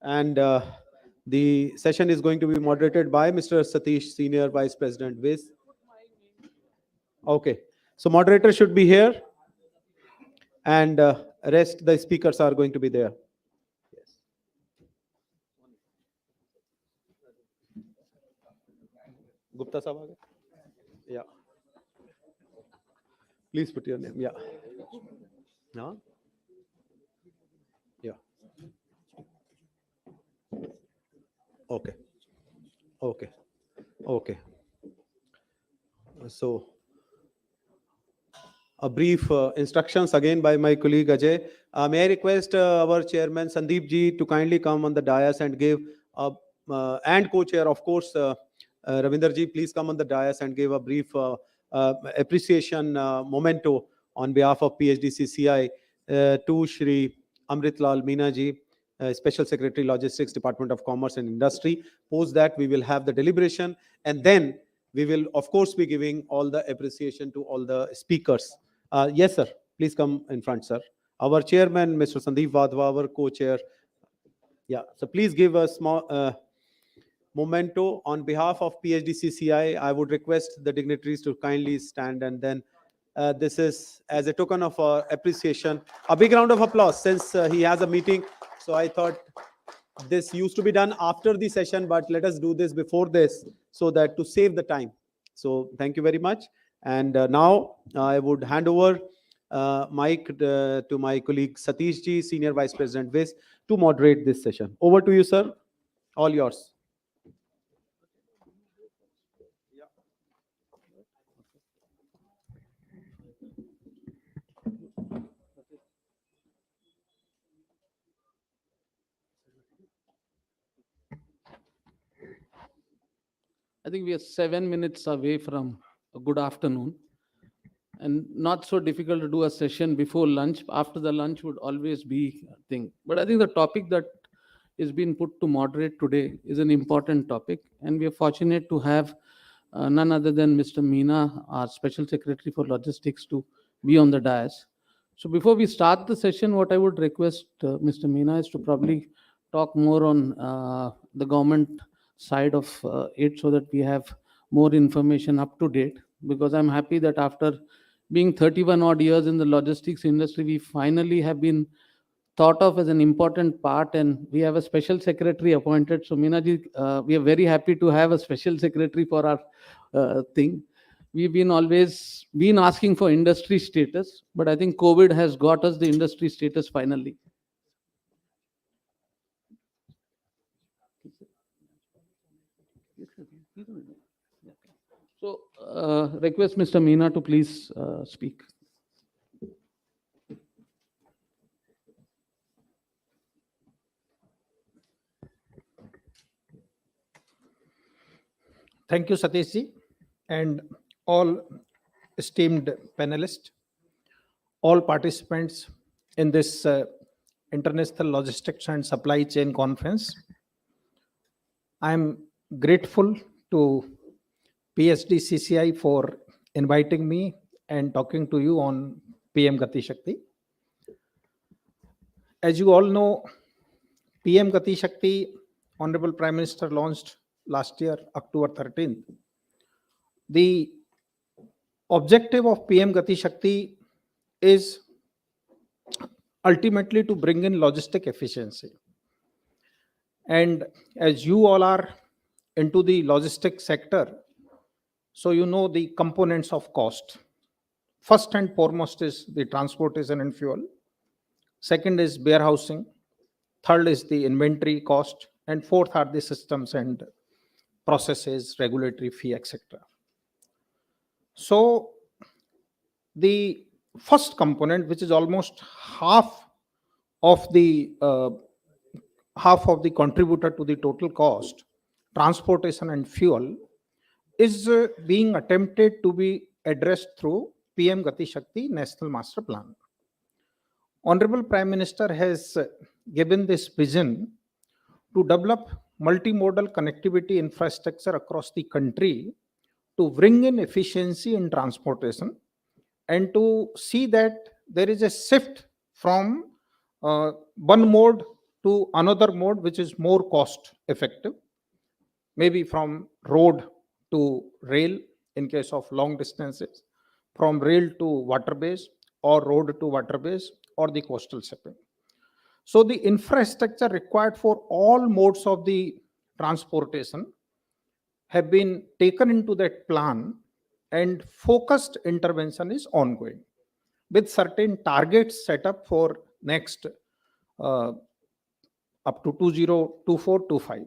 and the session is going to be moderated by Mr. Satish, Senior Vice President, Viz. Okay, so moderator should be here, and rest the speakers are going to be there. Yes. Gupta Sabha. Yeah. Please put your name. Yeah. Huh? Yeah. Okay. Okay. Okay. So, a brief instructions again by my colleague Ajay. May I request our chairman Sandeep ji to kindly come on the dais and give and co-chair, of course, Ravinder ji, please come on the dais and give a brief appreciation memento on behalf of PHDCCI to Shri Amritlal Meena ji, Special Secretary Logistics, Department of Commerce and Industry. Post that we will have the deliberation, and then we will of course be giving all the appreciation to all the speakers. Yes, sir. Please come in front, sir. Our chairman, Mr. Sandeep Wadhwa, our co-chair. Yeah. So please give a small memento on behalf of PHDCCI. I would request the dignitaries to kindly stand, and then this is as a token of appreciation. A big round of applause since he has a meeting. So I thought this used to be done after the session, but let us do this before this so that to save the time. So thank you very much. And now I would hand over mic to my colleague Satish ji, Senior Vice President Viz, to moderate this session. Over to you, sir. All yours. I think we are 7 minutes away from a good afternoon, and not so difficult to do a session before lunch. After the lunch would always be a thing. But I think the topic that is being put to moderate today is an important topic, and we are fortunate to have none other than Mr. Meena, our Special Secretary for Logistics, to be on the dais. So before we start the session, what I would request Mr. Meena is to probably talk more on the government side of it, so that we have more information up to date. Because I'm happy that after being 31 odd years in the logistics industry, we finally have been thought of as an important part, and we have a special secretary appointed. So Meena ji, we are very happy to have a special secretary for our thing. We've been always been asking for industry status, but I think COVID has got us the industry status finally. So request Mr. Meena to please speak. Thank you, Satish ji, and all esteemed panelists, all participants in this International Logistics and Supply Chain Conference. I am grateful to PHDCCI for inviting me and talking to you on PM Gati Shakti. As you all know, PM Gati Shakti, Honorable Prime Minister launched last year, October 13th. The objective of PM Gati Shakti is ultimately to bring in logistic efficiency. And as you all are into the logistic sector, so you know the components of cost. First and foremost is the transportation and fuel. Second is warehousing. Third is the inventory cost. And fourth are the systems and processes, regulatory fee, etc. So the first component, which is almost half of the contributor to the total cost, transportation and fuel, is being attempted to be addressed through PM Gati Shakti National Master Plan. Honorable Prime Minister has given this vision to develop multimodal connectivity infrastructure across the country to bring in efficiency in transportation and to see that there is a shift from one mode to another mode which is more cost effective, maybe from road to rail in case of long distances, from rail to water-based or road to water-based or the coastal shipping. So the infrastructure required for all modes of the transportation have been taken into that plan, and focused intervention is ongoing with certain targets set up for next up to 2024-25.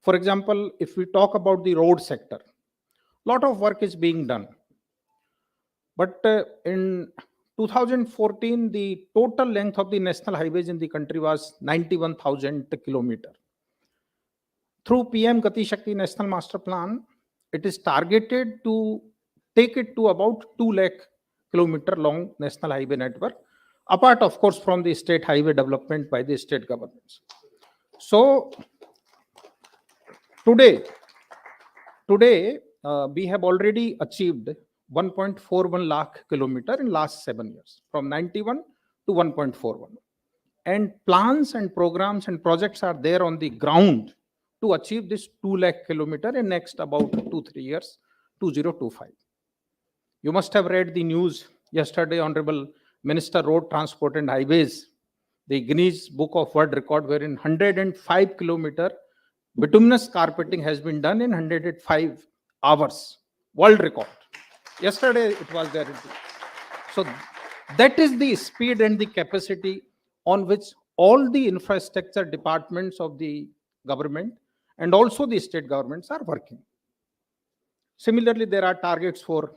For example, if we talk about the road sector, lot of work is being done. But in 2014, the total length of the national highways in the country was 91,000 kilometers. Through PM Gati Shakti National Master Plan, it is targeted to take it to about 2 lakh kilometer long national highway network, apart of course from the state highway development by the state governments. So today we have already achieved 1.41 lakh kilometer in last 7 years, from 91 to 1.41. And plans and programs and projects are there on the ground to achieve this 2 lakh kilometer in next about 2-3 years, 2025. You must have read the news yesterday, Honorable Minister Road Transport and Highways, the Guinness Book of World Record, wherein 105 kilometer bituminous carpeting has been done in 105 hours, world record. Yesterday it was there. So that is the speed and the capacity on which all the infrastructure departments of the government and also the state governments are working. Similarly, there are targets for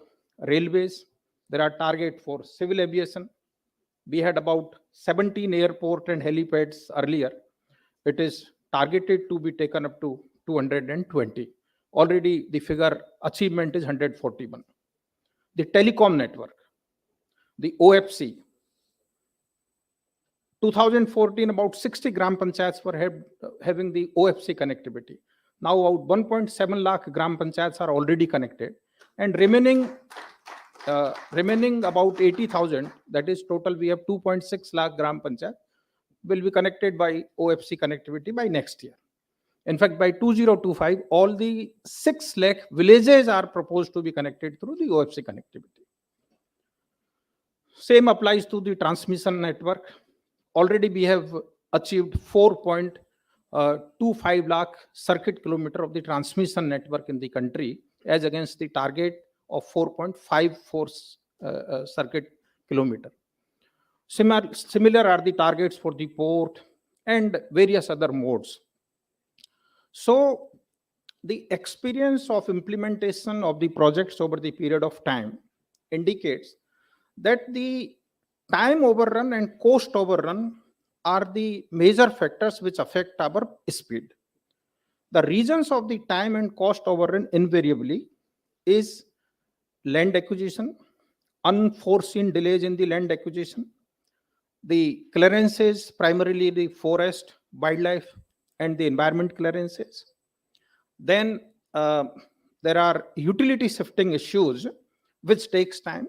railways, there are targets for civil aviation. We had about 17 airport and helipads earlier. It is targeted to be taken up to 220. Already the figure achievement is 141. The telecom network, the OFC, 2014 about 60 gram panchayats were having the OFC connectivity. Now about 1.7 lakh gram panchayats are already connected, and remaining about 80,000, that is total we have 2.6 lakh gram panchayat will be connected by OFC connectivity by next year. In fact, by 2025, all the 6 lakh villages are proposed to be connected through the OFC connectivity. Same applies to the transmission network. Already we have achieved 4.25 lakh circuit kilometer of the transmission network in the country, as against the target of 4.54 circuit kilometer. Similar are the targets for the port and various other modes. So the experience of implementation of the projects over the period of time indicates that the time overrun and cost overrun are the major factors which affect our speed. The reasons of the time and cost overrun invariably is land acquisition, unforeseen delays in the land acquisition, the clearances, primarily the forest, wildlife, and the environment clearances. Then there are utility shifting issues, which takes time,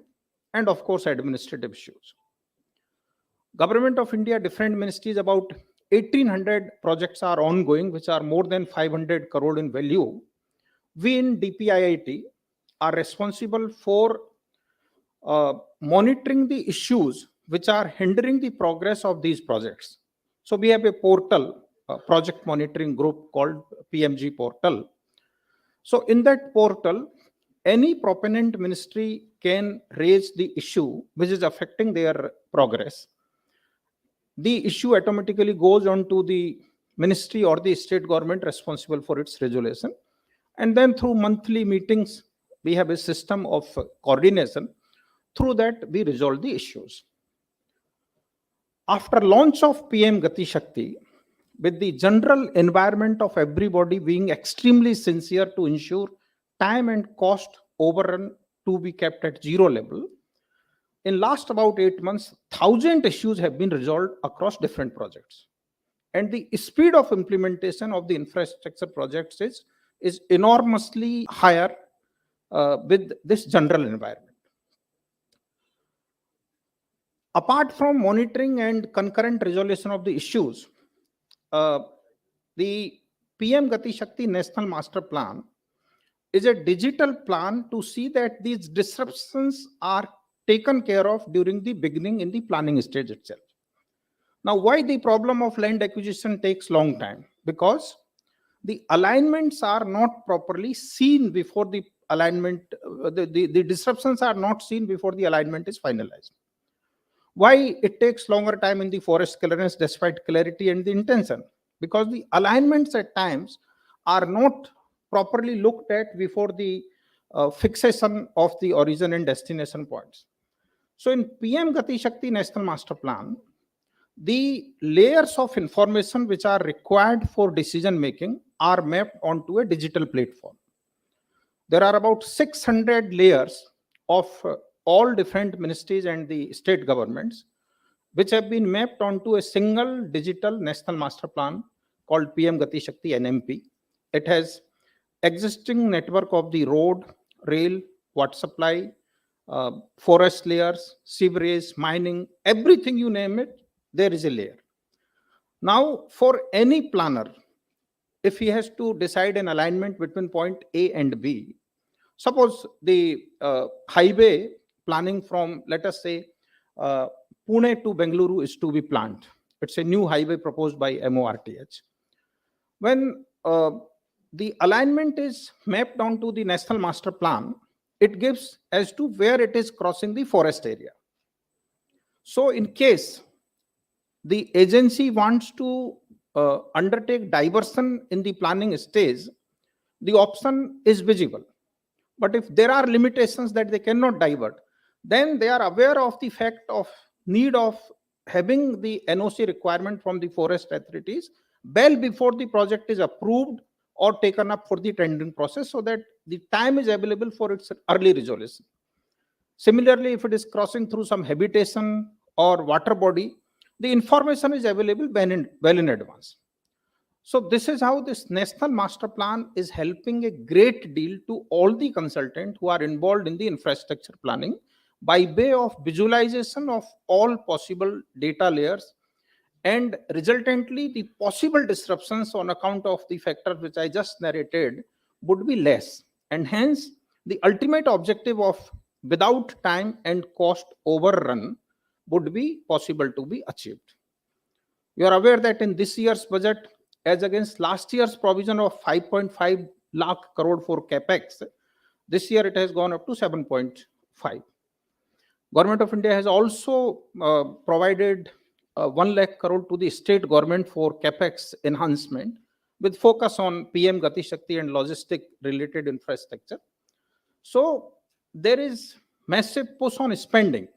and of course administrative issues. Government of India, different ministries, about 1800 projects are ongoing, which are more than 500 crore in value. We in DPIIT are responsible for monitoring the issues which are hindering the progress of these projects. So we have a portal, a project monitoring group called PMG portal. So in that portal, any proponent ministry can raise the issue which is affecting their progress. The issue automatically goes on to the ministry or the state government responsible for its resolution. And then through monthly meetings, we have a system of coordination. Through that, we resolve the issues. After launch of PM Gati Shakti, with the general environment of everybody being extremely sincere to ensure time and cost overrun to be kept at zero level, in last about 8 months, 1,000 issues have been resolved across different projects. And the speed of implementation of the infrastructure projects is enormously higher with this general environment. Apart from monitoring and concurrent resolution of the issues, uh, the PM Gati Shakti National Master Plan is a digital plan to see that these disruptions are taken care of during the beginning in the planning stage itself. Now, why the problem of land acquisition takes long time? Because the alignments are not properly seen before the alignment, the disruptions are not seen before the alignment is finalized. Why it takes longer time in the forest clearance despite clarity and the intention? Because the alignments at times are not properly looked at before the fixation of the origin and destination points. So in PM Gati Shakti National Master Plan, the layers of information which are required for decision making are mapped onto a digital platform. There are about 600 layers of all different ministries and the state governments, which have been mapped onto a single digital national master plan called PM Gati Shakti NMP. It has existing network of the road, rail, water supply, forest layers, sewerage, mining, everything you name it, there is a layer. Now, for any planner, if he has to decide an alignment between point A and B, suppose the highway planning from, let us say, Pune to Bengaluru is to be planned. It's a new highway proposed by MORTH. When the alignment is mapped onto the national master plan, it gives as to where it is crossing the forest area. So in case the agency wants to undertake diversion in the planning stage, the option is visible. But if there are limitations that they cannot divert, then they are aware of the fact of need of having the NOC requirement from the forest authorities well before the project is approved or taken up for the tendering process, so that the time is available for its early resolution. Similarly, if it is crossing through some habitation or water body, the information is available well in advance. So this is how this national master plan is helping a great deal to all the consultants who are involved in the infrastructure planning by way of visualization of all possible data layers, and resultantly the possible disruptions on account of the factors which I just narrated would be less, and hence the ultimate objective of without time and cost overrun would be possible to be achieved. You are aware that in this year's budget, as against last year's provision of 5.5 lakh crore for capex, this year it has gone up to 7.5. Government of India has also provided 1 lakh crore to the state government for capex enhancement with focus on PM Gati Shakti and logistic related infrastructure. So there is massive push on spending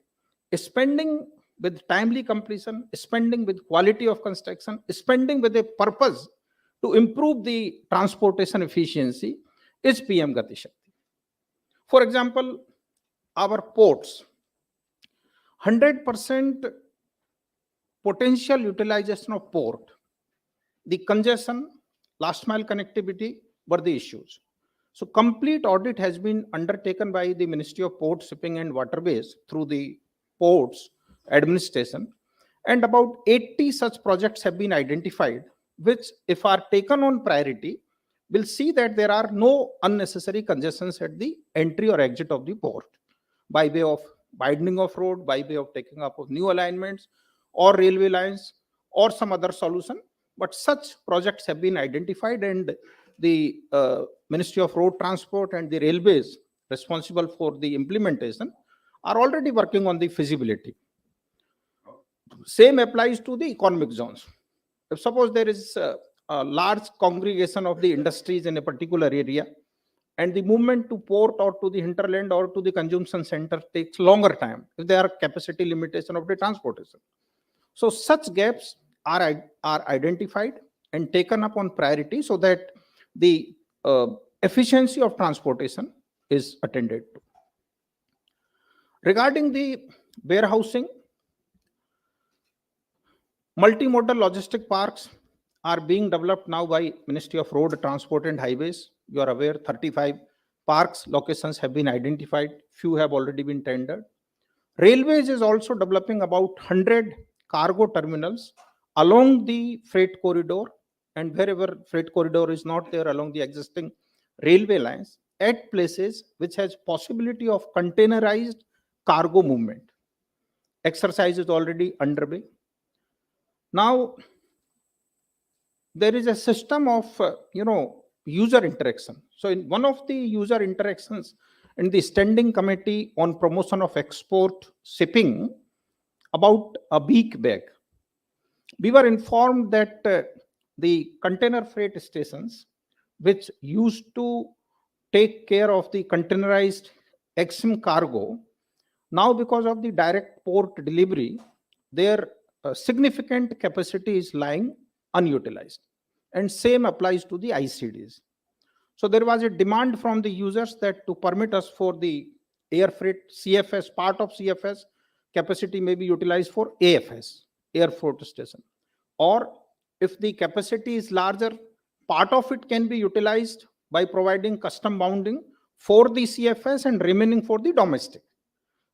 with timely completion, spending with quality of construction, spending with a purpose to improve the transportation efficiency is PM Gati Shakti. For example, our ports, 100% potential utilization of port, the congestion, last mile connectivity were the issues. So complete audit has been undertaken by the Ministry of Ports, Shipping and Waterways through the ports administration, and about 80 such projects have been identified, which if are taken on priority, will see that there are no unnecessary congestions at the entry or exit of the port by way of widening of road, by way of taking up of new alignments or railway lines or some other solution. But such projects have been identified, and the Ministry of Road Transport and the railways responsible for the implementation are already working on the feasibility. Same applies to the economic zones. If suppose there is a large congregation of the industries in a particular area, and the movement to port or to the hinterland or to the consumption center takes longer time if there are capacity limitation of the transportation. So such gaps are identified and taken up on priority so that the efficiency of transportation is attended to. Regarding the warehousing, multimodal logistic parks are being developed now by Ministry of Road Transport and Highways. You are aware 35 parks locations have been identified, few have already been tendered. Railways is also developing about 100 cargo terminals along the freight corridor, and wherever freight corridor is not there, along the existing railway lines, at places which has possibility of containerized cargo movement. Exercise is already underway. Now, there is a system of user interaction. So in one of the user interactions in the standing committee on promotion of export shipping about a beak bag, we were informed that the container freight stations which used to take care of the containerized EXIM cargo, now because of the direct port delivery, their significant capacity is lying unutilized, and same applies to the ICDs. So there was a demand from the users that to permit us for the air freight CFS, part of CFS capacity may be utilized for AFS, airport station, or if the capacity is larger, part of it can be utilized by providing custom bounding for the CFS and remaining for the domestic.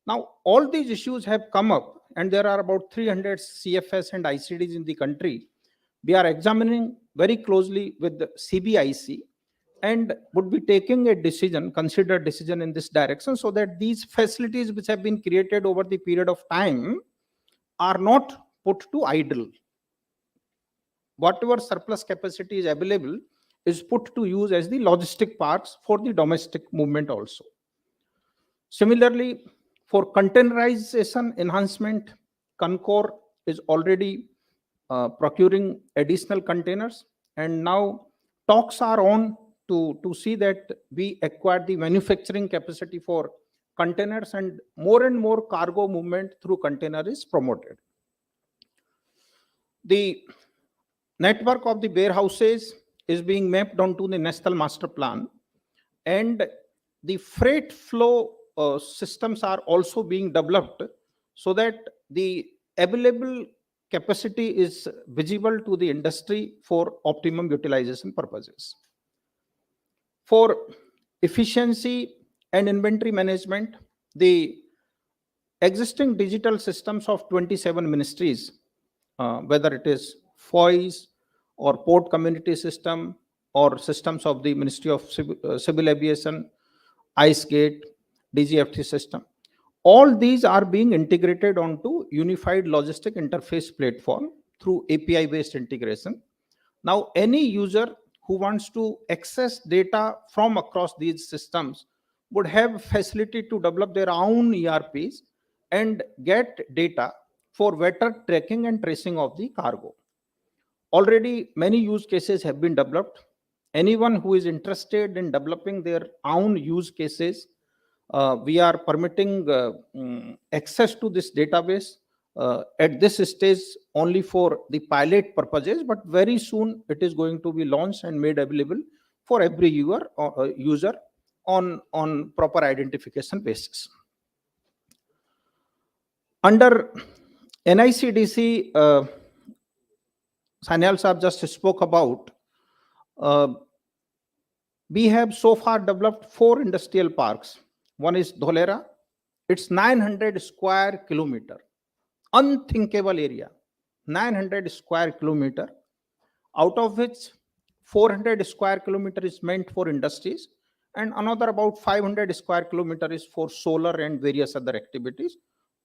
Now, all these issues have come up, and there are about 300 CFS and ICDs in the country. We are examining very closely with the CBIC and would be taking a decision, considered decision in this direction, so that these facilities which have been created over the period of time are not put to idle. Whatever surplus capacity is available is put to use as the logistic parks for the domestic movement also. Similarly, for containerization enhancement, Concor is already procuring additional containers, and now talks are on to see that we acquire the manufacturing capacity for containers, and more cargo movement through container is promoted. The network of the warehouses is being mapped onto the National Master Plan, and the freight flow systems are also being developed so that the available capacity is visible to the industry for optimum utilization purposes. For efficiency and inventory management, the existing digital systems of 27 ministries, whether it is FOIS or port community system or systems of the Ministry of Civil Aviation, IceGate, DGFT system, all these are being integrated onto unified logistic interface platform through API based integration. Now any user who wants to access data from across these systems would have facility to develop their own ERPs and get data for better tracking and tracing of the cargo. Already many use cases have been developed. Anyone who is interested in developing their own use cases, we are permitting access to this database at this stage only for the pilot purposes, but very soon it is going to be launched and made available for every user on proper identification basis. Under NICDC, Sanyal Saab just spoke about, we have so far developed 4 industrial parks. One is Dholera. It's 900 square kilometer. Unthinkable area. 900 square kilometer, out of which 400 square kilometer is meant for industries, and another about 500 square kilometer is for solar and various other activities.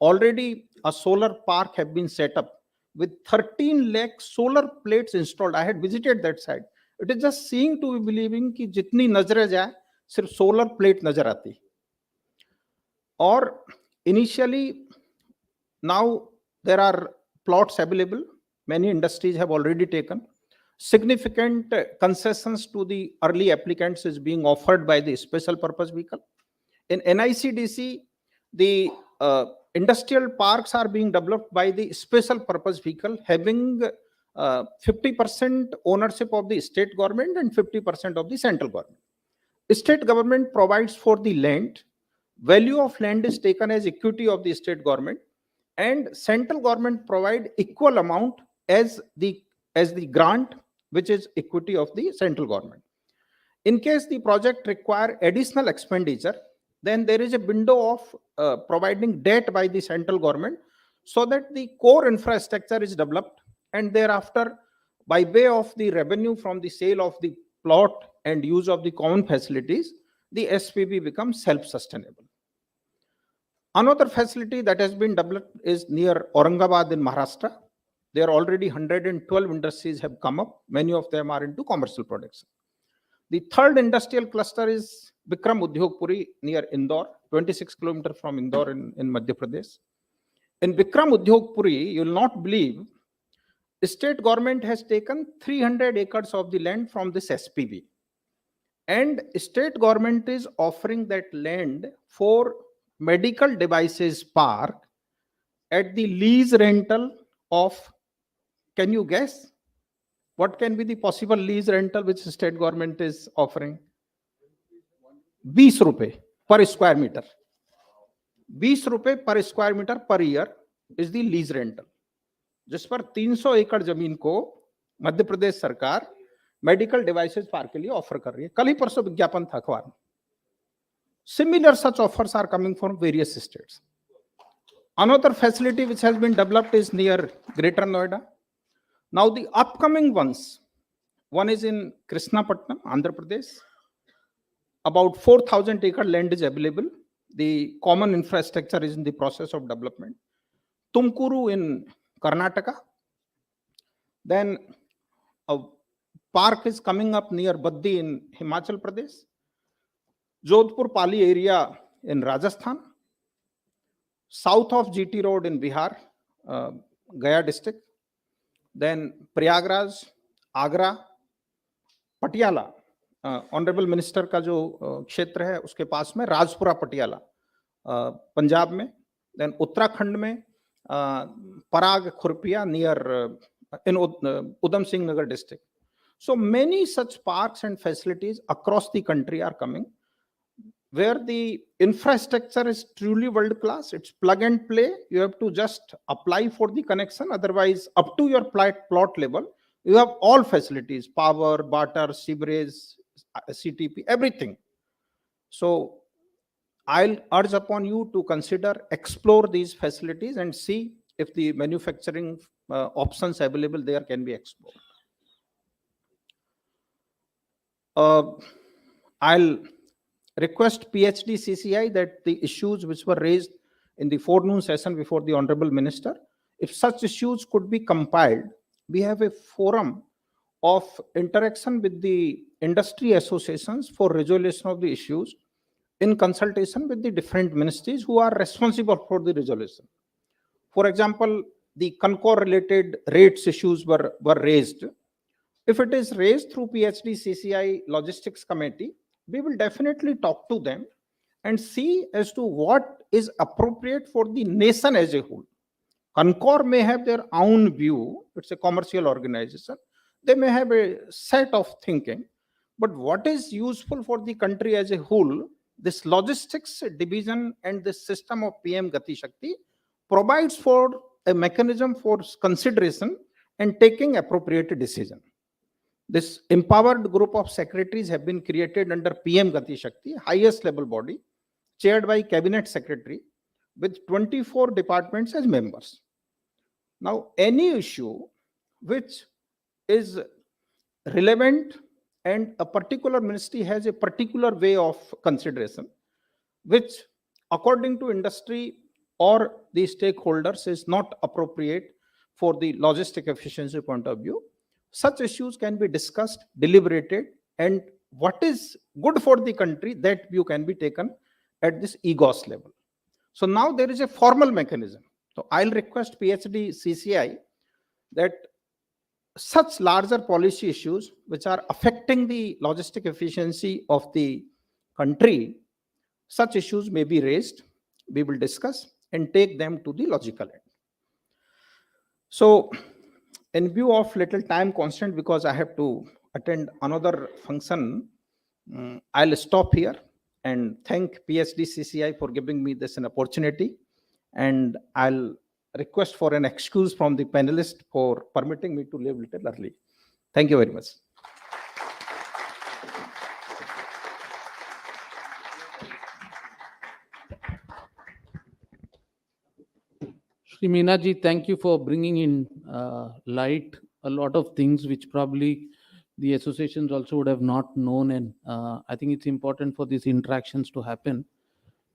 Already a solar park have been set up with 13 lakh solar plates installed. I had visited that site. It is just seeing to be believing कि जितनी नजरें जाए सिर्फ solar plate नजर आती. Or initially, now there are plots available. Many industries have already taken. Significant concessions to the early applicants is being offered by the special purpose vehicle. In NICDC, the industrial parks are being developed by the special purpose vehicle, having 50% ownership of the state government and 50% of the central government. The state government provides for the land. Value of land is taken as equity of the state government, and central government provide equal amount as the grant, which is equity of the central government. In case the project require additional expenditure, then there is a window of providing debt by the central government so that the core infrastructure is developed and thereafter, by way of the revenue from the sale of the plot and use of the common facilities, the SPV becomes self-sustainable. Another facility that has been developed is near Aurangabad in Maharashtra. There already 112 industries have come up. Many of them are into commercial production. The third industrial cluster is Bikram Udyogpuri near Indore, 26 kilometers from Indore in Madhya Pradesh. In Bikram Udyogpuri, you will not believe, the state government has taken 300 acres of the land from this SPV. And state government is offering that land for medical devices park at the lease rental of, can you guess? What can be the possible lease rental which the state government is offering? 20 रुपए per square meter. 20 रुपए per square meter per year is the lease rental. जिस पर 300 एकड़ जमीन को मध्य प्रदेश सरकार medical devices park के लिए ऑफर कर रही है. कल ही परसों विज्ञापन था अखबार में. Similar such offers are coming from various states. Another facility which has been developed is near Greater Noida. Now the upcoming ones, one is in Krishnapatnam, Andhra Pradesh. About 4,000 acre land is available. The common infrastructure is in the process of development. Tumkuru in Karnataka. Then a park is coming up near Baddi in Himachal Pradesh. Jodhpur Pali area in Rajasthan. South of GT Road in Bihar, Gaya district. Then Prayagraj, Agra, Patiala. Honourable minister का जो क्षेत्र है उसके पास में राजपुरा पटियाला पंजाब में. Then Uttarakhand में Parag Khurpia near in Udham Singh Nagar district. So many such parks and facilities across the country are coming where the infrastructure is truly world class. It's plug and play. You have to just apply for the connection. Otherwise, up to your plot level, you have all facilities, power, water, sewerage, CTP, everything. So I'll urge upon you to consider, explore these facilities and see if the manufacturing options available there can be explored. I'll request PhD CCI that the issues which were raised in the forenoon session before the Honorable Minister, if such issues could be compiled, we have a forum of interaction with the industry associations for resolution of the issues in consultation with the different ministries who are responsible for the resolution. For example, the Concor related rates issues were raised. If it is raised through PhD CCI Logistics Committee, we will definitely talk to them and see as to what is appropriate for the nation as a whole. Concor may have their own view. It's a commercial organization. They may have a set of thinking, but what is useful for the country as a whole, this logistics division and this system of PM Gati Shakti provides for a mechanism for consideration and taking appropriate decision. This empowered group of secretaries have been created under PM Gati Shakti, highest level body, chaired by Cabinet Secretary, with 24 departments as members. Now, any issue which is relevant and a particular ministry has a particular way of consideration, which according to industry or the stakeholders is not appropriate for the logistic efficiency point of view, such issues can be discussed, deliberated, and what is good for the country, that view can be taken at this EGOS level. So now there is a formal mechanism. So I'll request PhD CCI that such larger policy issues which are affecting the logistic efficiency of the country, such issues may be raised. We will discuss and take them to the logical end. So in view of little time constraint, because I have to attend another function, I'll stop here and thank PhD CCI for giving me this an opportunity. And I'll request for an excuse from the panelists for permitting me to leave a little early. Thank you very much. Shri Meena ji, thank you for bringing in light a lot of things which probably the associations also would have not known, and I think it's important for these interactions to happen.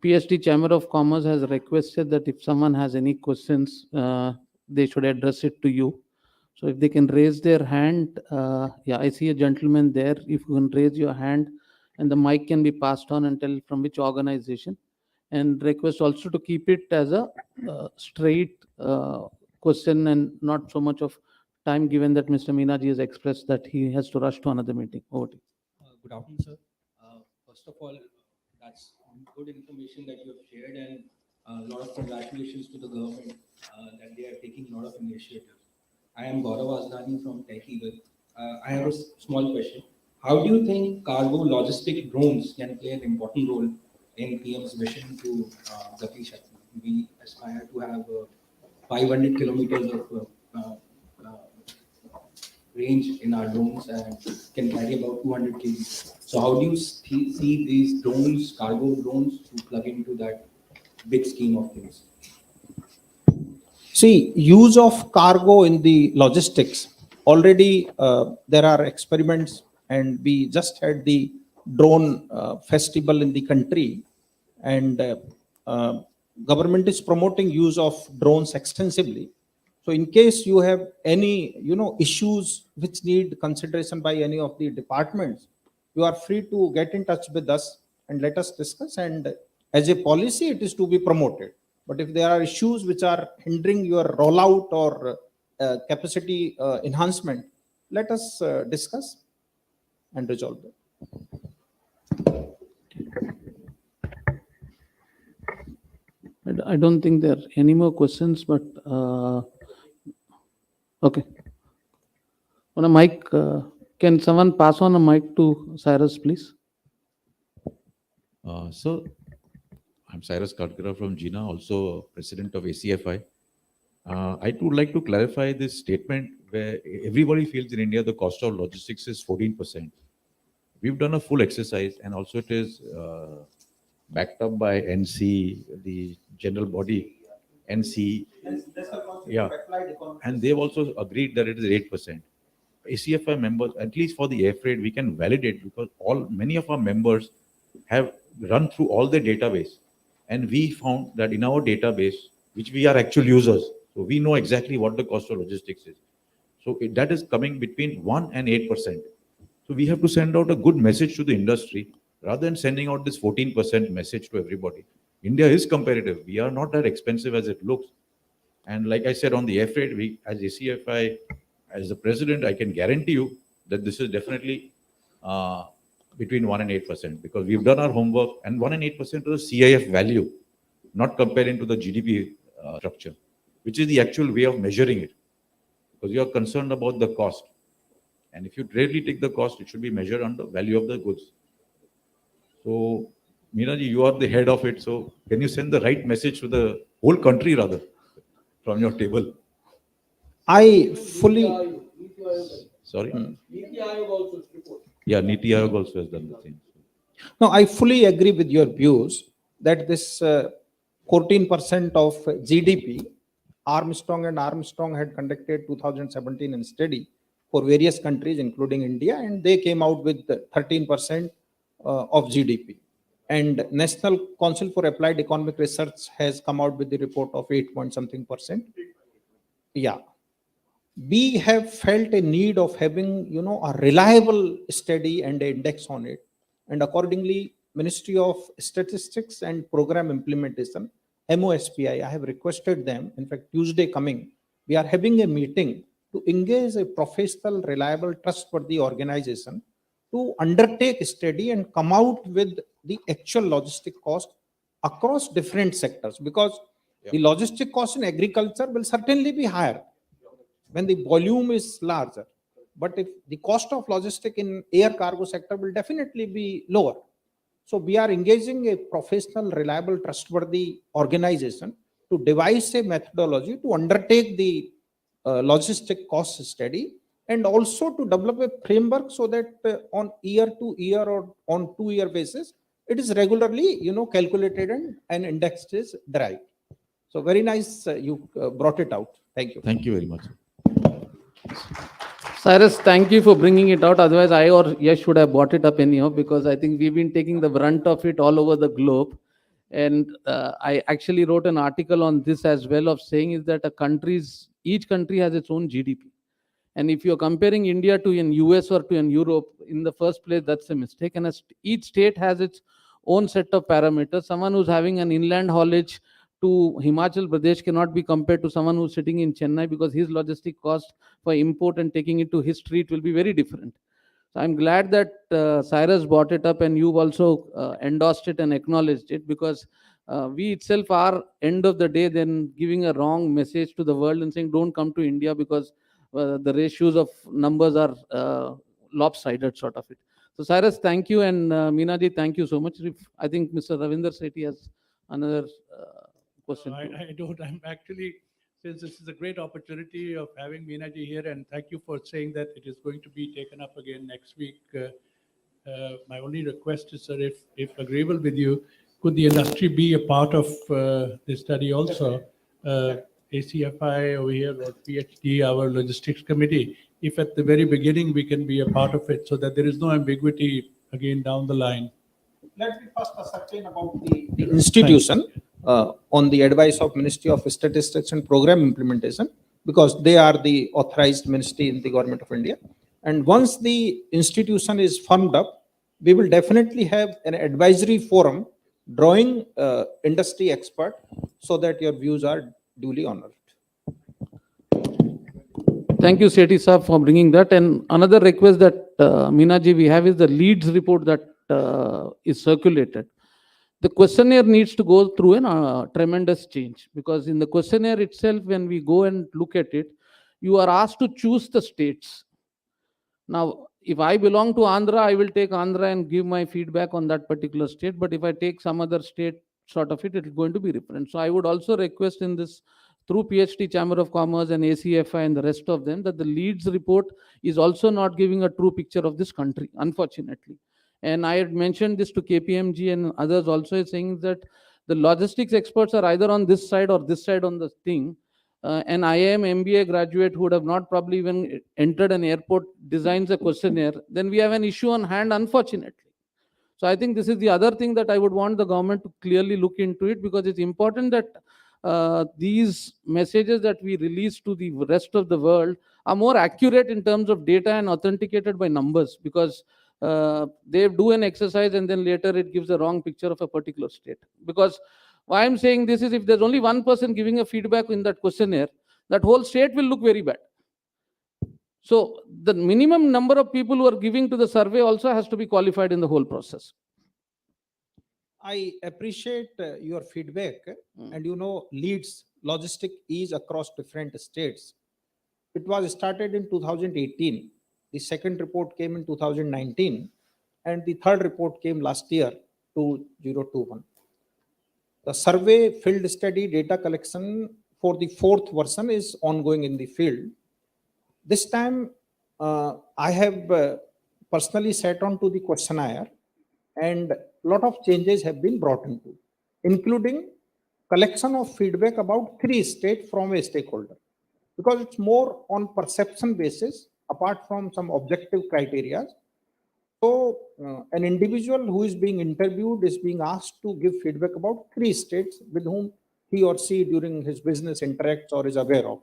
PST Chamber of Commerce has requested that if someone has any questions, they should address it to you. So if they can raise their hand, yeah, I see a gentleman there. If you can raise your hand, and the mic can be passed on and tell from which organization. And request also to keep it as a straight question and not so much of time, given that Mr. Meenaji has expressed that he has to rush to another meeting. Over to you. Good afternoon, sir. First of all, that's good information that you have shared, and a lot of congratulations to the government that they are taking a lot of initiatives. I am Gaurav Asnani from Tech Eagle. I have a small question. How do you think cargo logistic drones can play an important role in PM's mission to Gati Shakti? We aspire to have 500 kilometers of range in our drones and can carry about 200 kg. So how do you see these drones, cargo drones, to plug into that big scheme of things? See, use of cargo in the logistics. Already there are experiments, and we just had the drone festival in the country, and government is promoting use of drones extensively. So in case you have any, issues which need consideration by any of the departments, you are free to get in touch with us and let us discuss. And as a policy, it is to be promoted. But if there are issues which are hindering your rollout or capacity enhancement, let us discuss and resolve them. I don't think there are any more questions, but okay. On a mic, can someone pass on a mic to Cyrus, please? So, I'm Cyrus Kadkara from Jeena, also president of ACFI. I would like to clarify this statement where everybody feels in India the cost of logistics is 14%. We've done a full exercise, and also it is backed up by NC, the general body, NC. Yeah, and they've also agreed that it is 8%. ACFI members, at least for the air freight, we can validate because many of our members have run through all the database, and we found that in our database, which we are actual users, so we know exactly what the cost of logistics is. So that is coming between 1 and 8%. So we have to send out a good message to the industry rather than sending out this 14% message to everybody. India is competitive. We are not that expensive as it looks. And like I said, on the air freight, we, as ACFI, as the president, I can guarantee you that this is definitely between 1 and 8%, because we've done our homework, and 1 and 8% is the CIF value, not comparing to the GDP structure, which is the actual way of measuring it, because you are concerned about the cost. And if you really take the cost, it should be measured on the value of the goods. So, Meenaji, you are the head of it. So, can you send the right message to the whole country, rather, from your table? I fully. Sorry? Yeah, Niti Aayog also has done the same. No, I fully agree with your views that this 14% of GDP, Armstrong and Armstrong had conducted 2017 in study for various countries, including India, and they came out with 13% of GDP. And National Council for Applied Economic Research has come out with the report of 8-point-something%. Yeah. We have felt a need of having, a reliable study and an index on it. And accordingly, Ministry of Statistics and Program Implementation, MOSPI, I have requested them, in fact, Tuesday coming, we are having a meeting to engage a professional, reliable, trustworthy organization to undertake a study and come out with the actual logistic cost across different sectors, because the logistic cost in agriculture will certainly be higher when the volume is larger. But if the cost of logistic in air cargo sector will definitely be lower. So we are engaging a professional, reliable, trustworthy organization to devise a methodology to undertake the logistic cost study, and also to develop a framework so that on year-to-year or on 2-year basis, it is regularly, calculated and indexed is derived. So very nice, you brought it out. Thank you. Thank you very much. Cyrus, thank you for bringing it out. Otherwise, I or Yash should have brought it up anyhow, because I think we've been taking the brunt of it all over the globe. And I actually wrote an article on this as well, of saying is that each country has its own GDP. And if you're comparing India to an US or to an Europe, in the first place, that's a mistake. And each state has its own set of parameters. Someone who's having an inland haulage to Himachal Pradesh cannot be compared to someone who's sitting in Chennai, because his logistic cost for import and taking it to his street will be very different. So I'm glad that Cyrus brought it up, and you've also endorsed it and acknowledged it, because we itself are, end of the day, then giving a wrong message to the world and saying, don't come to India, because the ratios of numbers are lopsided, sort of it. So Cyrus, thank you, and Meenaji, thank you so much. I think Mr. Ravinder Sethi has another question. I don't. I'm actually, since this is a great opportunity of having Meenaji here, and thank you for saying that it is going to be taken up again next week. My only request is, sir, if agreeable with you, could the industry be a part of this study also? ACFI over here, or PhD, our logistics committee, if at the very beginning we can be a part of it, so that there is no ambiguity again down the line. Let me first ascertain about the institution on the advice of Ministry of Statistics and Program Implementation, because they are the authorized ministry in the Government of India. And once the institution is firmed up, we will definitely have an advisory forum drawing industry expert, so that your views are duly honored. Thank you, Sethi Saab, for bringing that. And another request that Meenaji we have is the leads report that is circulated. The questionnaire needs to go through a tremendous change, because in the questionnaire itself, when we go and look at it, you are asked to choose the states. Now, if I belong to Andhra, I will take Andhra and give my feedback on that particular state. But if I take some other state, sort of it is going to be different. So I would also request in this, through PhD Chamber of Commerce and ACFI and the rest of them, that the leads report is also not giving a true picture of this country, unfortunately. And I had mentioned this to KPMG and others also, saying that the logistics experts are either on this side or this side on the thing. An IIM MBA graduate who would have not probably even entered an airport designs a questionnaire, then we have an issue on hand, unfortunately. So I think this is the other thing that I would want the government to clearly look into it, because it's important that these messages that we release to the rest of the world are more accurate in terms of data and authenticated by numbers, because they do an exercise and then later it gives a wrong picture of a particular state. Because why I'm saying this is, if there's only one person giving a feedback in that questionnaire, that whole state will look very bad. So the minimum number of people who are giving to the survey also has to be qualified in the whole process. I appreciate your feedback, and leads logistic is across different states. It was started in 2018. The second report came in 2019, and the third report came last year, 2021. The survey field study data collection for the fourth version is ongoing in the field. This time, I have personally sat on to the questionnaire, and a lot of changes have been brought into, including collection of feedback about 3 states from a stakeholder, because it's more on perception basis, apart from some objective criteria. So an individual who is being interviewed is being asked to give feedback about 3 states with whom he or she during his business interacts or is aware of.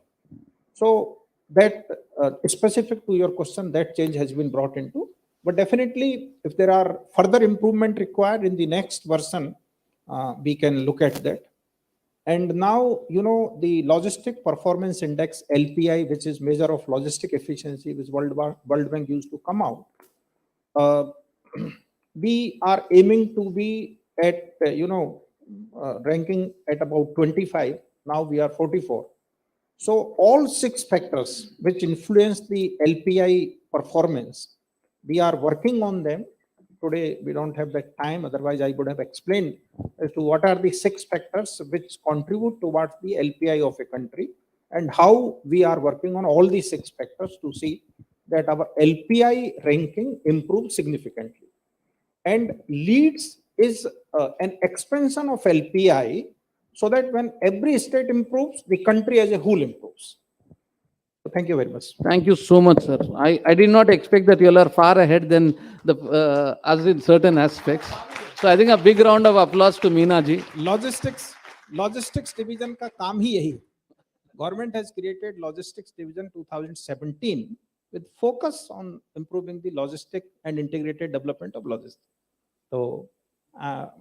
So that specific to your question, that change has been brought into. But definitely, if there are further improvement required in the next version, we can look at that. And now, the Logistic Performance Index, LPI, which is measure of logistic efficiency, which World Bank used to come out. We are aiming to be at, ranking at about 25. Now we are 44. So all 6 factors which influence the LPI performance, we are working on them. Today, we don't have that time. Otherwise, I would have explained as to what are the 6 factors which contribute towards the LPI of a country, and how we are working on all these 6 factors to see that our LPI ranking improves significantly. And leads is an expansion of LPI, so that when every state improves, the country as a whole improves. So Thank you very much. Thank you so much, sir. I did not expect that you all are far ahead than the us in certain aspects. So I think a big round of applause to Meena ji. Logistics division का काम ही यही है. Government has created logistics division 2017 with focus on improving the logistic and integrated development of logistics. So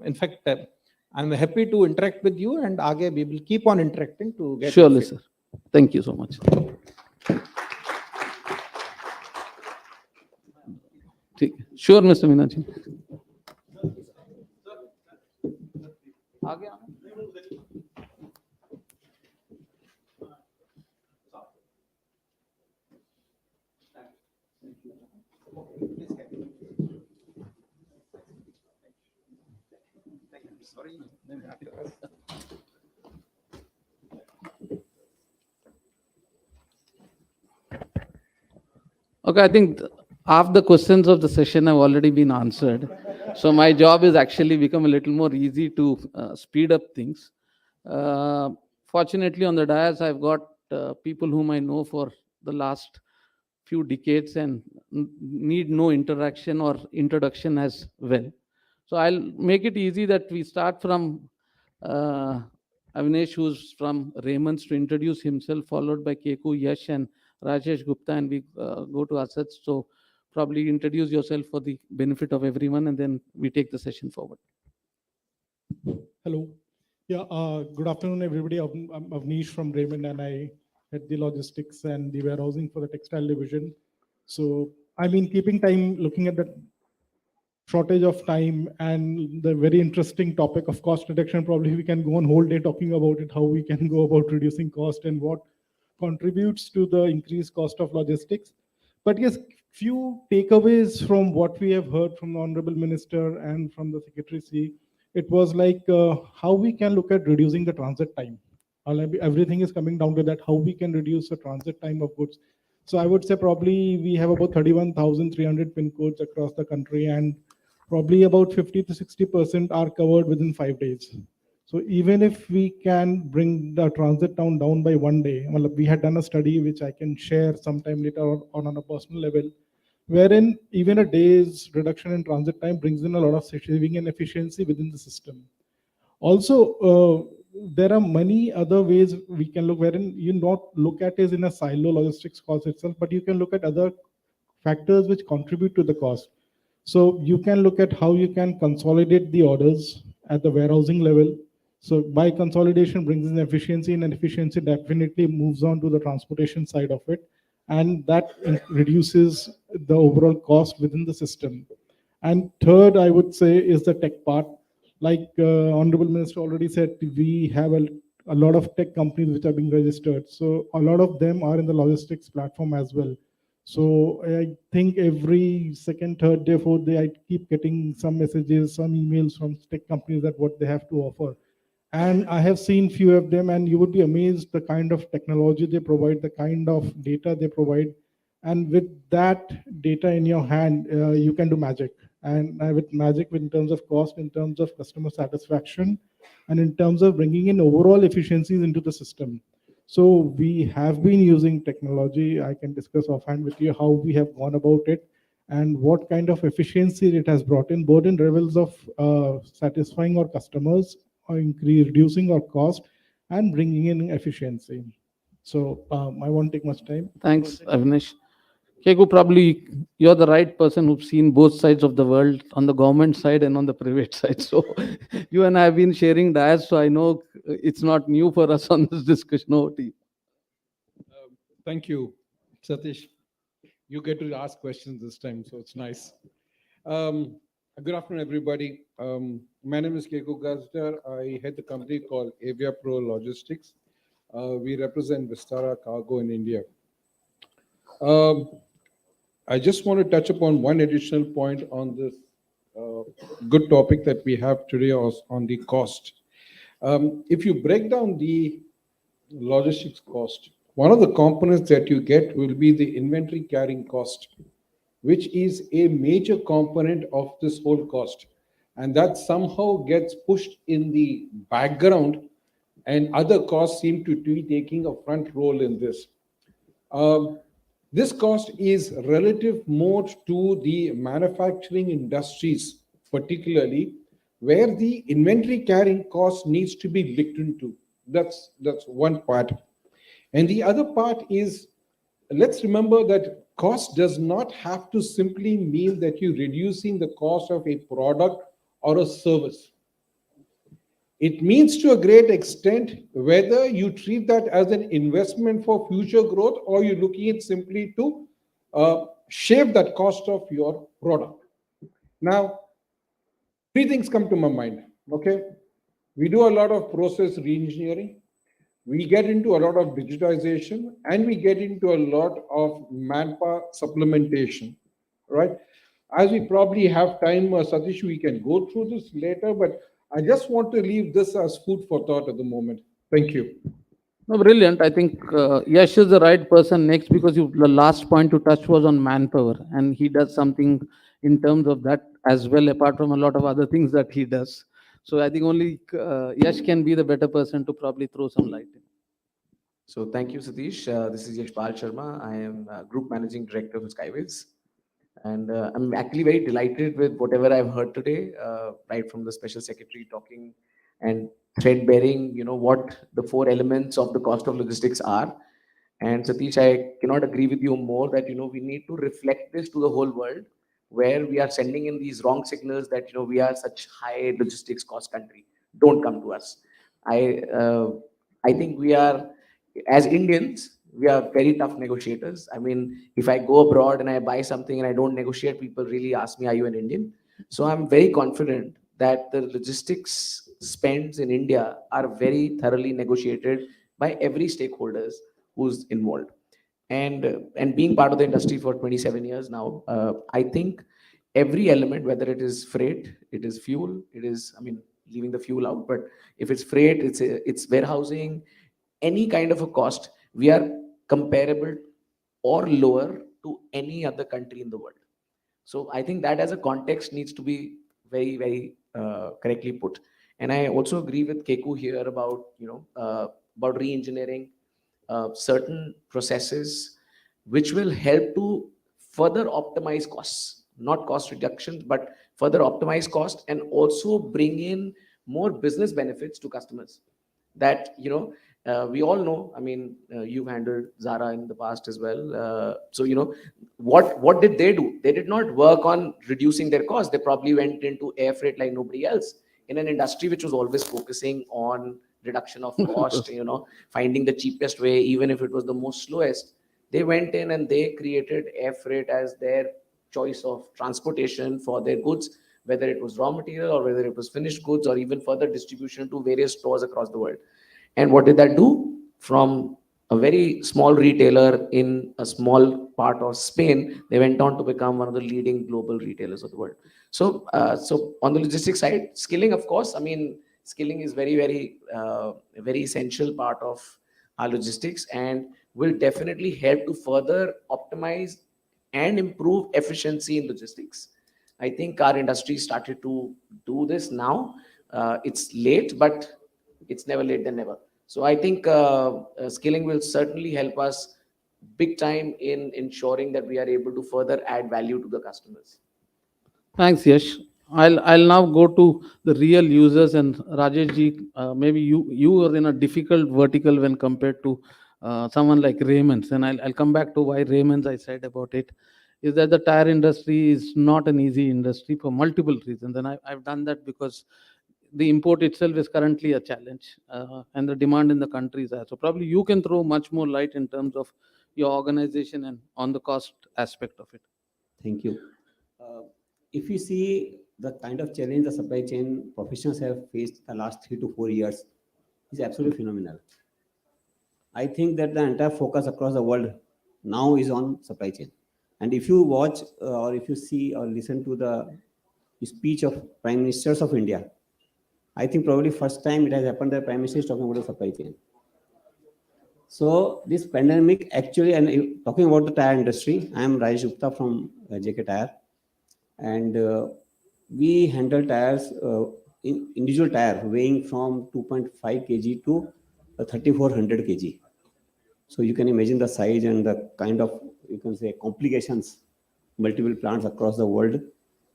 in fact I'm happy to interact with you, and आगे we will keep on interacting to get Surely, it. sir. Thank you so much. ठीक है. Sure, Mr. Meena ji. आगे आना. Okay, I think half the questions of the session have already been answered. So my job is actually become a little more easy to speed up things. Fortunately, on the dais, I've got people whom I know for the last few decades and need no interaction or introduction as well. So I'll make it easy that we start from Avnesh, who's from Raymond's, to introduce himself, followed by Keku, Yash, and Rajesh Gupta, and we go to Asad. So probably introduce yourself for the benefit of everyone, and then we take the session forward. Hello. Yeah, good afternoon, everybody. I'm Avnish from Raymond, and I head the logistics and the warehousing for the textile division. So, I mean, keeping time, looking at the shortage of time and the very interesting topic of cost reduction, probably we can go on whole day talking about it, how we can go about reducing cost and what contributes to the increased cost of logistics. But yes, few takeaways from what we have heard from the Honorable Minister and from the Secretary C. It was like how we can look at reducing the transit time. Everything is coming down to that, how we can reduce the transit time of goods. So I would say probably we have about 31,300 pin codes across the country, and probably about 50 to 60% are covered within 5 days. So even if we can bring the transit time down by 1 day, well, we had done a study which I can share sometime later on a personal level, wherein even a day's reduction in transit time brings in a lot of saving and efficiency within the system. Also, there are many other ways we can look, wherein you not look at is in a silo logistics cost itself, but you can look at other factors which contribute to the cost. So you can look at how you can consolidate the orders at the warehousing level. So by consolidation brings in efficiency, and efficiency definitely moves on to the transportation side of it. And that reduces the overall cost within the system. And third, I would say, is the tech part. Like Honorable Minister already said, we have a lot of tech companies which are being registered. So a lot of them are in the logistics platform as well. So I think every second, third day, fourth day, I keep getting some messages, some emails from tech companies that what they have to offer. And I have seen few of them, and you would be amazed the kind of technology they provide, the kind of data they provide. And with that data in your hand, you can do magic. And with magic in terms of cost, in terms of customer satisfaction, and in terms of bringing in overall efficiencies into the system. So we have been using technology. I can discuss offhand with you how we have gone about it and what kind of efficiency it has brought in, both in levels of satisfying our customers, or reducing our cost, and bringing in efficiency. So I won't take much time. Thanks, Avnish. Keku, probably you're the right person who's seen both sides of the world, on the government side and on the private side. So you and I have been sharing diets, so I know it's not new for us on this discussion. Over to you. Thank you, Satish. You get to ask questions this time, so it's nice. Good afternoon, everybody. My name is Keku Gazdar. I head the company called Avia Pro Logistics. We represent Vistara Cargo in India. I just want to touch upon one additional point on this good topic that we have today on the cost. If you break down the logistics cost, one of the components that you get will be the inventory carrying cost, which is a major component of this whole cost. And that somehow gets pushed in the background, and other costs seem to be taking a front role in this. This cost is relative more to the manufacturing industries, particularly where the inventory carrying cost needs to be looked into. That's one part. And the other part is, let's remember that cost does not have to simply mean that you're reducing the cost of a product or a service. It means to a great extent whether you treat that as an investment for future growth or you're looking at simply to shave that cost of your product. Now, three things come to my mind. Okay, we do a lot of process reengineering, we get into a lot of digitization, and we get into a lot of manpower supplementation, right? As we probably have time, Satish, we can go through this later, but I just want to leave this as food for thought at the moment. Thank you. No, brilliant. I think Yash is the right person next because the last point to touch was on manpower, and he does something in terms of that as well, apart from a lot of other things that he does. So I think only Yash can be the better person to probably throw some light in. So thank you, Satish. This is Yashpal Sharma. I am Group Managing Director for Skyways. And I'm actually very delighted with whatever I've heard today, right from the Special Secretary talking and thread-bearing, what the four elements of the cost of logistics are. And Satish, I cannot agree with you more that, we need to reflect this to the whole world, where we are sending in these wrong signals that, we are such high logistics cost country. Don't come to us. I think we are, as Indians, we are very tough negotiators. I mean, if I go abroad and I buy something and I don't negotiate, people really ask me, are you an Indian? So I'm very confident that the logistics spends in India are very thoroughly negotiated by every stakeholders who's involved. And being part of the industry for 27 years now, I think every element, whether it is freight, it is fuel, it is, leaving the fuel out, but if it's freight, it's warehousing, any kind of a cost, we are comparable or lower to any other country in the world. So I think that as a context needs to be very, very correctly put. And I also agree with Keku here about, about re-engineering certain processes, which will help to further optimize costs, not cost reductions, but further optimize cost and also bring in more business benefits to customers. That, we all know, you've handled Zara in the past as well. So, what did they do? They did not work on reducing their costs. They probably went into air freight like nobody else in an industry which was always focusing on reduction of cost, finding the cheapest way, even if it was the most slowest. They went in and they created air freight as their choice of transportation for their goods, whether it was raw material or whether it was finished goods or even further distribution to various stores across the world. And what did that do? From a very small retailer in a small part of Spain, they went on to become one of the leading global retailers of the world. So, so on the logistics side, skilling, of course, skilling is very, very, very essential part of our logistics and will definitely help to further optimize and improve efficiency in logistics. I think our industry started to do this now. It's late, but it's never late than never. So I think skilling will certainly help us big time in ensuring that we are able to further add value to the customers. Thanks, Yash. I'll now go to the real users, and Rajesh ji, maybe you are in a difficult vertical when compared to someone like Raymond's, and I'll come back to why Raymond's I said about it. Is that the tire industry is not an easy industry for multiple reasons, and I've done that because the import itself is currently a challenge, and the demand in the country is high. So probably you can throw much more light in terms of your organization and on the cost aspect of it. Thank you. If you see the kind of challenge the supply chain professionals have faced the last 3 to 4 years, is absolutely phenomenal. I think that the entire focus across the world now is on supply chain. And if you watch or if you see or listen to the speech of Prime Ministers of India, I think probably first time it has happened that Prime Minister is talking about the supply chain. So this pandemic actually, and talking about the tire industry, I am Rajesh Gupta from JK Tire, and we handle tires, individual tire weighing from 2.5 kg to 3400 kg. So you can imagine the size and the kind of, you can say, complications, multiple plants across the world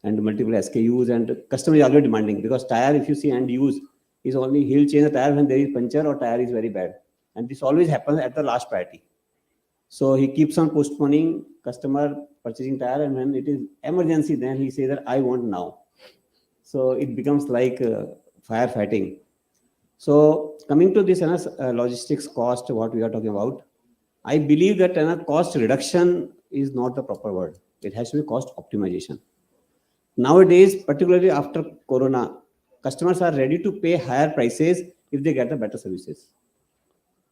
and multiple SKUs, and customer is always demanding, because tire, if you see end use, is only he'll change the tire when there is puncture or tire is very bad. And this always happens at the last priority. So he keeps on postponing customer purchasing tire, and when it is emergency, then he says that I want now. So it becomes like firefighting. So coming to this logistics cost, what we are talking about, I believe that cost reduction is not the proper word. It has to be cost optimization. Nowadays, particularly after Corona, customers are ready to pay higher prices if they get the better services.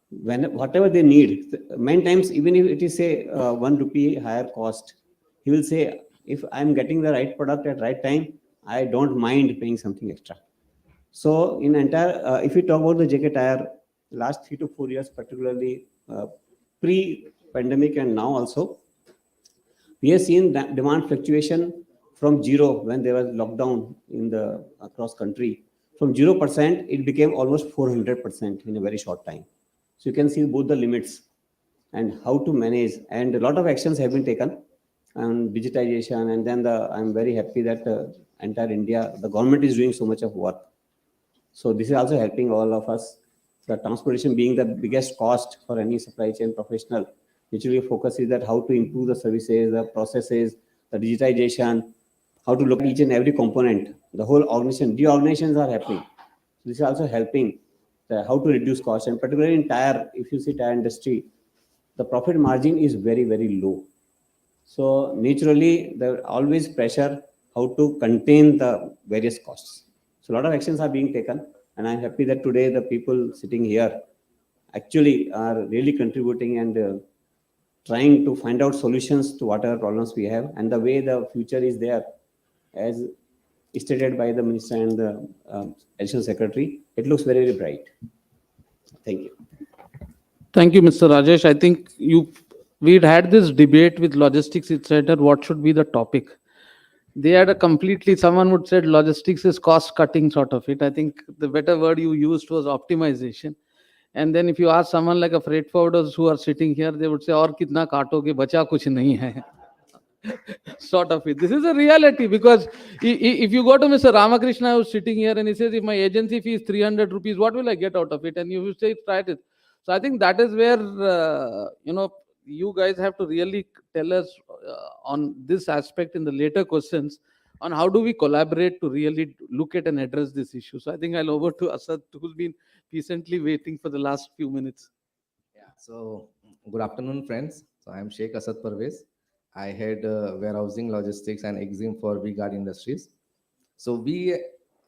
Whatever they need, many times, even if it is say 1 rupee higher cost, he will say, if I'm getting the right product at right time, I don't mind paying something extra. So in entire, if we talk about the JK Tire, last 3 to 4 years, particularly pre-pandemic and now also, we have seen that demand fluctuation from zero when there was lockdown in the across country. From 0%, it became almost 400% in a very short time. So you can see both the limits and how to manage, and a lot of actions have been taken on digitization. And then I'm very happy that entire India, the government is doing so much of work. So this is also helping all of us. The transportation being the biggest cost for any supply chain professional, usually focus is that how to improve the services, the processes, the digitization, how to look at each and every component, the whole organization. Reorganizations are happening. This is also helping how to reduce cost, and particularly in tire, if you see tire industry, the profit margin is very, very low. So naturally, there always pressure how to contain the various costs. So a lot of actions are being taken, and I'm happy that today the people sitting here actually are really contributing and trying to find out solutions to whatever problems we have, and the way the future is there, as stated by the minister and the additional secretary, it looks very, very bright. Thank you. Thank you, Mr. Rajesh. I think we'd had this debate with logistics etc. What should be the topic? They had a completely, someone would say logistics is cost cutting sort of it. I think the better word you used was optimization. And then if you ask someone like a freight forwarders who are sitting here, they would say, "Aur kitna kaatoge, bacha kuch nahi hai." Sort of it. This is a reality, because if you go to Mr. Ramakrishna who's sitting here and he says, if my agency fee is 300 rupees, what will I get out of it? And you say, try it. So I think that is where, you guys have to really tell us on this aspect in the later questions on how do we collaborate to really look at and address this issue. So I think I'll over to Asad, who's been patiently waiting for the last few minutes. Yeah, so good afternoon, friends. So I'm Sheikh Asad Parvez. I head warehousing, logistics, and exim for V-Guard Industries. So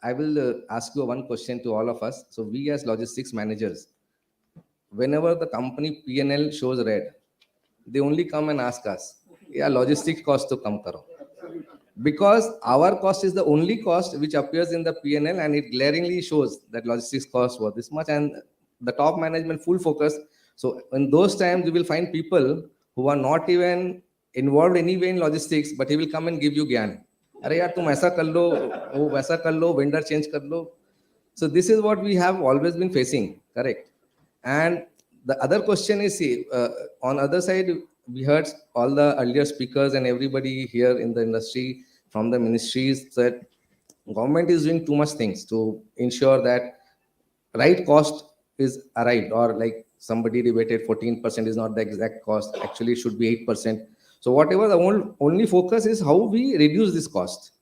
I will ask you one question to all of us. So we as logistics managers, whenever the company P&L shows red, they only come and ask us, yeah, logistics cost to come karo. Because our cost is the only cost which appears in the P&L, and it glaringly shows that logistics cost was this much, and the top management full focus. So in those times, you will find people who are not even involved anyway in logistics, but he will come and give you gyan. Arey yaar, tum aisa kar lo, wo waisa kar lo, vendor change kar lo. So this is what we have always been facing, correct? And the other question is, see, on other side, we heard all the earlier speakers and everybody here in the industry from the ministries that government is doing too much things to ensure that right cost is arrived, or like somebody debated 14% is not the exact cost, actually it should be 8%. So whatever, the only focus is how we reduce this cost.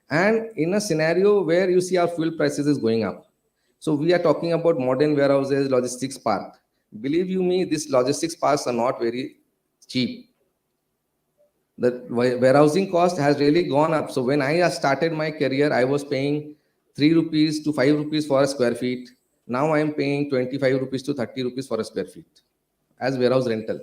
And in a scenario where you see our fuel prices is going up, so we are talking about modern warehouses, logistics park. Believe you me, these logistics parks are not very cheap. The warehousing cost has really gone up. So when I started my career, I was paying 3 rupees to 5 rupees for a square feet. Now I am paying 25 rupees to 30 rupees for a square feet as warehouse rental.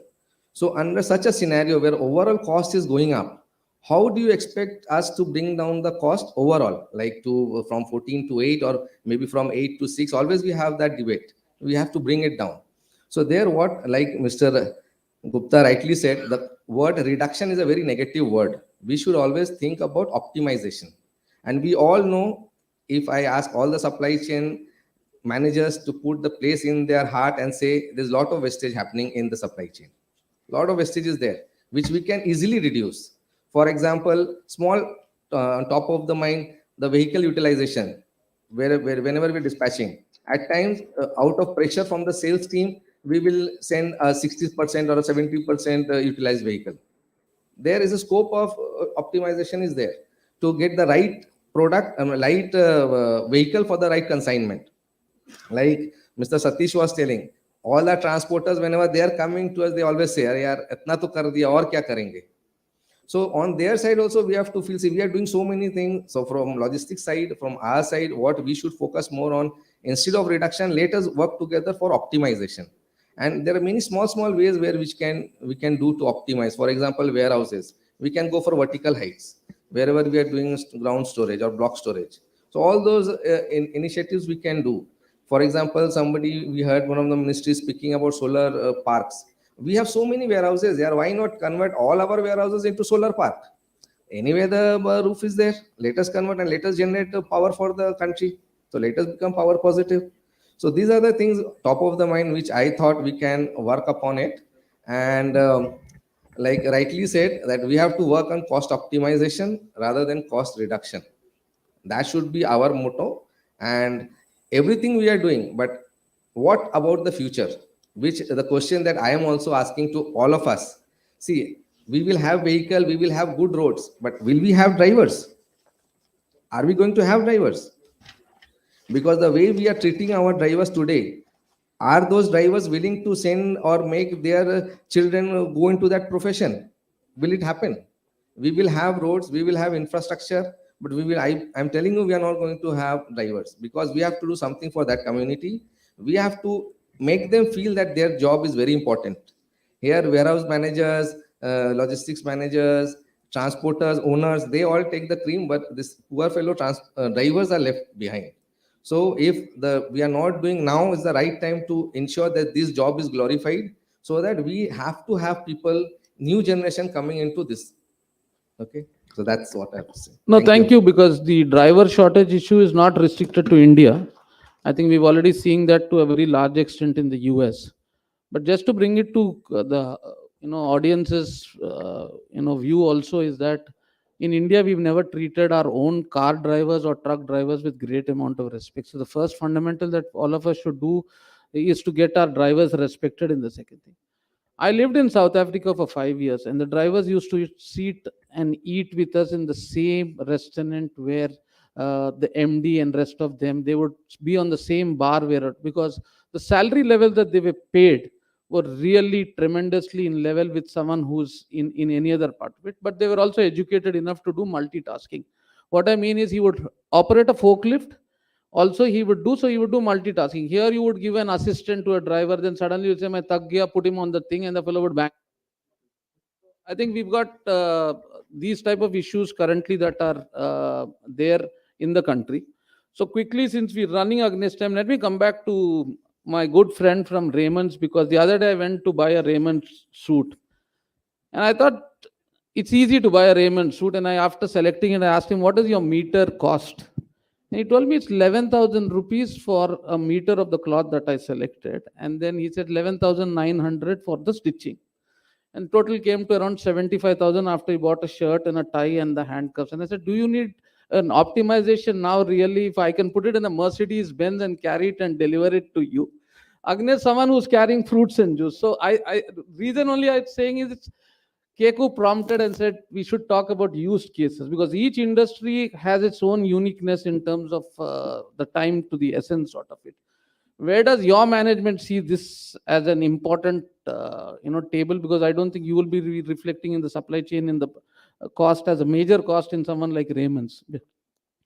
So under such a scenario where overall cost is going up, how do you expect us to bring down the cost overall, like to from 14 to 8, or maybe from 8 to 6? Always we have that debate. We have to bring it down. So there, what, like Mr. Gupta rightly said, the word reduction is a very negative word. We should always think about optimization. And we all know, if I ask all the supply chain managers to put the place in their heart and say there's a lot of wastage happening in the supply chain. A lot of wastage is there, which we can easily reduce. For example, small on top of the mind, the vehicle utilization, whenever we're dispatching, at times out of pressure from the sales team, we will send a 60% or a 70% utilized vehicle. There is a scope of optimization is there to get the right product, vehicle for the right consignment. Like Mr. Satish was telling, all our transporters, whenever they are coming to us, they always say, "Arey yaar, itna to kar diya, aur kya karenge?" So on their side also, we have to feel, see, we are doing so many things. So from logistics side, from our side, what we should focus more on, instead of reduction, let us work together for optimization. And there are many small ways where we can do to optimize. For example, warehouses, we can go for vertical heights wherever we are doing ground storage or block storage. So all those initiatives we can do. For example, we heard one of the ministries speaking about solar parks. We have so many warehouses here. Why not convert all our warehouses into solar park? Anyway, the roof is there. Let us convert and let us generate the power for the country. So let us become power positive. So these are the things top of the mind which I thought we can work upon it. And like rightly said, that we have to work on cost optimization rather than cost reduction. That should be our motto. And everything we are doing, but what about the future? Which the question that I am also asking to all of us. See, we will have vehicle, we will have good roads, but will we have drivers? Are we going to have drivers? Because the way we are treating our drivers today, are those drivers willing to send or make their children go into that profession? Will it happen? We will have roads, we will have infrastructure, but I'm telling you, we are not going to have drivers, because we have to do something for that community. We have to make them feel that their job is very important. Here, warehouse managers, logistics managers, transporters, owners, they all take the cream, but this poor fellow drivers are left behind. So if we are not doing, now is the right time to ensure that this job is glorified, so that we have to have people, new generation coming into this. Okay, so that's what I have to say. No, thank you, because the driver shortage issue is not restricted to India. I think we've already seen that to a very large extent in the US. But just to bring it to the audience's view also, is that in India we've never treated our own car drivers or truck drivers with great amount of respect. So the first fundamental that all of us should do is to get our drivers respected in the second thing. I lived in South Africa for 5 years, and the drivers used to sit and eat with us in the same restaurant where the MD and rest of them, they would be on the same bar where, because the salary level that they were paid were really tremendously in level with someone who's in any other part of it. But they were also educated enough to do multitasking. What I mean is, he would operate a forklift. Also, he would do multitasking. Here, you would give an assistant to a driver, then suddenly you say, "Main thak gaya," put him on the thing, and the fellow would bang. I think we've got these type of issues currently that are there in the country. So quickly, since we're running against time, let me come back to my good friend from Raymond's, because the other day I went to buy a Raymond suit, and I thought it's easy to buy a Raymond suit. And after selecting it, I asked him, "What does your meter cost?" And he told me it's 11,000 rupees for a meter of the cloth that I selected. And then he said 11,900 for the stitching. And total came to around 75,000 after he bought a shirt and a tie and the handcuffs. And I said, "Do you need an optimization now, really? If I can put it in a Mercedes Benz and carry it and deliver it to you." Agnes, someone who's carrying fruits and juice. So reason only I'm saying is, it's Keku prompted and said we should talk about use cases, because each industry has its own uniqueness in terms of the time to the essence sort of it. Where does your management see this as an important table? Because I don't think you will be reflecting in the supply chain in the cost as a major cost in someone like Raymond's.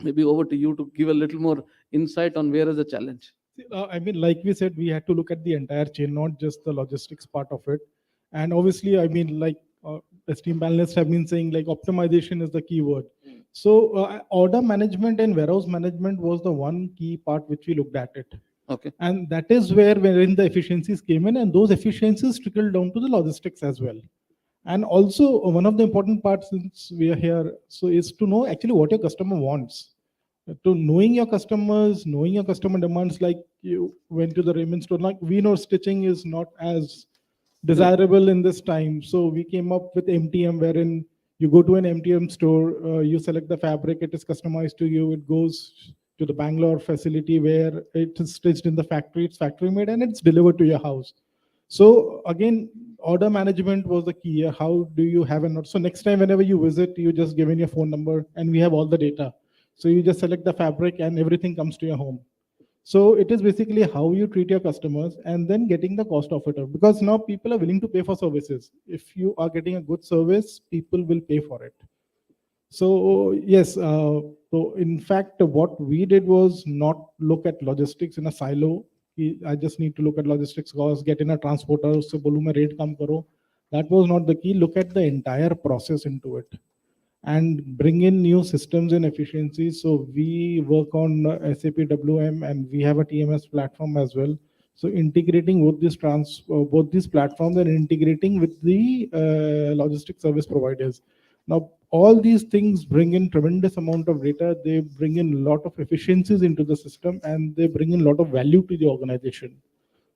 Maybe over to you to give a little more insight on where is the challenge. I mean, like we said, we had to look at the entire chain, not just the logistics part of it. And obviously, I mean, like esteemed panelists have been saying, like optimization is the key word. So order management and warehouse management was the one key part which we looked at it. Okay. And that is wherein the efficiencies came in, and those efficiencies trickled down to the logistics as well. And also one of the important parts, since we are here, so is to know actually what your customer wants. to knowing your customers, knowing your customer demands. Like you went to the Raymond store, like we know stitching is not as desirable in this time. So we came up with MTM, wherein you go to an MTM store, you select the fabric, it is customized to you, it goes to the Bangalore facility where it is stitched in the factory, it's factory made, and it's delivered to your house. So again, order management was the key. How do you have an order? So next time, whenever you visit, you just give in your phone number and we have all the data. So you just select the fabric and everything comes to your home. So it is basically how you treat your customers and then getting the cost of it. Because now people are willing to pay for services. If you are getting a good service, people will pay for it. So yes, so in fact, what we did was not look at logistics in a silo. I just need to look at logistics costs, get in a transporter, usse bolu main rate kam karo. That was not the key. Look at the entire process into it and bring in new systems and efficiencies. So we work on SAP WM and we have a TMS platform as well. So integrating both these platforms and integrating with the logistic service providers. Now, all these things bring in tremendous amount of data. They bring in a lot of efficiencies into the system and they bring in a lot of value to the organization.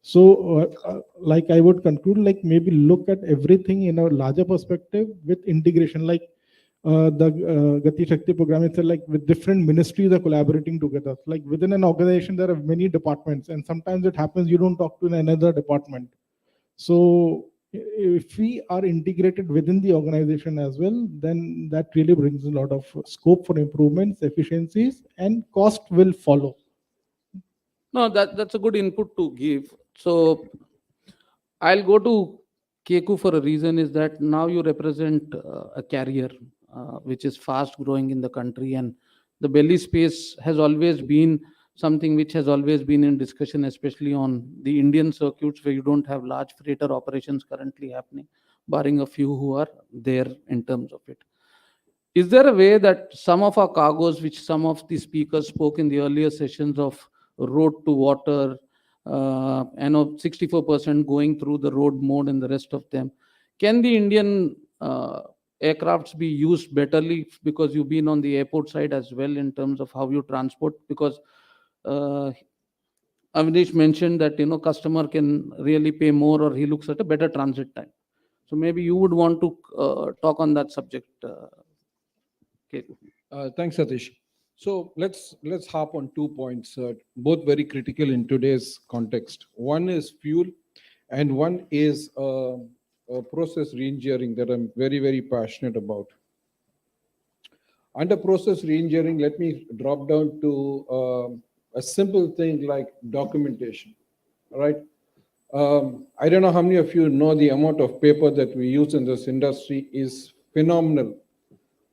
So like I would conclude, like maybe look at everything in a larger perspective with integration, like the Gati Shakti program itself, like with different ministries are collaborating together. Like within an organization, there are many departments, and sometimes it happens you don't talk to another department. So if we are integrated within the organization as well, then that really brings a lot of scope for improvements, efficiencies, and cost will follow. No, that's a good input to give. So I'll go to Keku for a reason is that now you represent a carrier which is fast growing in the country, and the belly space has always been something which has always been in discussion, especially on the Indian circuits where you don't have large freighter operations currently happening, barring a few who are there in terms of it. Is there a way that some of our cargoes, which some of the speakers spoke in the earlier sessions of road to water, and of 64% going through the road mode and the rest of them, can the Indian aircrafts be used betterly? Because you've been on the airport side as well in terms of how you transport, because Avnish mentioned that customer can really pay more or he looks at a better transit time. So maybe you would want to talk on that subject. Keku. Thanks, Satish. So let's hop on 2 points, both very critical in today's context. One is fuel, and one is process reengineering that I'm very, very passionate about. Under process reengineering, let me drop down to a simple thing like documentation. All right. I don't know how many of you know the amount of paper that we use in this industry is phenomenal.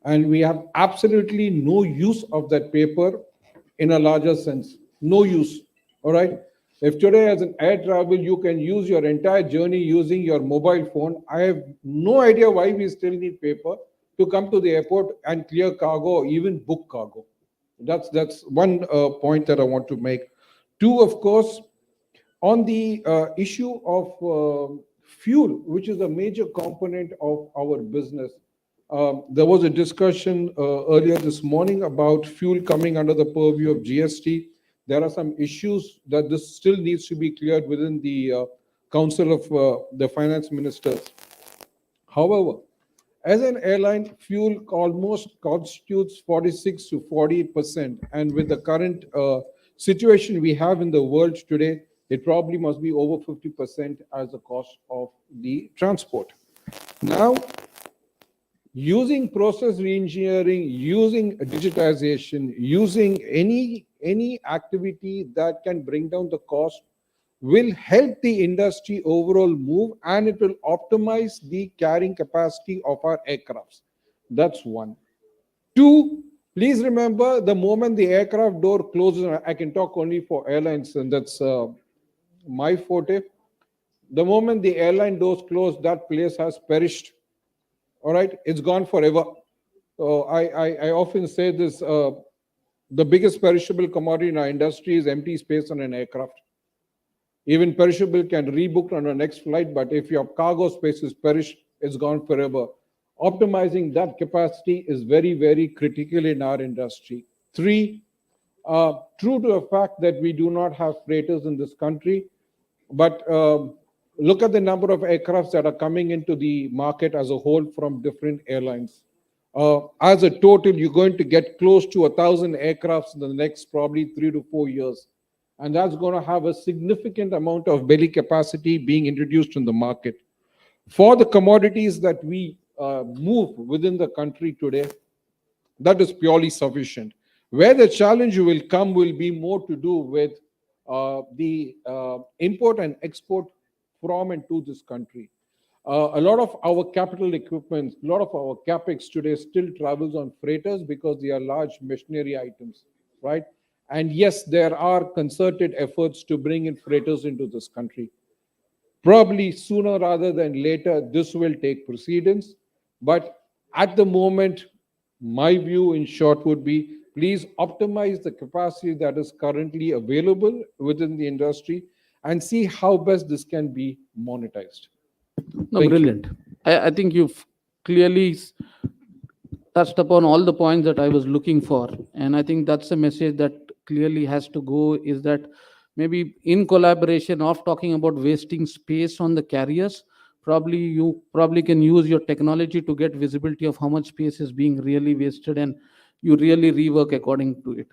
And we have absolutely no use of that paper in a larger sense. No use. All right. If today as an air travel, you can use your entire journey using your mobile phone, I have no idea why we still need paper to come to the airport and clear cargo or even book cargo. That's one point that I want to make. Two, of course, on the issue of fuel, which is a major component of our business. There was a discussion earlier this morning about fuel coming under the purview of GST. There are some issues that this still needs to be cleared within the Council of the Finance Ministers. However, as an airline, fuel almost constitutes 46 to 40%. And with the current situation we have in the world today, it probably must be over 50% as the cost of the transport. Now, using process reengineering, using digitization, using any activity that can bring down the cost will help the industry overall move, and it will optimize the carrying capacity of our aircrafts. That's one. Two, please remember the moment the aircraft door closes, I can talk only for airlines, and that's my forte. The moment the airline doors close, that place has perished. All right, it's gone forever. So I often say this, the biggest perishable commodity in our industry is empty space on an aircraft. Even perishable can rebook on the next flight, but if your cargo space is perished, it's gone forever. Optimizing that capacity is very, very critical in our industry. Three, true to the fact that we do not have freighters in this country, but look at the number of aircrafts that are coming into the market as a whole from different airlines. As a total, you're going to get close to 1,000 aircrafts in the next probably 3 to 4 years. And that's going to have a significant amount of belly capacity being introduced in the market. For the commodities that we move within the country today, that is purely sufficient. Where the challenge will come will be more to do with the import and export from and to this country. A lot of our capital equipment, a lot of our capex today still travels on freighters because they are large machinery items, right? And yes, there are concerted efforts to bring in freighters into this country. Probably sooner rather than later, this will take precedence. But at the moment, my view in short would be, please optimize the capacity that is currently available within the industry and see how best this can be monetized. No, Thank you. brilliant. I think you've clearly touched upon all the points that I was looking for. And I think that's a message that clearly has to go, is that maybe in collaboration of talking about wasting space on the carriers, you probably can use your technology to get visibility of how much space is being really wasted, and you really rework according to it.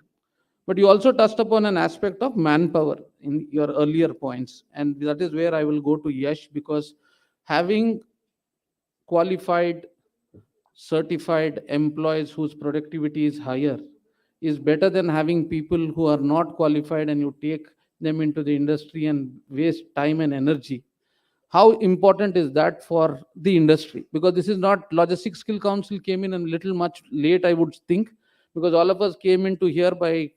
But you also touched upon an aspect of manpower in your earlier points. And that is where I will go to Yash, because having qualified, certified employees whose productivity is higher is better than having people who are not qualified and you take them into the industry and waste time and energy. How important is that for the industry? Because this is not, Logistics Skill Council came in a little much late, I would think, because all of us came into here by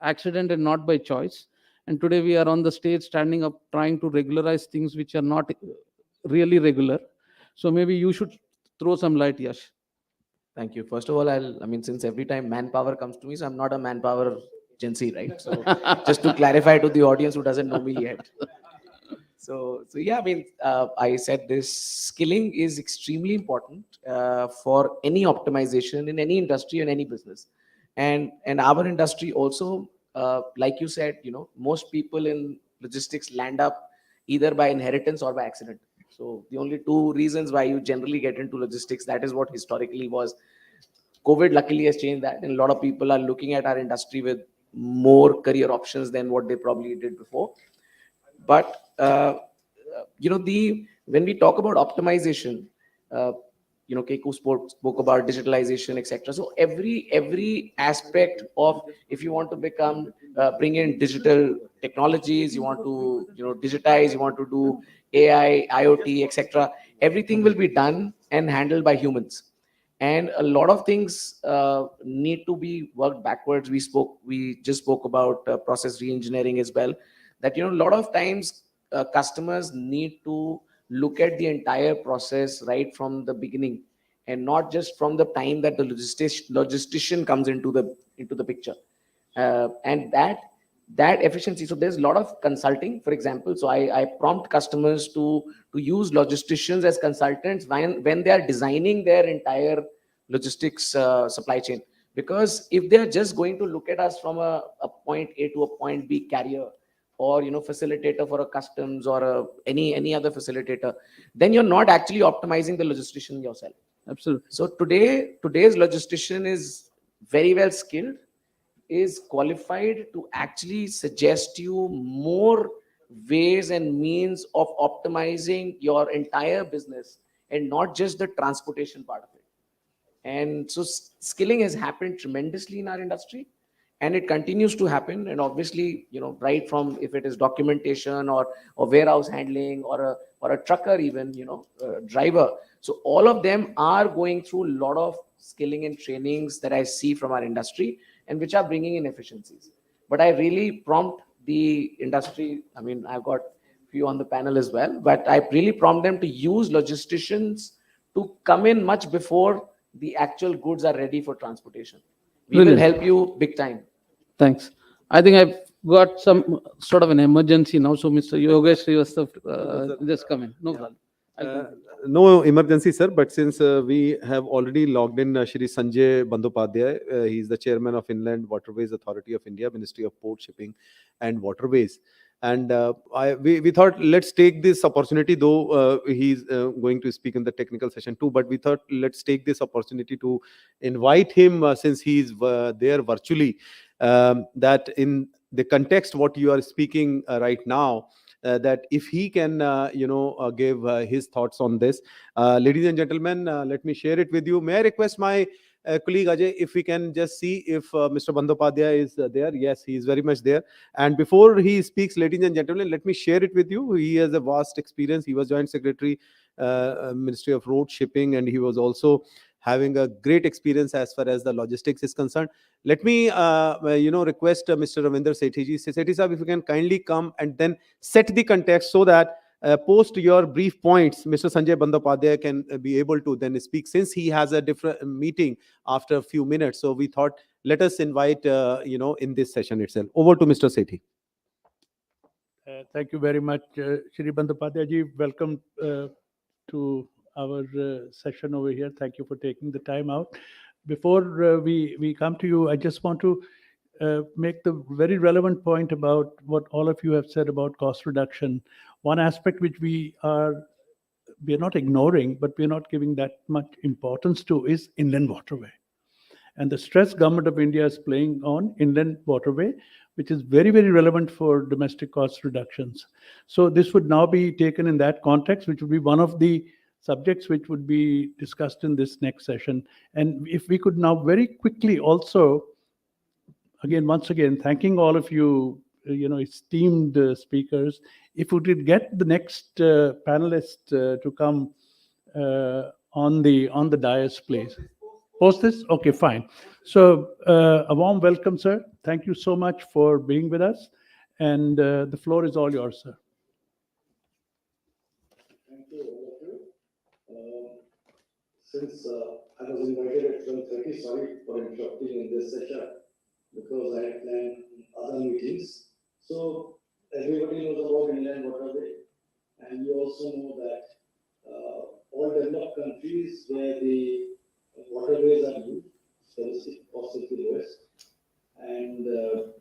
accident and not by choice. And today we are on the stage standing up trying to regularize things which are not really regular. So maybe you should throw some light, Yash. Thank you. First of all, since every time manpower comes to me, so I'm not a manpower agency, right? So just to clarify to the audience who doesn't know me yet. So yeah, I said this skilling is extremely important for any optimization in any industry and any business. And our industry also, like you said, most people in logistics land up either by inheritance or by accident. So the only two reasons why you generally get into logistics, that is what historically was. COVID luckily has changed that, and a lot of people are looking at our industry with more career options than what they probably did before. But when we talk about optimization, Keku spoke about digitalization, etc. So every aspect of, if you want to bring in digital technologies, you want to digitize, you want to do AI, IoT, etc. Everything will be done and handled by humans, and a lot of things need to be worked backwards. We just spoke about process reengineering as well. That a lot of times customers need to look at the entire process right from the beginning, and not just from the time that the logistician comes into the picture, and that efficiency. So there's a lot of consulting, for example. So I prompt customers to use logisticians as consultants when they are designing their entire logistics supply chain. Because if they're just going to look at us from a point A to a point B carrier, or facilitator for a customs or any other facilitator, then you're not actually optimizing the logistician yourself. Absolutely. So today's logistician is very well skilled, is qualified to actually suggest you more ways and means of optimizing your entire business, and not just the transportation part of it. And so skilling has happened tremendously in our industry, and it continues to happen. And obviously, right from, if it is documentation or warehouse handling or a trucker, even, driver. So all of them are going through a lot of skilling and trainings that I see from our industry, and which are bringing in efficiencies. But I really prompt the industry. I've got a few on the panel as well, but I really prompt them to use logisticians to come in much before the actual goods are ready for transportation. We will help you big time. Thanks. I think I've got some sort of an emergency now. So Mr. Yogesh Srivastava, just come in. No problem. no emergency, sir, but since we have already logged in Shri Sanjay Bandyopadhyay, he is the chairman of Inland Waterways Authority of India, Ministry of Port, Shipping and Waterways. And we thought, let's take this opportunity, though he's going to speak in the technical session too, but we thought, let's take this opportunity to invite him, since he's there virtually, that in the context what you are speaking right now, that if he can, give his thoughts on this. Ladies and gentlemen, let me share it with you. May I request my colleague Ajay, if we can just see if Mr. Bandyopadhyay is there. Yes, he is very much there. And before he speaks, ladies and gentlemen, let me share it with you. He has a vast experience. He was Joint Secretary, Ministry of Road Shipping, and he was also having a great experience as far as the logistics is concerned. Let me, request Mr. Ravinder Sethi ji. Sethi sahab, if you can kindly come and then set the context so that post your brief points, Mr. Sanjay Bandyopadhyay can be able to then speak, since he has a different meeting after a few minutes. So we thought, let us invite, in this session itself. Over to Mr. Sethi. Thank you very much, Shri Bandyopadhyay ji. Welcome to our session over here. Thank you for taking the time out. Before we come to you, I just want to make the very relevant point about what all of you have said about cost reduction. One aspect which we are not ignoring, but we're not giving that much importance to, is inland waterway. And the stress Government of India is playing on inland waterway, which is very, very relevant for domestic cost reductions. So this would now be taken in that context, which would be one of the subjects which would be discussed in this next session. And if we could now very quickly also, once again, thanking all of you, esteemed speakers, if we could get the next panelist to come on the dais, please. Post this? Okay, fine. So a warm welcome, sir. Thank you so much for being with us. And the floor is all yours, sir. Thank you, all of you. Since I was invited at 12:30, sorry for interrupting in this session, because I had planned other meetings. So everybody knows about inland waterway, and you also know that all developed countries where the waterways are used, service cost is the lowest. And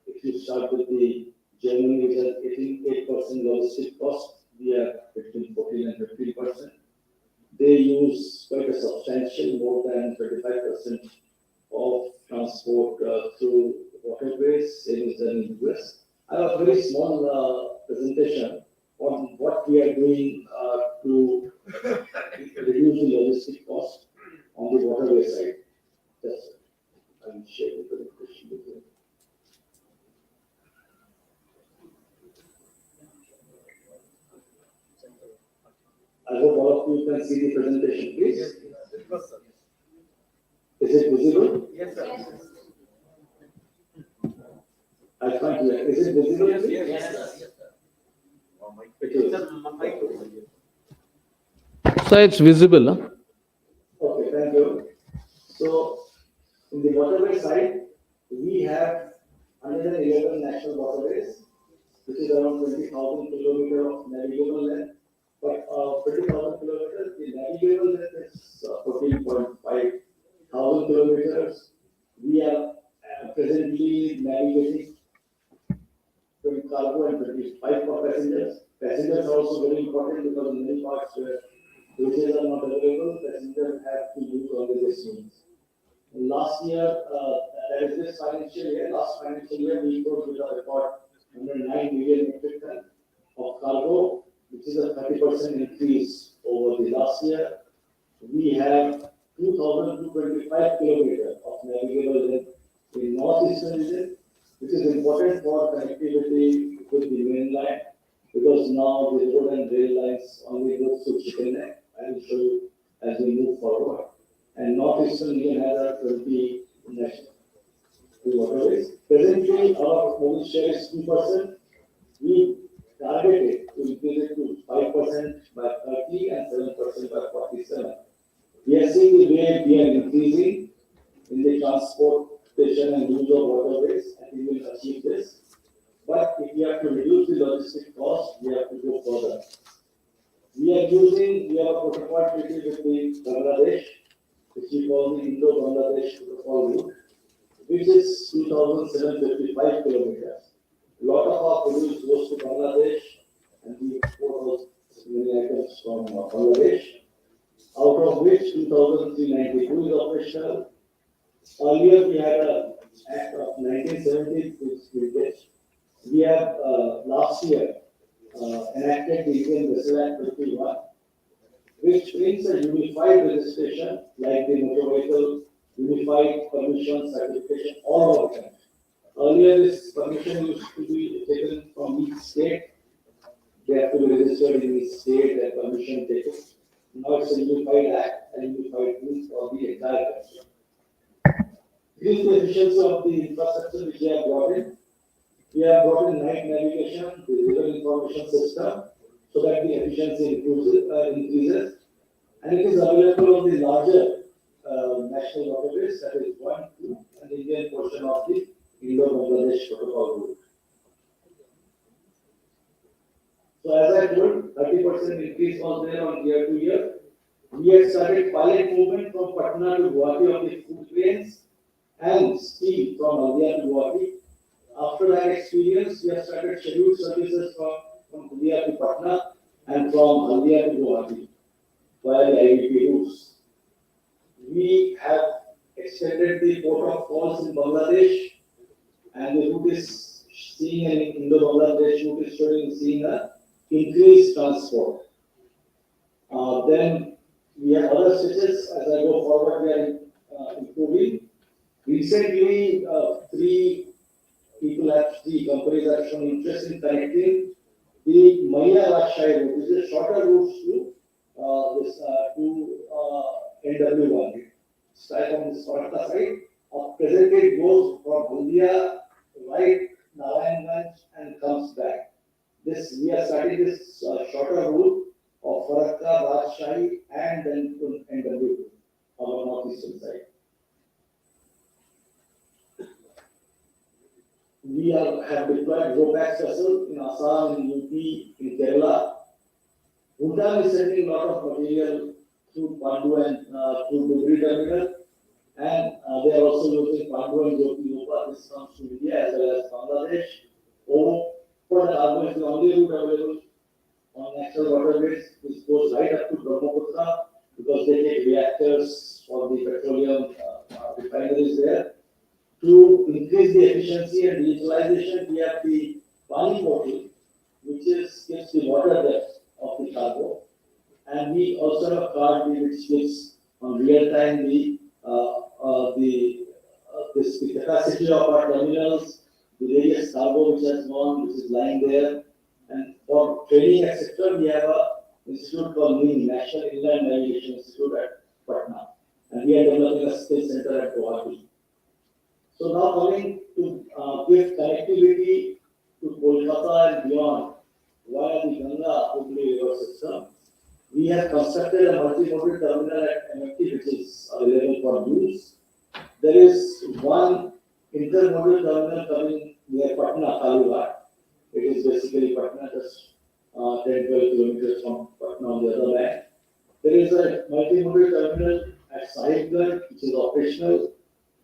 if you start with the Germany, which has 8% logistic cost, we are between 14 and 15%. They use quite a substantial, more than 35% of transport through waterways, same as in the US. I have a very small presentation on what we are doing to reduce the logistic cost on the waterway side. That's it. I'm sharing the question with you. I hope all of you can see the presentation, please. Is it visible? Yes, sir. I can't hear. Is it visible? Yes, sir. So it's visible, huh? Okay, thank you. So, in the waterway side, we have 111 national waterways, which is around 20,000 kilometers of navigable length. But 20,000 kilometers, the navigable length is 14.5 thousand kilometers. We are presently navigating 20 cargo and 25 for passengers. Passengers are also very important, because in many parts where bridges are not available, passengers have to use only this means. Last year, that is this financial year, last financial year, we closed with a record 109 million metric ton of cargo, which is a 30% increase over the last year. We have 2,225 kilometers of navigable length in northeastern region, which is important for connectivity with the mainland, because now the road and rail lines only go through Chicken Neck. I will show you as we move forward. And northeastern region has a 20 national waterways. Presently, our mobile share is 2%. We targeted to increase it to 5% by 30 and 7% by 47. We are seeing the way we are increasing in the transportation and use of waterways, and we will achieve this. But if we have to reduce the logistic cost, we have to go further. We have a protocol treaty with Bangladesh, which we call the Indo-Bangladesh Protocol Route, which is 2,755 kilometers. A lot of our produce goes to Bangladesh, and we export many items from Bangladesh, out of which 2,392 is operational. Earlier, we had an act of 1970 which we did. We have last year enacted the Indian Vessel Act 51, which brings a unified registration like the motor vehicle, unified permission certification all over the country. Earlier, this permission used to be taken from each state. They have to be registered in each state and permission taken. Now it's a unified act and unified rules for the entire country. This is the efficiency of the infrastructure which we have brought in. We have brought in night navigation, the river information system, so that the efficiency increases. And it is available on the larger national waterways, that is 1, 2, and the Indian portion of the Indo-Bangladesh Protocol route. So as I told, 30% increase was there on year to year. We had started pilot movement from Patna to Guwahati of the food trains and steel from Haldia to Guwahati. After that experience, we have started scheduled services from Haldia to Patna and from Haldia to Guwahati via the IDP routes. We have extended the port of calls in Bangladesh, and the route is seeing an Indo-Bangladesh route is seeing a increased transport. Then we have other stitches. As I go forward, we are improving. Recently, three companies have shown interest in connecting the Maya-Rajshahi route, which is a shorter route to NW1. Start on the Sparta side. Presently, it goes from Haldia, right, Narayanganj, and comes back. We are starting this shorter route of Farakka, Rajshahi, and then to NW2 on the northeastern side. We have deployed webcast vessels in Assam, in UP, in Kerala. Bhutan is sending a lot of material through Pandu and through Dugri terminal, and they are also using Pandu and Jyoti. This comes to India as well as Bangladesh. Open cargo is the only route available on national waterways, which goes right up to Brahmaputra, because they take reactors for the petroleum refineries there. To increase the efficiency and digitalization, we have the Pani portal, which gives the water depth of the cargo, and we also have a card which gives on real time the capacity of our terminals, the various cargo which has gone, which is lying there, and for training, etc., we have a institute called NIN, National Inland Navigation Institute at Patna, and we are developing a skill center at Guwahati. So now coming to give connectivity to Kolkata and beyond via the Ganga Hooghly River system, we have constructed a multimodal terminal at MFT, which is available for use. There is one intermodal terminal coming near Patna, Kalighat. It is basically Patna, just 10-12 kilometers from Patna on the other bank. There is a multimodal terminal at Sahibganj, which is operational.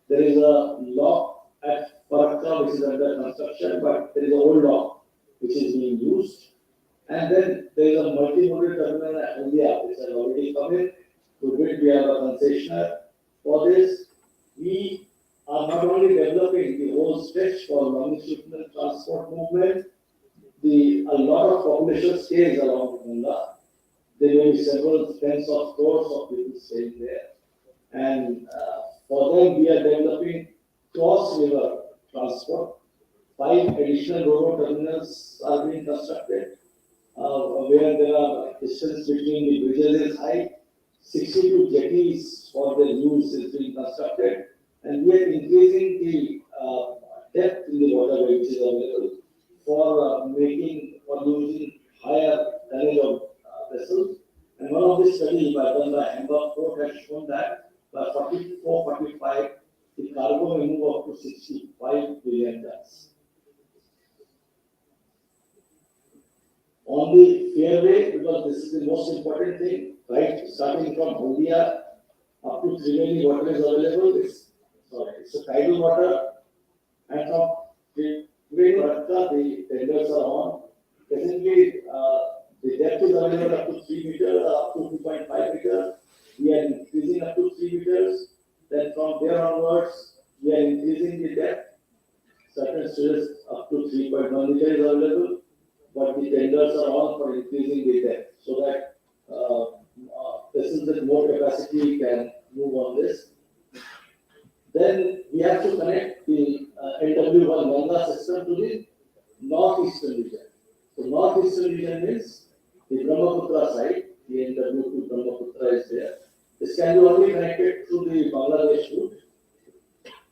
There is a lock at Farakka, which is under construction, but there is an old lock which is being used. And then there is a multimodal terminal at Haldia, which has already come in. To which we have a concessionaire. For this, we are not only developing the whole stretch for longitudinal transport movement, a lot of population stays along the Ganga. There will be several tens of crores of people staying there. And for them, we are developing cross-river transport. 5 additional RoRo terminals are being constructed, where there are distance between the bridges is high. 62 jetties for their use is being constructed, and we are increasing the depth in the waterway which is available for using higher tonnage of vessels. And one of the studies done by Hamburg Port has shown that by 44-45, the cargo may move up to 65 billion tons. On the fair way, because this is the most important thing, right? Starting from India up to Triveni, water is available. It's a tidal water, and from Triveni, the tenders are on. Presently, the depth is available up to 3 meters, up to 2.5 meters. We are increasing up to 3 meters. Then from there onwards, we are increasing the depth. Certain stages up to 3.1 meters is available, but the tenders are on for increasing the depth, so that vessels with more capacity can move on this. Then we have to connect the NW1 Ganga system to the northeastern region. So northeastern region is the Brahmaputra side, the NW2 Brahmaputra is there. This can be only connected through the Bangladesh route.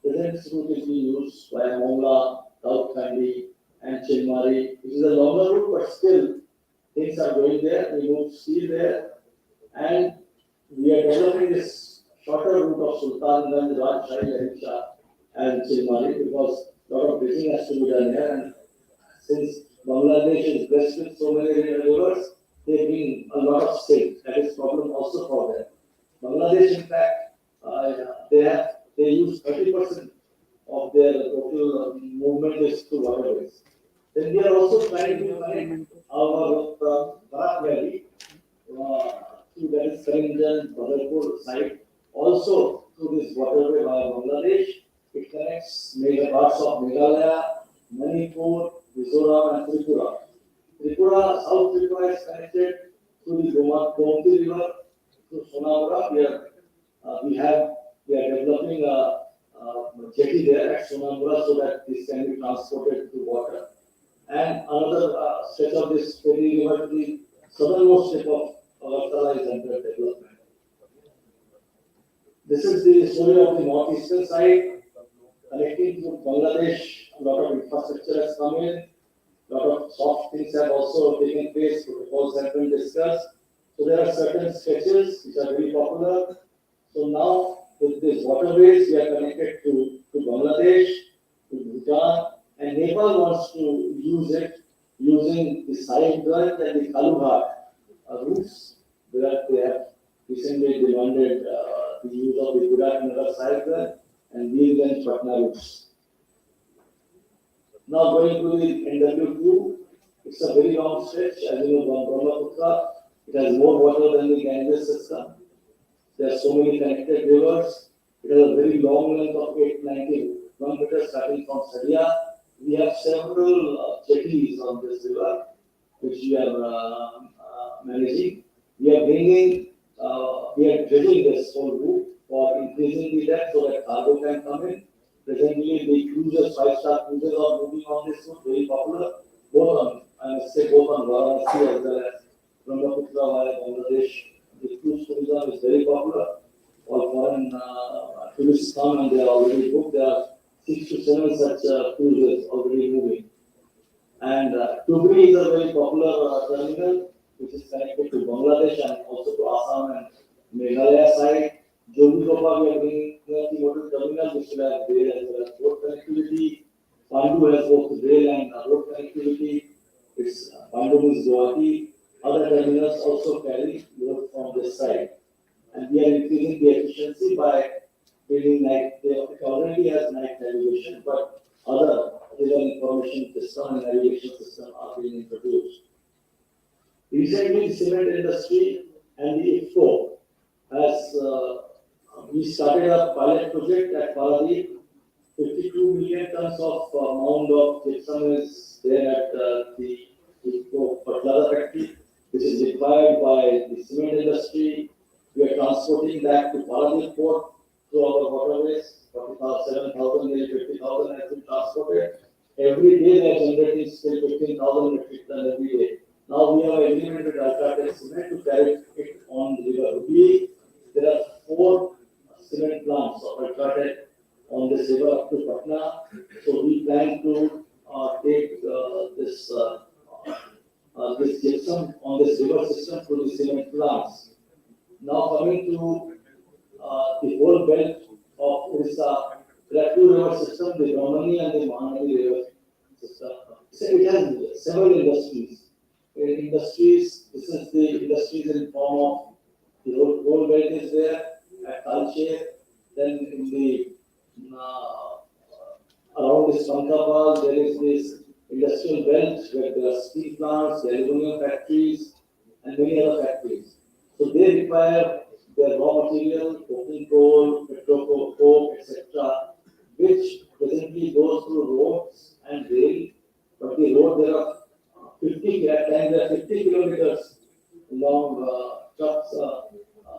Present route is being used by Mongla, Daudkhandi, and Chilmari. It is a longer route, but still things are going there. We move steel there, and we are developing this shorter route of Sultanganj, Rajshahi, Harisha, and Chilmari, because a lot of bridging has to be done here. And since Bangladesh is blessed with so many rivers, they bring a lot of silt. That is problem also for them. Bangladesh, in fact, they use 30% of their total movement is through waterways. Then we are also trying to connect our Barak Valley through that is Karimganj, Bhagalpur side, also through this waterway via Bangladesh. It connects major parts of Meghalaya, Manipur, Mizoram, and Tripura. South Tripura is connected to the Gomti River through Sonabura. We are developing a jetty there at Sonabura so that this can be transported through water. And another stretch of this ferry river, the southernmost tip of Agartala is under development. This is the story of the northeastern side, connecting to Bangladesh. A lot of infrastructure has come in. A lot of soft things have also taken place. Protocols have been discussed. So there are certain stretches which are very popular. So now with these waterways, we are connected to Bangladesh, to Bhutan, and Nepal wants to use it using the Sahibganj and the Kalughat routes, where they have recently demanded the use of the Viratnagar Sahibganj and Veerganj Patna routes. Now going to the NW2, it's a very long stretch. As you know, Brahmaputra, it has more water than the Ganges system. There are so many connected rivers. It has a very long length of 891 meters starting from Sadia. We have several jetties on this river, which we are managing. We are dredging this whole route for increasing the depth so that cargo can come in. Presently, the cruisers, 5-star cruisers are moving on this route, very popular. Both on Varanasi as well as Brahmaputra via Bangladesh. The cruise tourism is very popular. All foreign tourists come and they are already booked. There are 6 to 7 such cruises already moving. And Tugri is a very popular terminal which is connected to Bangladesh and also to Assam and Meghalaya side. Jogigopa, we are bringing the model terminal which will have rail as well as road connectivity. Pandu has both rail and road connectivity. It's Pandu is Guwahati. Other terminals also carry load from this side. And we are increasing the efficiency by building it already has night navigation, but other river information system and navigation system are being introduced. Recently, the cement industry and the IFCO we started a pilot project at Paradip. 52 million tons of amount of gypsum is there at the IFCO Patlada factory, which is required by the cement industry. We are transporting that to Paradip port through our waterways. 7,000, 50,000 has been transported. Every day they are generating still 15,000 metric tons every day. Now we have an agreement with Ultratech Cement to carry it on the river. There are 4 cement plants of Ultratech on this river up to Patna. So we plan to take this gypsum on this river system to the cement plants. Now coming to the whole belt of Orissa, there are 2 river systems, the Brahmani and the Mahanadi river system. So it has several industries. In industries. This is the industries in form of the whole belt is there at Talcher. Then in the around this Sankapal, there is this industrial belt where there are steel plants, the aluminum factories, and many other factories. So they require their raw material, coking coal, coke, etc., which presently goes through roads and rail. But the road there are 50, at times there are 50 kilometers long trucks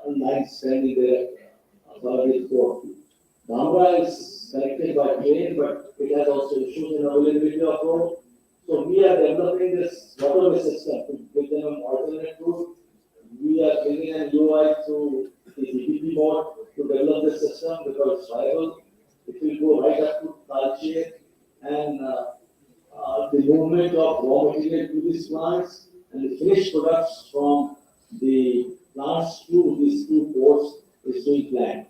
and lines standing there for the port. Dhamra is connected by train, but it has also issues in availability of road. So we are developing this waterway system to give them an alternate route. We are bringing an UI to the DPP board to develop this system because it's viable. It will go right up to Talcher and the movement of raw material to these plants and the finished products from the plants to these two ports is being planned.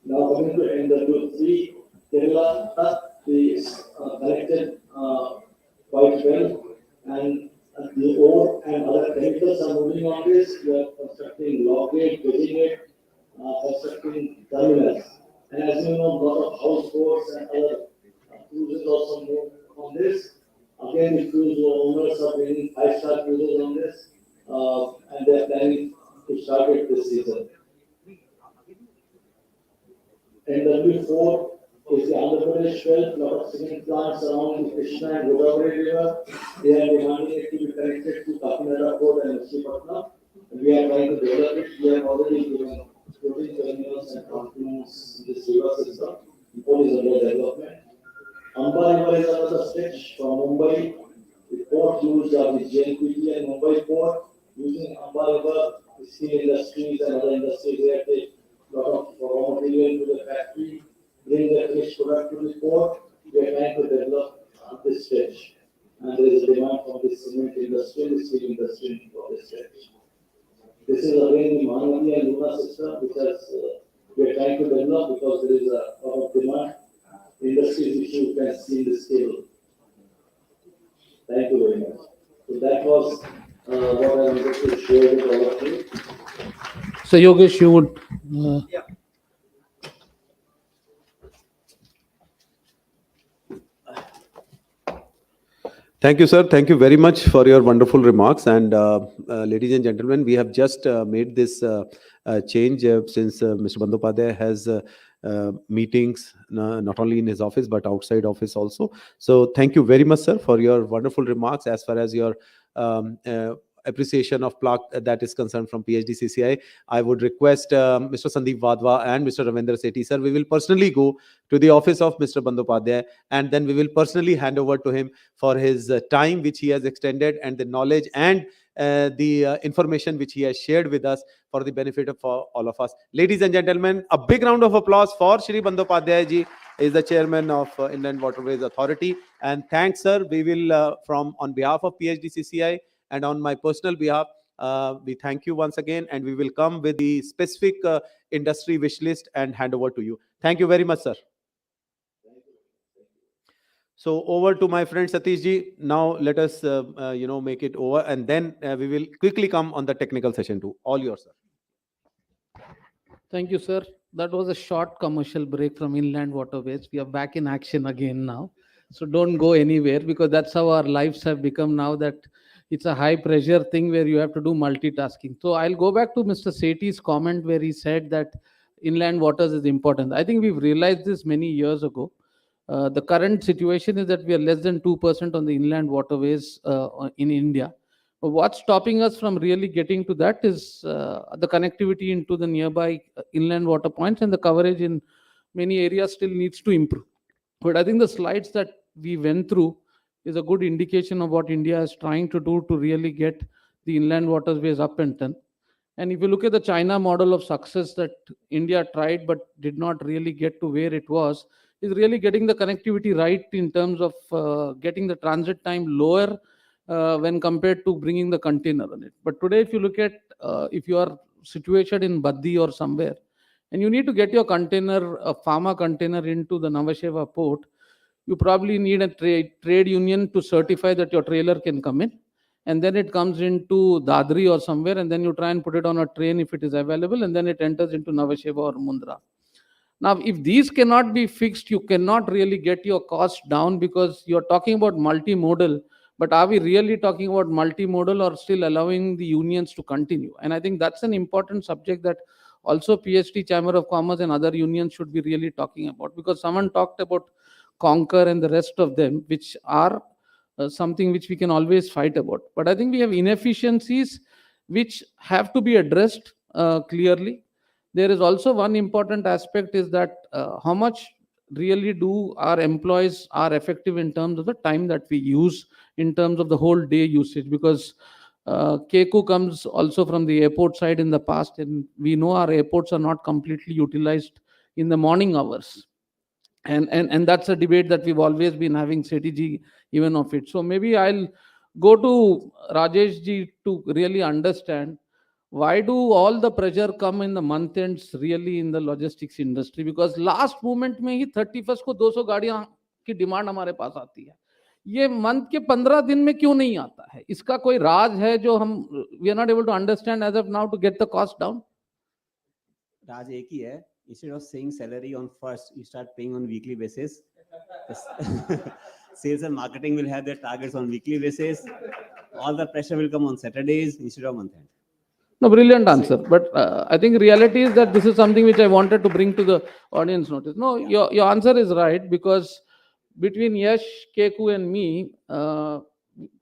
Now coming to NW3, Kerala is connected quite well, and the ore and other chemicals are moving on this. We are constructing log gate, dredging gate, constructing terminals. And as you know, a lot of houseboats and other cruises also move on this. Again, the cruise owners are bringing 5-star cruises on this, and they are planning to start it this season. NW4 is the Andhra Pradesh belt, lot of cement plants around the Krishna and Godavari river. They are demanding it to be connected to Kakinada Port and Machipatnam. We are trying to develop it. We have already given floating terminals and pontoons in this river system. The port is under development. Amba River is another stretch from Mumbai. The port used are the JNPT and Mumbai port. Using Amba River, the steel industries and other industries there take a lot of raw material to the factory, bring the finished product to the port. We are trying to develop this stretch. And there is a demand from the cement industry and the steel industry for this stretch. This is again the Mahanadi and Luna system, which we are trying to develop because there is a lot of demand. The industries which you can see in this table. Thank you very much. So that was what I wanted to share with all of you. So Yogesh, you would. Thank you, sir. Thank you very much for your wonderful remarks. And ladies and gentlemen, we have just made this change since Mr. Bandyopadhyay has meetings not only in his office but outside office also. So thank you very much, sir, for your wonderful remarks as far as your appreciation of plaque that is concerned from PhD CCI. I would request Mr. Sandeep Wadhwa and Mr. Ravindra Sethi, sir, we will personally go to the office of Mr. Bandyopadhyay and then we will personally hand over to him for his time which he has extended and the knowledge and the information which he has shared with us for the benefit of all of us. Ladies and gentlemen, a big round of applause for Shri Bandyopadhyay ji, is the chairman of Inland Waterways Authority. And thanks, sir. We will, on behalf of PhD CCI and on my personal behalf, we thank you once again, and we will come with the specific industry wish list and hand over to you. Thank you very much, sir. So over to my friend Satish ji. Now let us, make it over, and then we will quickly come on the technical session too. All yours, sir. Thank you, sir. That was a short commercial break from Inland Waterways. We are back in action again now. So don't go anywhere, because that's how our lives have become now, that it's a high pressure thing where you have to do multitasking. So I'll go back to Mr. Sethi's comment where he said that inland waters is important. I think we've realized this many years ago. The current situation is that we are less than 2% on the inland waterways in India. But what's stopping us from really getting to that is the connectivity into the nearby inland water points, and the coverage in many areas still needs to improve. But I think the slides that we went through is a good indication of what India is trying to do to really get the inland waterways up and done. And if you look at the China model of success that India tried but did not really get to where it was, is really getting the connectivity right in terms of getting the transit time lower when compared to bringing the container on it. But today, if you look at, if you are situated in Baddi or somewhere, and you need to get your container, a pharma container, into the Navasheva port, you probably need a trade union to certify that your trailer can come in. and then it comes into Dadri or somewhere, and then you try and put it on a train if it is available, and then it enters into Navasheva or Mundra. Now, if these cannot be fixed, you cannot really get your cost down, because you're talking about multimodal. But are we really talking about multimodal or still allowing the unions to continue? And I think that's an important subject that also PhD Chamber of Commerce and other unions should be really talking about, because someone talked about Concur and the rest of them, which are something which we can always fight about. But I think we have inefficiencies which have to be addressed clearly. There is also one important aspect, is that how much really do our employees are effective in terms of the time that we use, in terms of the whole day usage, because Keku comes also from the airport side in the past, and we know our airports are not completely utilized in the morning hours. And that's a debate that we've always been having, strategy even of it. So maybe I'll go to Rajesh ji to really understand, why do all the pressure come in the month ends really in the logistics industry? Because last moment में ही 31st को 200 गाड़ियां की demand हमारे पास आती है, ये month के 15 दिन में क्यों नहीं आता है? इसका कोई राज है जो हम we are not able to understand as of now to get the cost down? राज एक ही है, instead of saying salary on first, you start paying on weekly basis. Sales and marketing will have their targets on weekly basis. All the pressure will come on Saturdays instead of month end. No, brilliant answer. But I think reality is that this is something which I wanted to bring to the audience notice. No, your answer is right, because between Yash, Keku and me,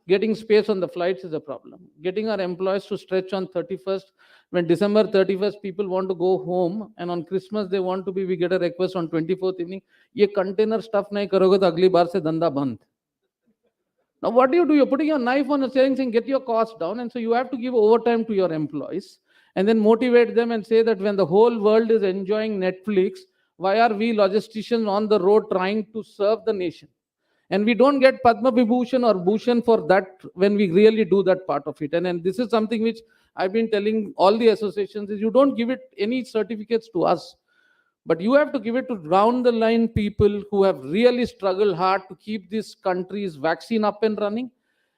getting space on the flights is a problem. Getting our employees to stretch on 31st, when December 31st people want to go home, and on Christmas they want to be, we get a request on 24th evening, ye container stuff nahi karoge to agli baar se dhanda band. Now, what do? You're putting your knife on a steering saying, get your costs down. And so you have to give overtime to your employees and then motivate them and say that when the whole world is enjoying Netflix, why are we logisticians on the road trying to serve the nation? And we don't get Padma Vibhushan or Bhushan for that when we really do that part of it. And this is something which I've been telling all the associations, is you don't give it any certificates to us, but you have to give it to round the line people who have really struggled hard to keep this country's vaccine up and running,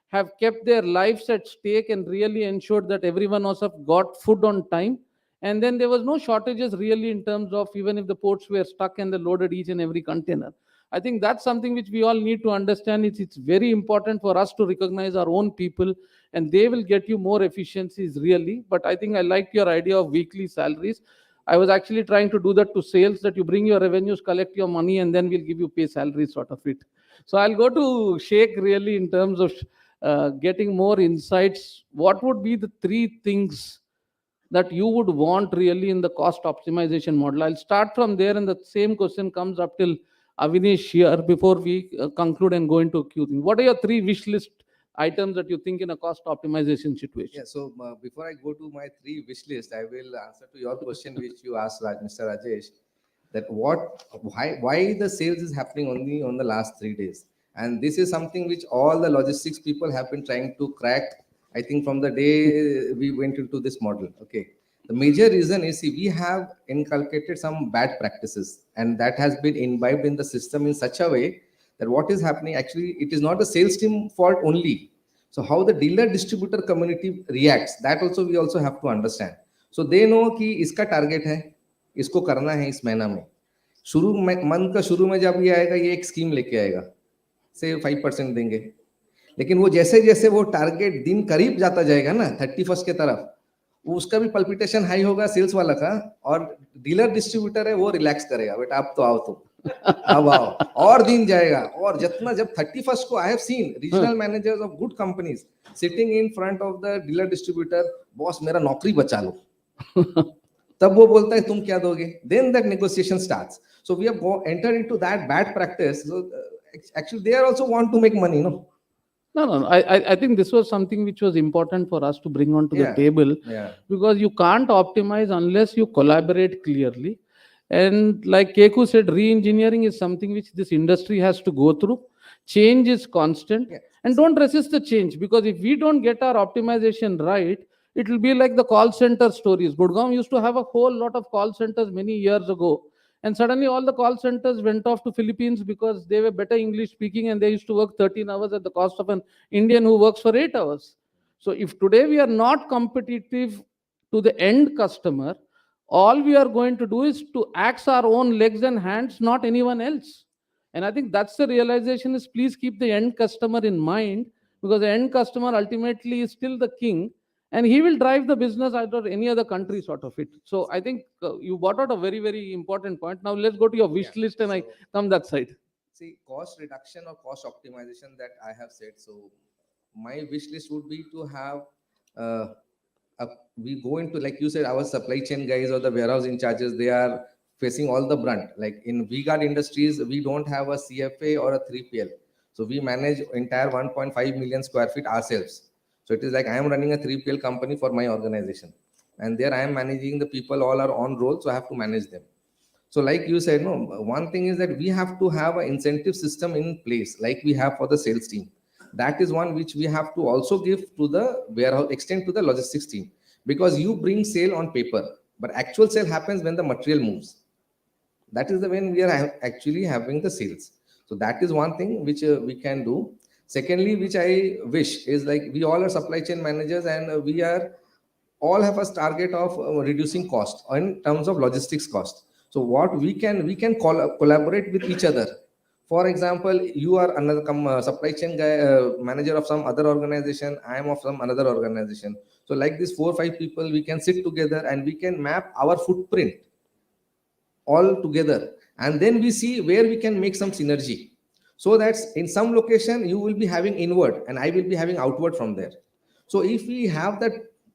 have kept their lives at stake and really ensured that everyone else have got food on time. And then there was no shortages really in terms of, even if the ports were stuck and they loaded each and every container. I think that's something which we all need to understand. It's very important for us to recognize our own people, and they will get you more efficiencies really. But I think I liked your idea of weekly salaries. I was actually trying to do that to sales, that you bring your revenues, collect your money, and then we'll give you pay salary sort of it. So I'll go to Sheikh really in terms of getting more insights. What would be the 3 things that you would want really in the cost optimization model? I'll start from there, and the same question comes up till Avinish here before we conclude and go into a Q thing. What are your 3 wish list items that you think in a cost optimization situation? Yeah, so before I go to my 3 wish list, I will answer to your question which you asked, Mr. Rajesh, that why the sales is happening only on the last 3 days. And this is something which all the logistics people have been trying to crack, I think from the day we went into this model. Okay. The major reason is, see, we have inculcated some bad practices, and that has been imbibed in the system in such a way that what is happening, actually, it is not the sales team fault only. So how the dealer distributor community reacts, that also we also have to understand. So they know कि इसका target है, इसको करना है इस महीना में. शुरू में मंथ का शुरू में जब ये आएगा, ये एक स्कीम लेके आएगा, से 5% देंगे. लेकिन वो जैसे जैसे वो टारगेट दिन करीब जाता जाएगा ना 31st के तरफ, वो उसका भी पल्पिटेशन हाई होगा सेल्स वाला का, और डीलर डिस्ट्रीब्यूटर है वो रिलैक्स करेगा, बेटा आप तो आओ, तो अब आओ, और दिन जाएगा. और जितना जब 31st को I have seen regional managers of good companies sitting in front of the dealer distributor, boss मेरा नौकरी बचा लो. तब वो बोलता है तुम क्या दोगे, then that negotiation starts. So we have entered into that bad practice. So actually they are also want to make money, no. No. I think this was something which was important for us to bring onto the table, because you can't optimize unless you collaborate clearly. And like Keku said, re-engineering is something which this industry has to go through. Change is constant, and don't resist the change, because if we don't get our optimization right, it will be like the call center stories. Gurgaon used to have a whole lot of call centers many years ago. And suddenly all the call centers went off to Philippines because they were better English speaking, and they used to work 13 hours at the cost of an Indian who works for 8 hours. So if today we are not competitive to the end customer, all we are going to do is to axe our own legs and hands, not anyone else. And I think that's the realization is please keep the end customer in mind, because the end customer ultimately is still the king, and he will drive the business out of any other country sort of it. So I think you brought out a very, very important point. Now let's go to your wish list and I so- come that side. See, cost reduction or cost optimization that I have said. So my wish list would be to have, we go into, like you said, our supply chain guys or the warehouse in charges, they are facing all the brunt. Like in V-Guard Industries, we don't have a CFA or a 3PL. So we manage entire 1.5 million square feet ourselves. So it is like I am running a 3PL company for my organization. And there I am managing the people, all are on roll, so I have to manage them. So like you said, no, one thing is that we have to have an incentive system in place, like we have for the sales team. That is one which we have to also give to the warehouse, extend to the logistics team. Because you bring sale on paper, but actual sale happens when the material moves. That is the when we are actually having the sales. So that is one thing which we can do. Secondly, which I wish is like we all are supply chain managers and we are all have a target of reducing cost in terms of logistics cost. So what we can collaborate with each other. For example, you are another supply chain guy, manager of some other organization. I am of some another organization. So like these 4 or 5 people, we can sit together and we can map our footprint all together. And then we see where we can make some synergy. So that in some location, you will be having inward and I will be having outward from there. So if we have that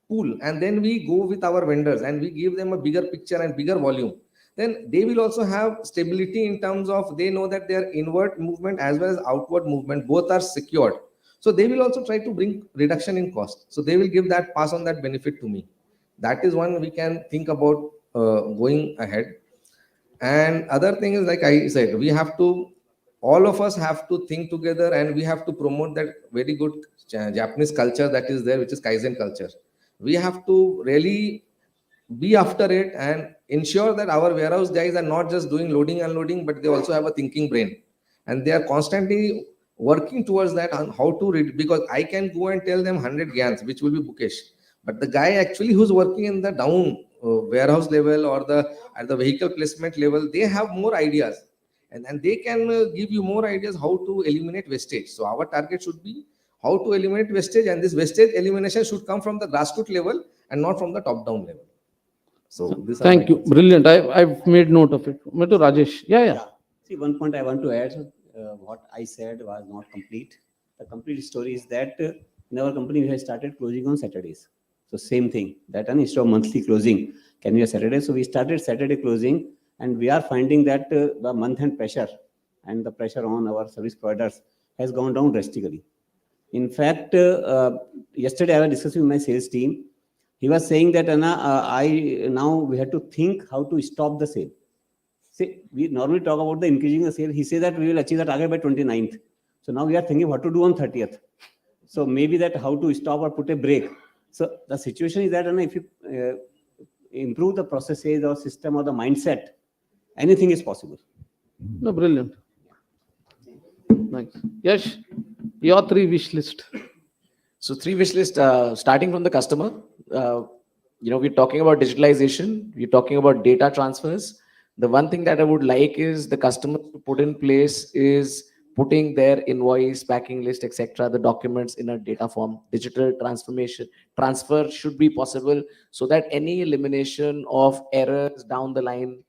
pool and then we go with our vendors and we give them a bigger picture and bigger volume, then they will also have stability in terms of they know that their inward movement as well as outward movement both are secured. So they will also try to bring reduction in cost. So they will give that, pass on that benefit to me. That is one we can think about going ahead. And other thing is, like I said, we have to, all of us have to think together and we have to promote that very good Japanese culture that is there, which is Kaizen culture. We have to really be after it and ensure that our warehouse guys are not just doing loading and unloading, but they also have a thinking brain. And they are constantly working towards that on how to read, because I can go and tell them 100 GANs, which will be bookish. But the guy actually who's working in the down warehouse level or at the vehicle placement level, they have more ideas. And they can give you more ideas how to eliminate wastage. So our target should be how to eliminate wastage, and this wastage elimination should come from the grassroots level and not from the top-down level. So this. Thank you. Brilliant. I've made note of it. To Rajesh. Yeah. See, one point I want to add, what I said was not complete. The complete story is that in our company, we have started closing on Saturdays. So same thing, that instead of monthly closing, can be a Saturday. So we started Saturday closing, and we are finding that the month-end pressure and the pressure on our service providers has gone down drastically. In fact, yesterday I was discussing with my sales team. He was saying that now we have to think how to stop the sale. See, we normally talk about the increasing the sale. He said that we will achieve that target by 29th. So now we are thinking what to do on 30th. So maybe that how to stop or put a break. So the situation is that if you improve the processes or system or the mindset, anything is possible. No, brilliant. Nice. Yes, your 3 wish list. So 3 wish list, starting from the customer. We're talking about digitalization. We're talking about data transfers. The one thing that I would like is the customer to put in place is putting their invoice, packing list, etc., the documents in a data form. Digital transfer should be possible so that any elimination of errors down the line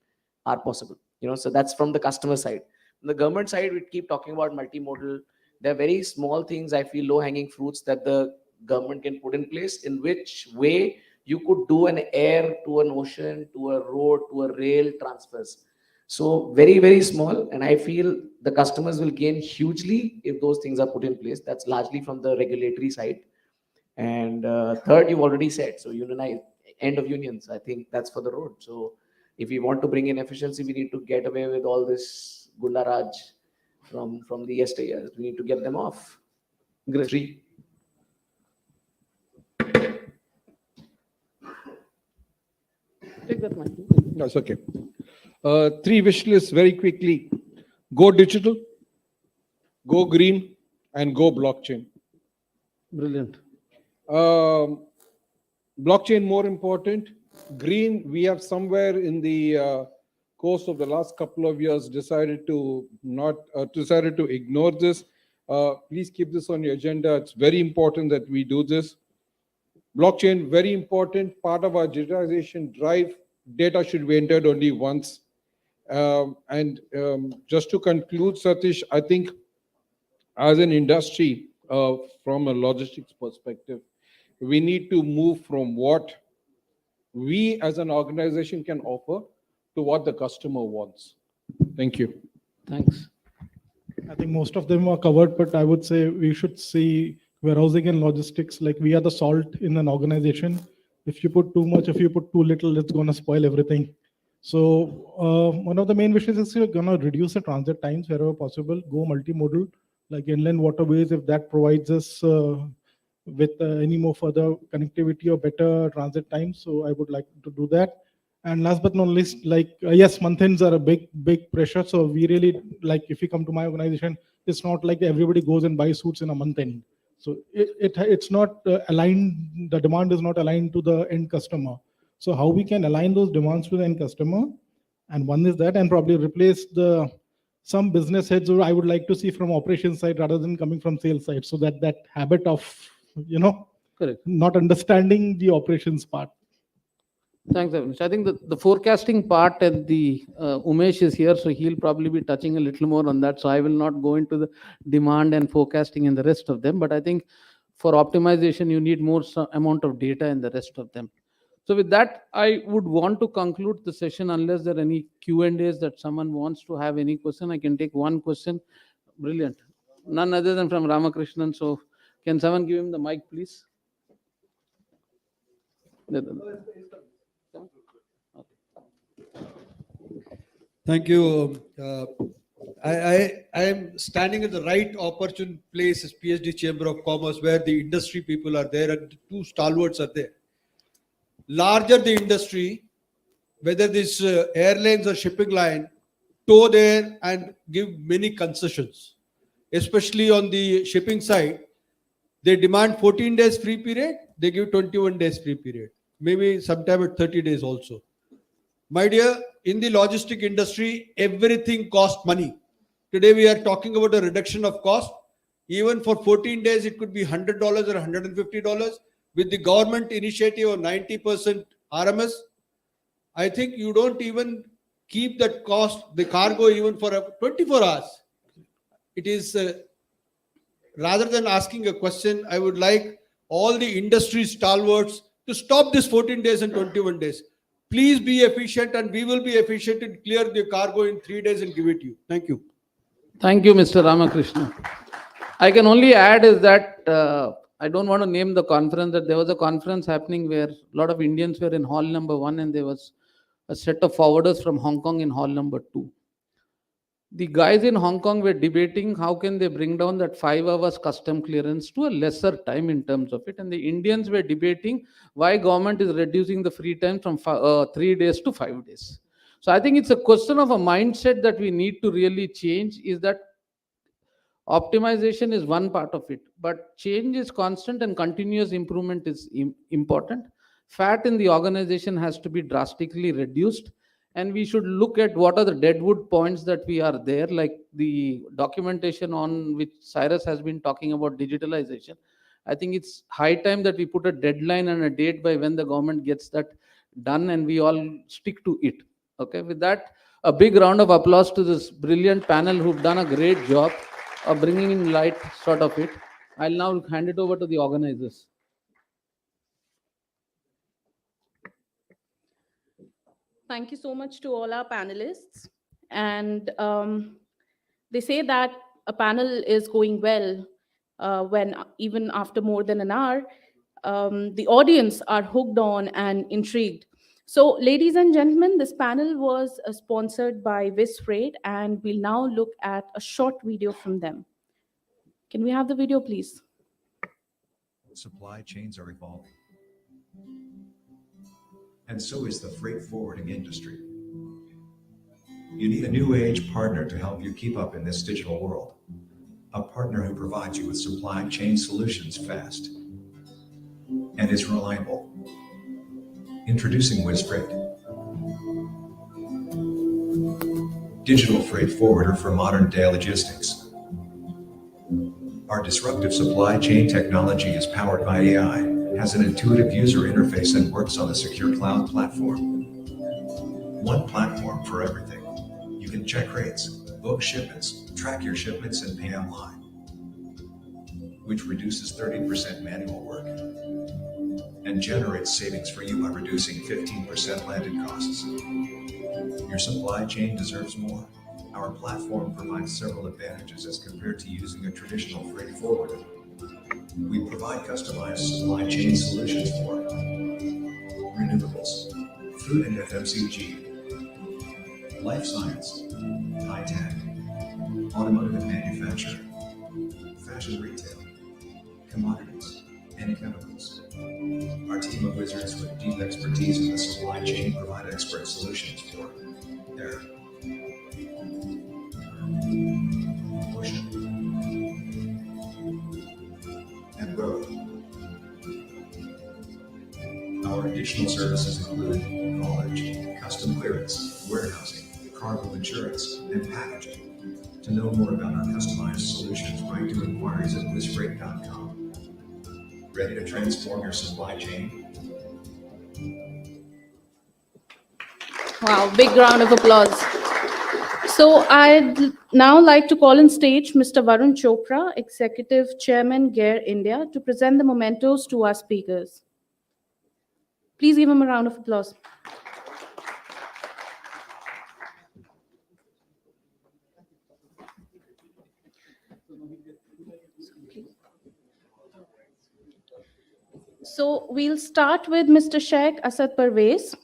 are possible. So that's from the customer side. On the government side, we keep talking about multimodal. There are very small things, I feel, low-hanging fruits that the government can put in place, in which way you could do an air to an ocean, to a road, to a rail transfers. So very, very small. And I feel the customers will gain hugely if those things are put in place. That's largely from the regulatory side. And third, you've already said, so unionize, end of unions. I think that's for the road. So if we want to bring in efficiency, we need to get away with all this Gunda Raj from the yesteryears. We need to get them off. Great. 3. Take that mic. That's okay. 3 wish lists very quickly. Go digital, go green, and go blockchain. Brilliant. Blockchain more important. Green, we have somewhere in the course of the last couple of years decided to ignore this. Please keep this on your agenda. It's very important that we do this. Blockchain, very important part of our digitization drive. Data should be entered only once. Just to conclude, Satish, I think as an industry, from a logistics perspective, we need to move from what we as an organization can offer to what the customer wants. Thank you. Thanks. I think most of them are covered, but I would say we should see warehousing and logistics like we are the salt in an organization. If you put too much, if you put too little, it's going to spoil everything. So one of the main wishes is you're going to reduce the transit times wherever possible, go multimodal, like inland waterways, if that provides us with any more further connectivity or better transit times. So I would like to do that. And last but not least, like, yes, month ends are a big pressure. So we really, like, if you come to my organization, it's not like everybody goes and buys suits in a month end. So it's not aligned, the demand is not aligned to the end customer. So how we can align those demands to the end customer, and one is that, and probably replace some business heads who I would like to see from operations side rather than coming from sales side. So that habit of, Correct. not understanding the operations part. Thanks, Avnish. I think the forecasting part and the Umesh is here, so he'll probably be touching a little more on that. So I will not go into the demand and forecasting and the rest of them. But I think for optimization, you need more amount of data and the rest of them. So with that, I would want to conclude the session unless there are any Q&As that someone wants to have any question. I can take one question. Brilliant. None other than from Ramakrishnan. So can someone give him the mic, please? Thank you. I am standing at the right opportune place as PhD Chamber of Commerce, where the industry people are there and the two stalwarts are there. Larger the industry, whether this airlines or shipping line, tow there and give many concessions, especially on the shipping side. They demand 14 days free period, they give 21 days free period, maybe sometime at 30 days also. My dear, in the logistic industry, everything costs money. Today we are talking about a reduction of cost. Even for 14 days, it could be $100 or $150. With the government initiative of 90% RMS, I think you don't even keep that cost, the cargo, even for 24 hours. It is, rather than asking a question, I would like all the industry stalwarts to stop this 14 days and 21 days. Please be efficient, and we will be efficient and clear the cargo in 3 days and give it to you. Thank you. Thank you, Mr. Ramakrishna. I can only add is that I don't want to name the conference, that there was a conference happening where a lot of Indians were in hall number 1 and there was a set of forwarders from Hong Kong in hall number 2. The guys in Hong Kong were debating how can they bring down that 5 hours custom clearance to a lesser time in terms of it. And the Indians were debating why government is reducing the free time from 3 days to 5 days. So I think it's a question of a mindset that we need to really change, is that optimization is one part of it, but change is constant and continuous improvement is important. Fat in the organization has to be drastically reduced, and we should look at what are the deadwood points that we are there, like the documentation on which Cyrus has been talking about digitalization. I think it's high time that we put a deadline and a date by when the government gets that done and we all stick to it. Okay, with that, a big round of applause to this brilliant panel who've done a great job of bringing in light sort of it. I'll now hand it over to the organizers. Thank you so much to all our panelists. And they say that a panel is going well when even after more than an hour, the audience are hooked on and intrigued. So, ladies and gentlemen, this panel was sponsored by Viz Freight, and we'll now look at a short video from them. Can we have the video, please? Supply chains are evolving, and so is the freight forwarding industry. You need a new age partner to help you keep up in this digital world. A partner who provides you with supply chain solutions fast. and is reliable. Introducing WizFreight, digital freight forwarder for modern-day logistics. Our disruptive supply chain technology is powered by AI, has an intuitive user interface, and works on a secure cloud platform. One platform for everything. You can check rates, book shipments, track your shipments, and pay online, which reduces 30% manual work and generates savings for you by reducing 15% landed costs. Your supply chain deserves more. Our platform provides several advantages as compared to using a traditional freight forwarder. We provide customized supply chain solutions for renewables, food and FMCG, life science, high tech, automotive and manufacturing, fashion retail, commodities, and chemicals. Our team of wizards with deep expertise in the supply chain provide expert solutions for air, ocean, and road. Our additional services include haulage, custom clearance, warehousing, cargo insurance, and packaging. To know more about our customized solutions, write to inquiries at wizfreight.com. Ready to transform your supply chain? Wow, big round of applause. So I'd now like to call on stage Mr. Varun Chopra, Executive Chairman, GAIR India, to present the mementos to our speakers. Please give him a round of applause. So we'll start with Mr. Sheikh Asad Parvez.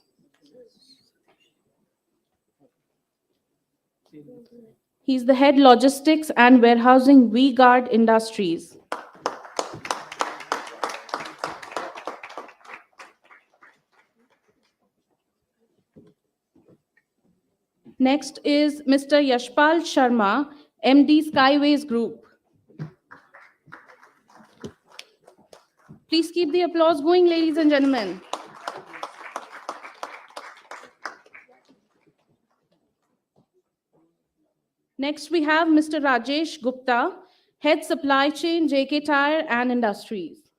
He's the head logistics and warehousing V-Guard Industries. Next is Mr. Yashpal Sharma, MD Skyways Group. Please keep the applause going, ladies and gentlemen. Next, we have Mr. Rajesh Gupta, Head Supply Chain, JK Tire and Industries.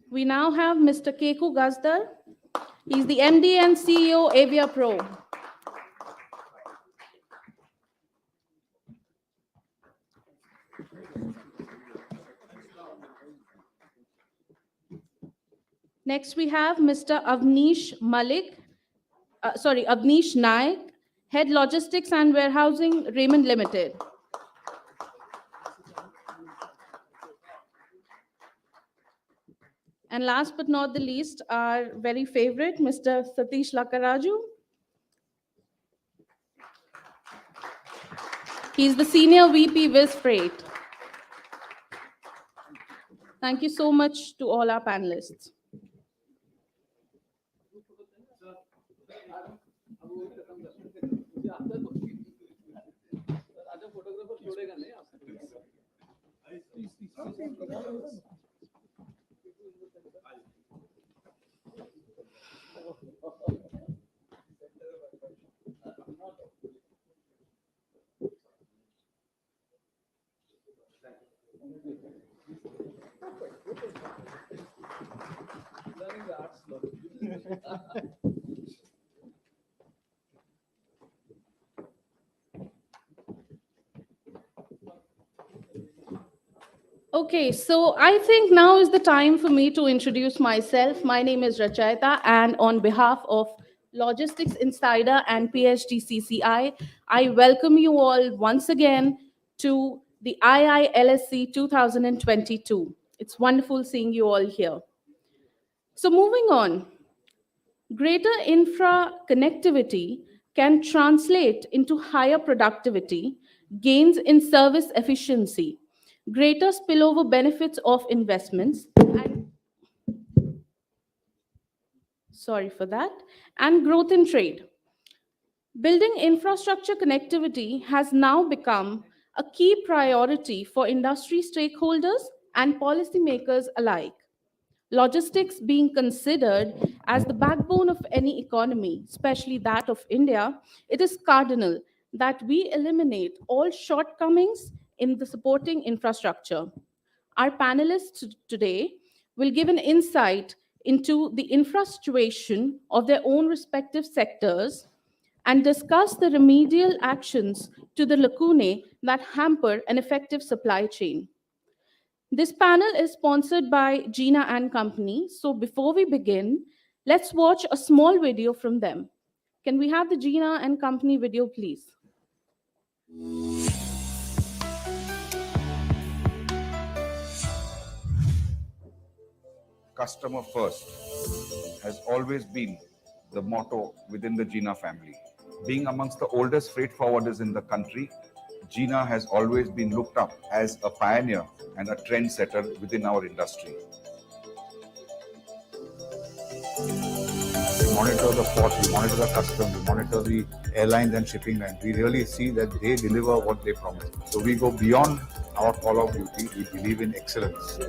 We now have Mr. Keku Gazdar. He's the MD and CEO, Avia Pro. Next, we have Mr. Avnish Naik, Head Logistics and Warehousing, Raymond Limited. And last but not the least, our very favorite, Mr. Satish Lakaraju. He's the Senior VP Viz Freight. Thank you so much to all our panelists. Okay, so I think now is the time for me to introduce myself. My name is Rachayita, and on behalf of Logistics Insider and PhD CCI, I welcome you all once again to the IILSC 2022. It's wonderful seeing you all here. So moving on, greater infra connectivity can translate into higher productivity, gains in service efficiency, greater spillover benefits of investments, and growth in trade. Building infrastructure connectivity has now become a key priority for industry stakeholders and policymakers alike. Logistics being considered as the backbone of any economy, especially that of India, it is cardinal that we eliminate all shortcomings in the supporting infrastructure. Our panelists today will give an insight into the infra situation of their own respective sectors and discuss the remedial actions to the lacunae that hamper an effective supply chain. This panel is sponsored by Jeena and Company. So before we begin, let's watch a small video from them. Can we have the Jeena and Company video, please? Customer first has always been the motto within the Jeena family. Being amongst the oldest freight forwarders in the country, Jeena has always been looked up as a pioneer and a trendsetter within our industry. We monitor the ports, we monitor the customs, we monitor the airlines and shipping lines. We really see that they deliver what they promise. So we go beyond our call of duty. We believe in excellence.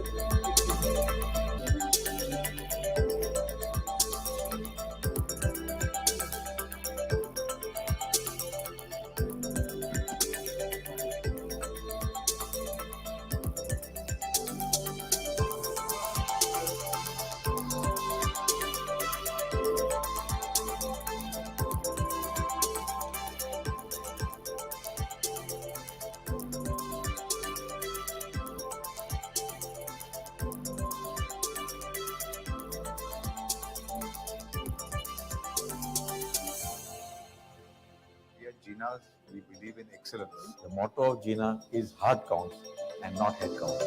Jeena's, we believe in excellence. The motto of Jeena is heart counts and not head counts.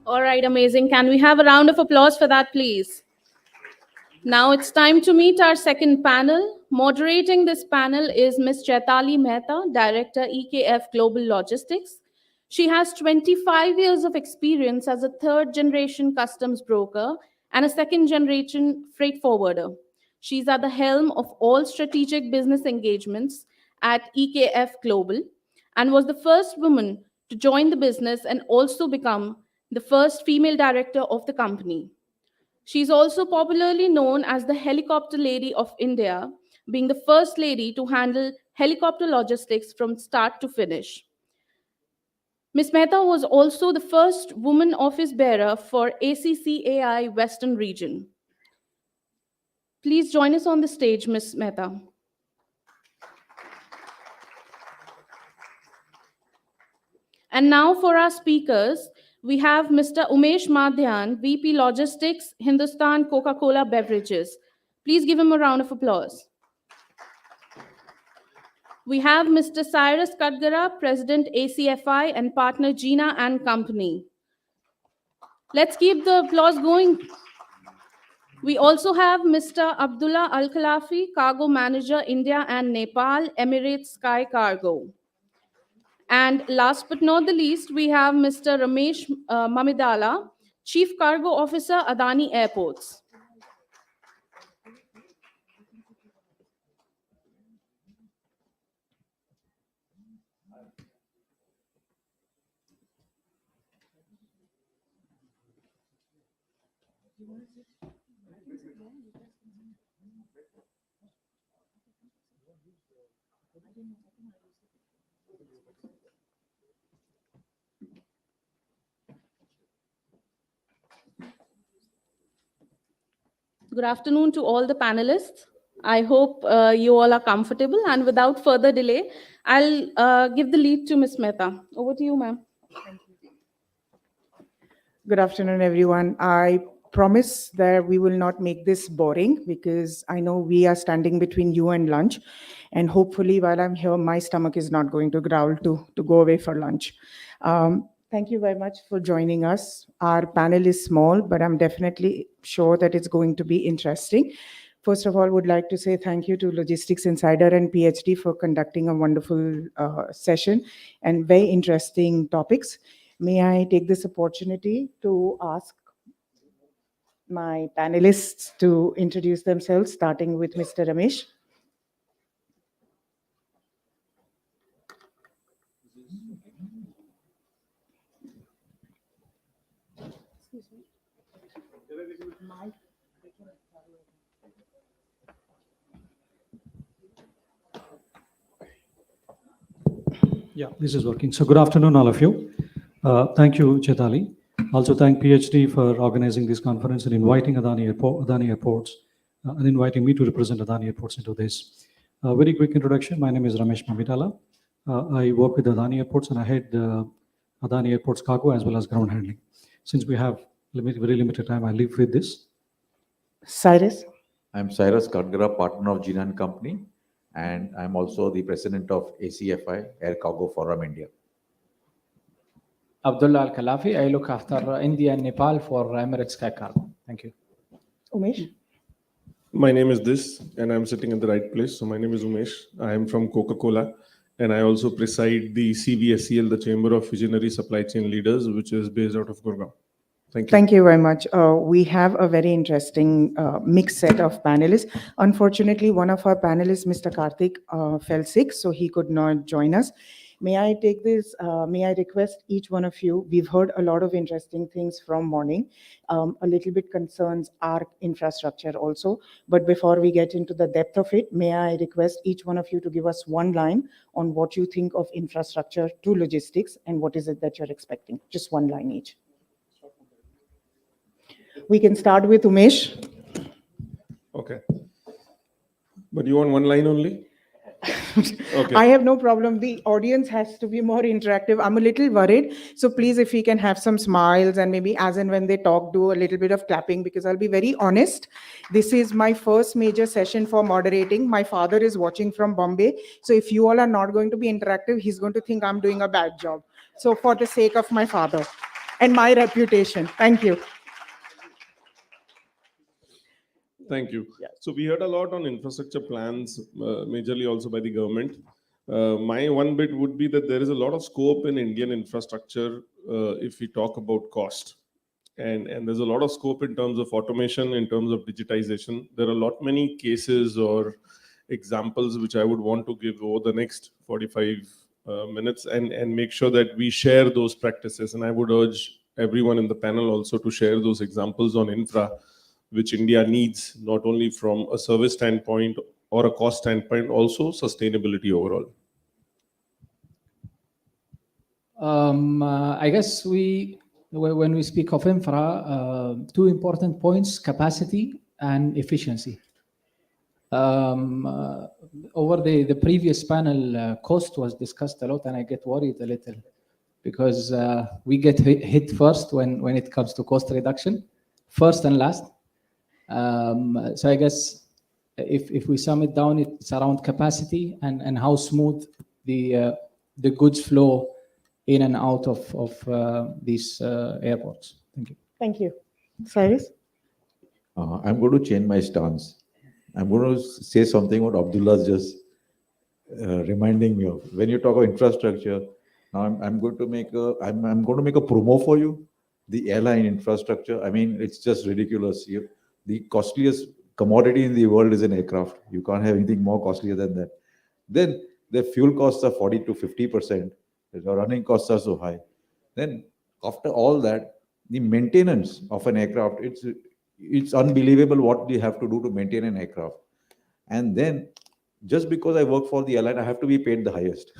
All right, amazing. Can we have a round of applause for that, please? Now it's time to meet our second panel. Moderating this panel is Ms. Chaitali Mehta, Director, EKF Global Logistics. She has 25 years of experience as a third-generation customs broker and a second-generation freight forwarder. She's at the helm of all strategic business engagements at EKF Global and was the first woman to join the business and also become the first female director of the company. She's also popularly known as the Helicopter Lady of India, being the first lady to handle helicopter logistics from start to finish. Ms. Mehta was also the first woman office bearer for ACCAI Western Region. Please join us on the stage, Ms. Mehta. And now for our speakers, we have Mr. Umesh Madhyan, VP Logistics, Hindustan Coca-Cola Beverages. Please give him a round of applause. We have Mr. Cyrus Kadgara, President ACFI and partner Jeena and Company. Let's keep the applause going. We also have Mr. Abdullah Al-Khalafi, Cargo Manager, India and Nepal, Emirates Sky Cargo. And last but not the least, we have Mr. Ramesh Mamidala, Chief Cargo Officer, Adani Airports. Good afternoon to all the panelists. I hope you all are comfortable, and without further delay, I'll give the lead to Ms. Mehta. Over to you, ma'am. Good afternoon, everyone. I promise that we will not make this boring because I know we are standing between you and lunch. And hopefully, while I'm here, my stomach is not going to growl to go away for lunch. Thank you very much for joining us. Our panel is small, but I'm definitely sure that it's going to be interesting. First of all, would like to say thank you to Logistics Insider and PhD for conducting a wonderful session and very interesting topics. May I take this opportunity to ask my panelists to introduce themselves, starting with Mr. Ramesh. Yeah, this is working. So good afternoon, all of you. Thank you, Chetali. Also thank PhD for organizing this conference and inviting Adani Airports and inviting me to represent Adani Airports into this. Very quick introduction. My name is Ramesh Mamitala. I work with Adani Airports and I head Adani Airports cargo as well as ground handling. Since we have very limited time, I leave with this. Cyrus. I'm Cyrus Kadgara, partner of Jeena and Company, and I'm also the president of ACFI, Air Cargo Forum India. Abdullah Al-Khalafi, I look after India and Nepal for Emirates Sky Cargo. Thank you. Umesh. My name is this, and I'm sitting in the right place. So my name is Umesh. I am from Coca-Cola, and I also preside the CVSCL, the Chamber of Visionary Supply Chain Leaders, which is based out of Gurgaon. Thank you. Thank you very much. We have a very interesting mixed set of panelists. Unfortunately, one of our panelists, Mr. Karthik, fell sick, so he could not join us. May I take this, may I request each one of you, we've heard a lot of interesting things from morning. A little bit concerns our infrastructure also. But before we get into the depth of it, may I request each one of you to give us one line on what you think of infrastructure to logistics and what is it that you're expecting? Just one line each. We can start with Umesh. Okay. But you want one line only? Okay. I have no problem. The audience has to be more interactive. I'm a little worried. So please, if we can have some smiles and maybe as and when they talk, do a little bit of clapping, because I'll be very honest. This is my first major session for moderating. My father is watching from Bombay. So if you all are not going to be interactive, he's going to think I'm doing a bad job. So for the sake of my father and my reputation, thank you. Thank you. So we heard a lot on infrastructure plans, majorly also by the government. My one bit would be that there is a lot of scope in Indian infrastructure if we talk about cost. And there's a lot of scope in terms of automation, in terms of digitization. There are a lot many cases or examples which I would want to give over the next 45 minutes and make sure that we share those practices. And I would urge everyone in the panel also to share those examples on infra, which India needs, not only from a service standpoint or a cost standpoint, also sustainability overall. I guess when we speak of infra, two important points, capacity and efficiency. Over the previous panel, cost was discussed a lot, and I get worried a little because we get hit first when it comes to cost reduction, first and last. So I guess if we sum it down, it's around capacity and how smooth the goods flow in and out of these airports. Thank you. Thank you. Cyrus? I'm going to change my stance. I'm going to say something what Abdullah's just reminding me of. When you talk about infrastructure, now I'm going to make a promo for you. The airline infrastructure. I mean, it's just ridiculous. The costliest commodity in the world is an aircraft. You can't have anything more costlier than that. Then the fuel costs are 40 to 50%. The running costs are so high. Then after all that, the maintenance of an aircraft, it's unbelievable what they have to do to maintain an aircraft. And then just because I work for the airline, I have to be paid the highest.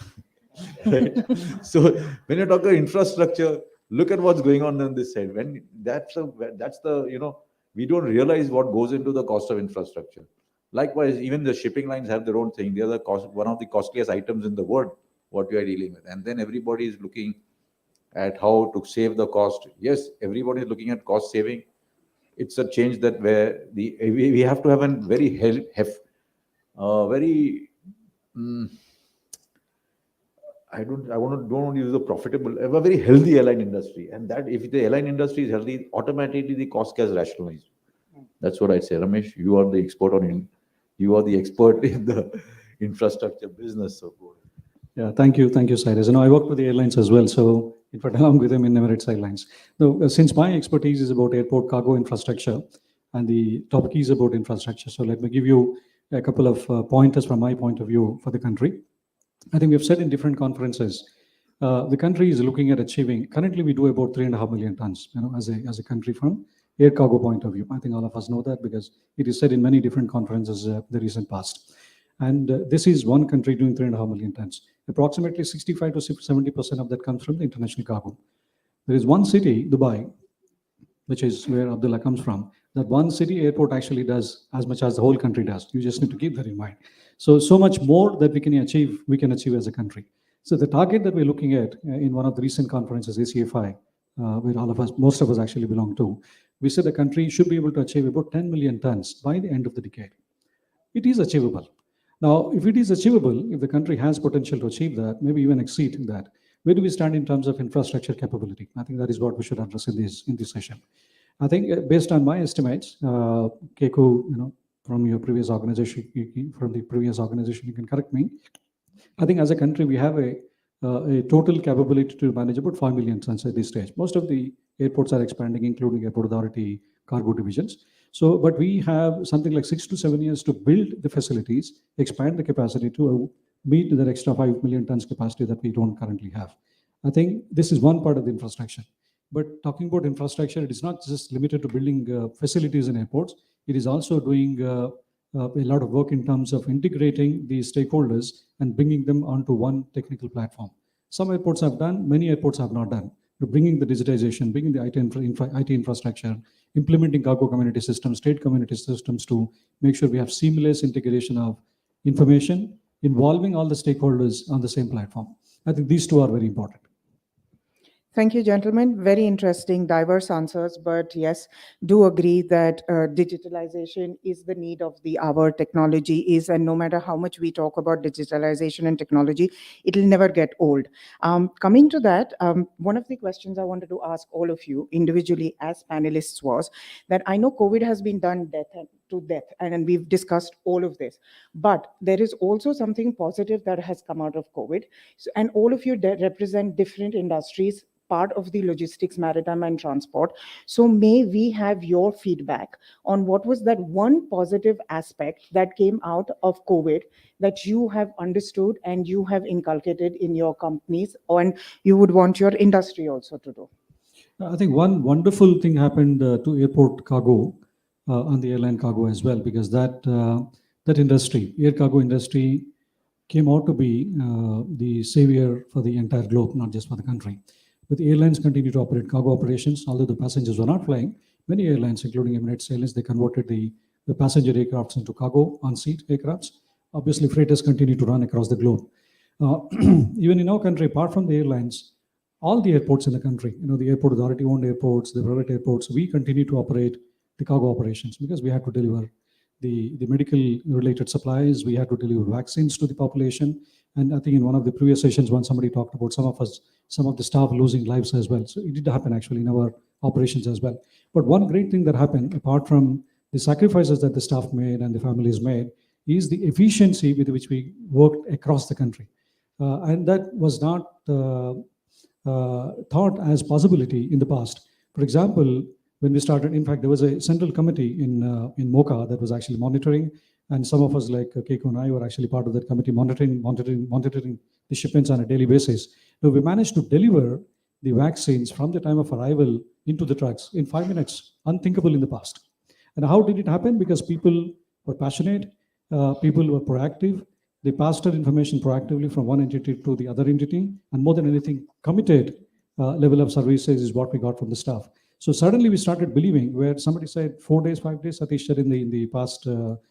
Right? So when you talk about infrastructure, look at what's going on this side. When that's the we don't realize what goes into the cost of infrastructure. Likewise, even the shipping lines have their own thing. They are one of the costliest items in the world, what we are dealing with. And then everybody is looking at how to save the cost. Yes, everybody is looking at cost saving. It's a change that where we have to have a very don't want to use the profitable, a very healthy airline industry. And that if the airline industry is healthy, automatically the cost gets rationalized. That's what I'd say. Ramesh, you are the expert you are the expert in the infrastructure business. So go ahead. Yeah, thank you, Cyrus. I work with the airlines as well, so in fact, along with them in Emirates Airlines. Now, since my expertise is about airport cargo infrastructure, and the topic is about infrastructure, so let me give you a couple of pointers from my point of view for the country. I think we have said in different conferences, the country is looking at achieving. Currently, we do about 3.5 million tons, as a country from air cargo point of view. I think all of us know that because it is said in many different conferences the recent past. And this is one country doing 3.5 million tons. Approximately 65 to 70% of that comes from the international cargo. There is one city, Dubai, which is where Abdullah comes from. That one city airport actually does as much as the whole country does. You just need to keep that in mind. So much more that we can achieve as a country. So the target that we're looking at in one of the recent conferences, ACFI, where most of us actually belong to, we said the country should be able to achieve about 10 million tons by the end of the decade. It is achievable. Now, if it is achievable, if the country has potential to achieve that, maybe even exceed that, where do we stand in terms of infrastructure capability? I think that is what we should address in this session. I think based on my estimates, Keku, from your previous organization, you can correct me. I think as a country, we have a total capability to manage about 5 million tons at this stage. Most of the airports are expanding, including Airport Authority cargo divisions. So, but we have something like 6 to 7 years to build the facilities, expand the capacity to meet the extra 5 million tons capacity that we don't currently have. I think this is one part of the infrastructure. But talking about infrastructure, it is not just limited to building facilities in airports. It is also doing a lot of work in terms of integrating the stakeholders and bringing them onto one technical platform. Some airports have done, many airports have not done. Bringing the digitization, bringing the IT infrastructure, implementing cargo community systems, state community systems to make sure we have seamless integration of information, involving all the stakeholders on the same platform. I think these two are very important. Thank you, gentlemen. Very interesting, diverse answers. But yes, do agree that digitalization is the need of the hour. Technology is, and no matter how much we talk about digitalization and technology, it will never get old. Coming to that, one of the questions I wanted to ask all of you individually as panelists was that I know COVID has been done to death, and we've discussed all of this. But there is also something positive that has come out of COVID. So, and all of you represent different industries, part of the logistics, maritime and transport. So may we have your feedback on what was that one positive aspect that came out of COVID that you have understood and you have inculcated in your companies, and you would want your industry also to do? I think one wonderful thing happened to airport cargo on the airline cargo as well, because that industry, air cargo industry, came out to be the savior for the entire globe, not just for the country. But the airlines continue to operate cargo operations, although the passengers were not flying. Many airlines, including Emirates Airlines, they converted the passenger aircrafts into cargo on-seat aircrafts. Obviously, freighters continue to run across the globe. Even in our country, apart from the airlines, all the airports in the country, the Airport Authority-owned airports, the private airports, we continue to operate the cargo operations because we have to deliver the medical-related supplies, we have to deliver vaccines to the population. And I think in one of the previous sessions, when somebody talked about some of the staff losing lives as well. So it did happen actually in our operations as well. But one great thing that happened, apart from the sacrifices that the staff made and the families made, is the efficiency with which we worked across the country. And that was not thought as possibility in the past. For example, when we started, in fact, there was a central committee in MOCA that was actually monitoring, and some of us like Keiko and I were actually part of that committee monitoring the shipments on a daily basis. Now, we managed to deliver the vaccines from the time of arrival into the trucks in 5 minutes, unthinkable in the past. And how did it happen? Because people were passionate, people were proactive, they passed on information proactively from one entity to the other entity, and more than anything, committed level of services is what we got from the staff. So suddenly we started believing, where somebody said 4 days, 5 days, Satish said in the past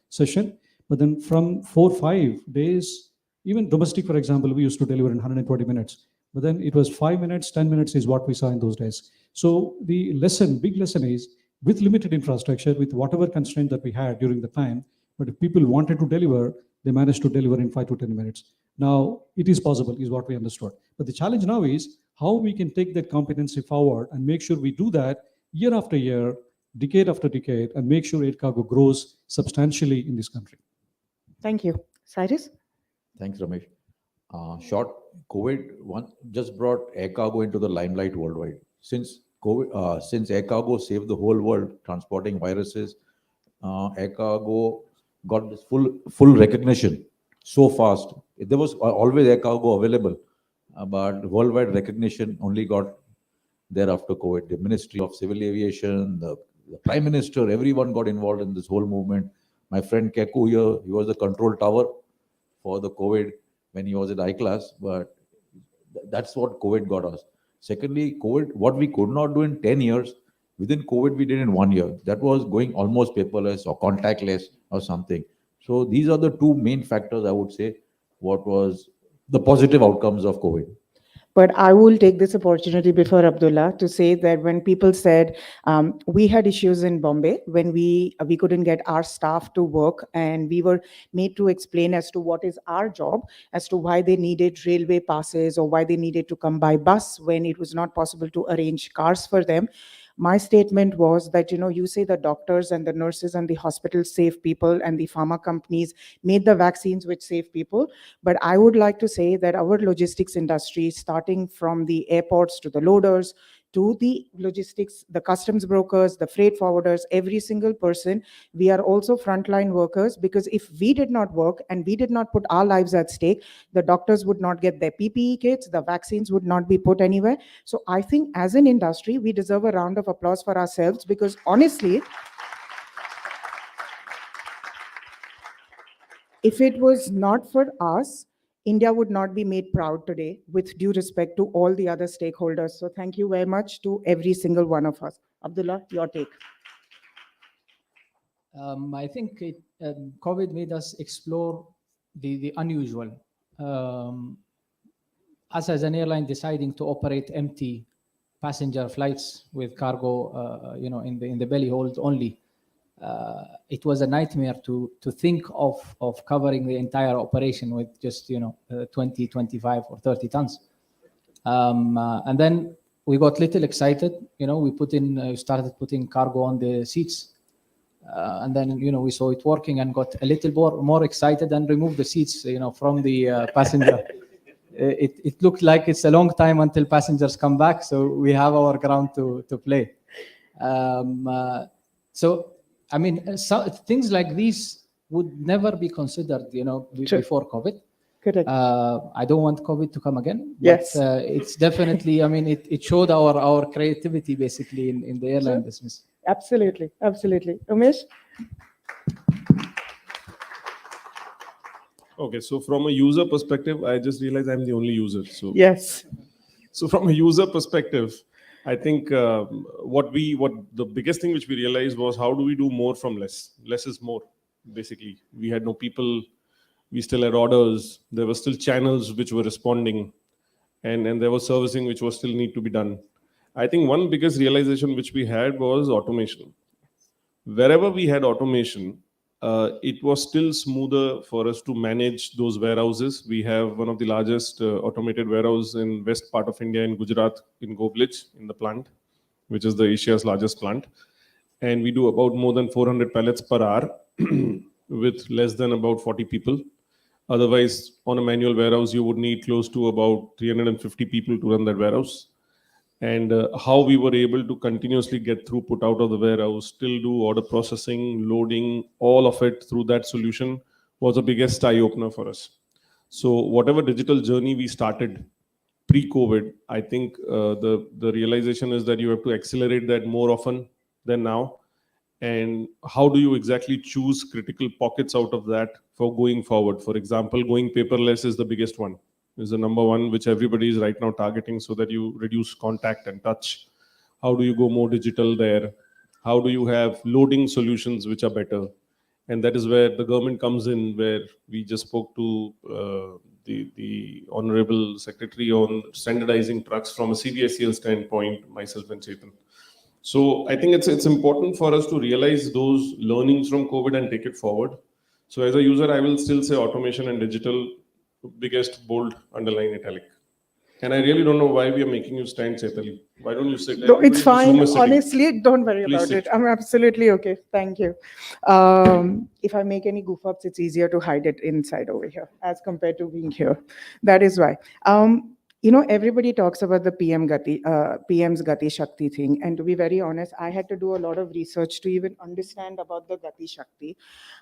session, but then from 4-5 days, even domestic, for example, we used to deliver in 120 minutes, but then it was 5 minutes, 10 minutes is what we saw in those days. So the big lesson is, with limited infrastructure, with whatever constraint that we had during the time, but if people wanted to deliver, they managed to deliver in 5 to 10 minutes. Now, it is possible, is what we understood. But the challenge now is how we can take that competency forward and make sure we do that year after year, decade after decade and make sure air cargo grows substantially in this country. Thank you. Cyrus? Thanks, Ramesh. Short, COVID just brought air cargo into the limelight worldwide. Since COVID, since air cargo saved the whole world transporting viruses, air cargo got this full recognition so fast. There was always air cargo available, but worldwide recognition only got there after COVID. The Ministry of Civil Aviation, the Prime Minister, everyone got involved in this whole movement. My friend Keku here, he was the control tower for the COVID when he was at I-class, but that's what COVID got us. Secondly, COVID, what we could not do in 10 years, within COVID, we did in 1 year. That was going almost paperless or contactless or something. So these are the two main factors, I would say, what was the positive outcomes of COVID. But I will take this opportunity before Abdullah to say that when people said we had issues in Bombay when we couldn't get our staff to work, and we were made to explain as to what is our job, as to why they needed railway passes or why they needed to come by bus when it was not possible to arrange cars for them. My statement was that, you say the doctors and the nurses and the hospitals save people and the pharma companies made the vaccines which save people. But I would like to say that our logistics industry, starting from the airports to the loaders, to the logistics, the customs brokers, the freight forwarders, every single person, we are also frontline workers, because if we did not work and we did not put our lives at stake, the doctors would not get their PPE kits, the vaccines would not be put anywhere. So I think as an industry, we deserve a round of applause for ourselves, because honestly, if it was not for us, India would not be made proud today, with due respect to all the other stakeholders. So thank you very much to every single one of us. Abdullah, your take. I think COVID made us explore the unusual. Us as an airline deciding to operate empty passenger flights with cargo, in the belly hold only. It was a nightmare to think of covering the entire operation with just 20, 25 or 30 tons. And then we got little excited. We started putting cargo on the seats. And then we saw it working and got a little more excited and removed the seats from the passenger. It looked like it's a long time until passengers come back, so we have our ground to play. So I mean, things like these would never be considered, before COVID. Correct. I don't want COVID to come again. Yes. But, it's definitely, it showed our creativity basically in the airline business. Absolutely, absolutely. Umesh? Okay, so from a user perspective, I just realized I'm the only user. So yes. So from a user perspective, I think what the biggest thing which we realized was, how do we do more from less? Less is more, basically. We had no people, we still had orders, there were still channels which were responding, and there was servicing which was still need to be done. I think one biggest realization which we had was automation. Wherever we had automation, it was still smoother for us to manage those warehouses. We have one of the largest automated warehouse in west part of India, in Gujarat, in Goblij, in the plant, which is the Asia's largest plant. And we do about more than 400 pallets per hour with less than about 40 people. Otherwise, on a manual warehouse, you would need close to about 350 people to run that warehouse. And how we were able to continuously get throughput out of the warehouse, still do order processing, loading, all of it through that solution was the biggest eye-opener for us. So whatever digital journey we started pre-COVID, I think the realization is that you have to accelerate that more often than now. And how do you exactly choose critical pockets out of that for going forward? For example, going paperless is the biggest one. Is the number one which everybody is right now targeting, so that you reduce contact and touch. How do you go more digital there? How do you have loading solutions which are better? And that is where the government comes in, where we just spoke to the Honorable Secretary on standardizing trucks from a CDSCL standpoint, myself and Chetan. So I think it's important for us to realize those learnings from COVID and take it forward. So as a user, I will still say automation and digital, biggest bold underline italic. And I really don't know why we are making you stand, Chaitali. Why don't you sit? No, it's Everybody in this room fine. is sitting. Honestly, don't worry Please about sit. it. I'm absolutely okay. Thank you. If I make any goof ups, it's easier to hide it inside over here as compared to being here. That is why. Everybody talks about the PM's Gati Shakti thing. And to be very honest, I had to do a lot of research to even understand about the Gati Shakti.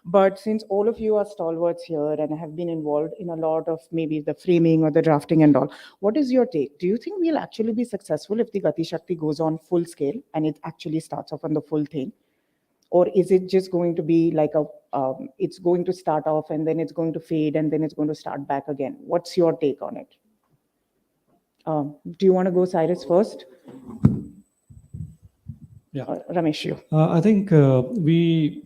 But since all of you are stalwarts here and have been involved in a lot of maybe the framing or the drafting and all, what is your take? Do you think we'll actually be successful if the Gati Shakti goes on full scale and it actually starts off on the full thing? Or is it just going to be like it's going to start off and then it's going to fade and then it's going to start back again? What's your take on it? Do you want to go, Cyrus, first? Yeah. Ramesh, you. I think we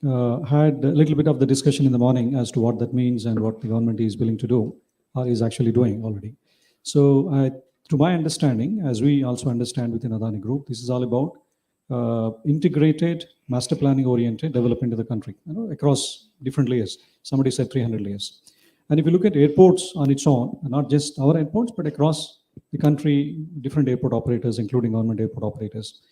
had a little bit of the discussion in the morning as to what that means and what the government is willing to do or is actually doing already. So to my understanding, as we also understand within Adani Group, this is all about integrated, master planning oriented development of the country, across different layers. Somebody said 300 layers. And if you look at airports on its own, not just our airports, but across the country, different airport operators, including government airport operators.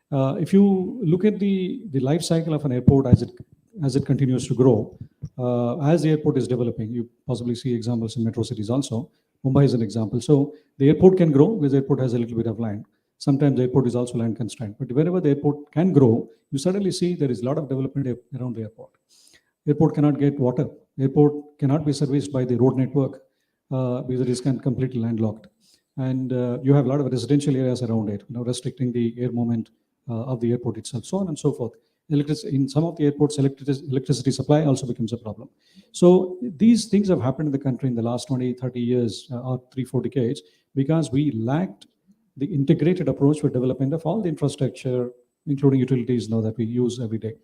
If you look at the life cycle of an airport as it continues to grow, as the airport is developing, you possibly see examples in metro cities also. Mumbai is an example. So the airport can grow because the airport has a little bit of land. Sometimes the airport is also land constrained. But wherever the airport can grow, you suddenly see there is a lot of development around the airport. Airport cannot get water. Airport cannot be serviced by the road network because it is completely landlocked. And you have a lot of residential areas around it, restricting the air movement of the airport itself, so on and so forth. In some of the airports, electricity supply also becomes a problem. So these things have happened in the country in the last 20, 30 years or 3-4 decades because we lacked the integrated approach for development of all the infrastructure, including utilities now that we use every day.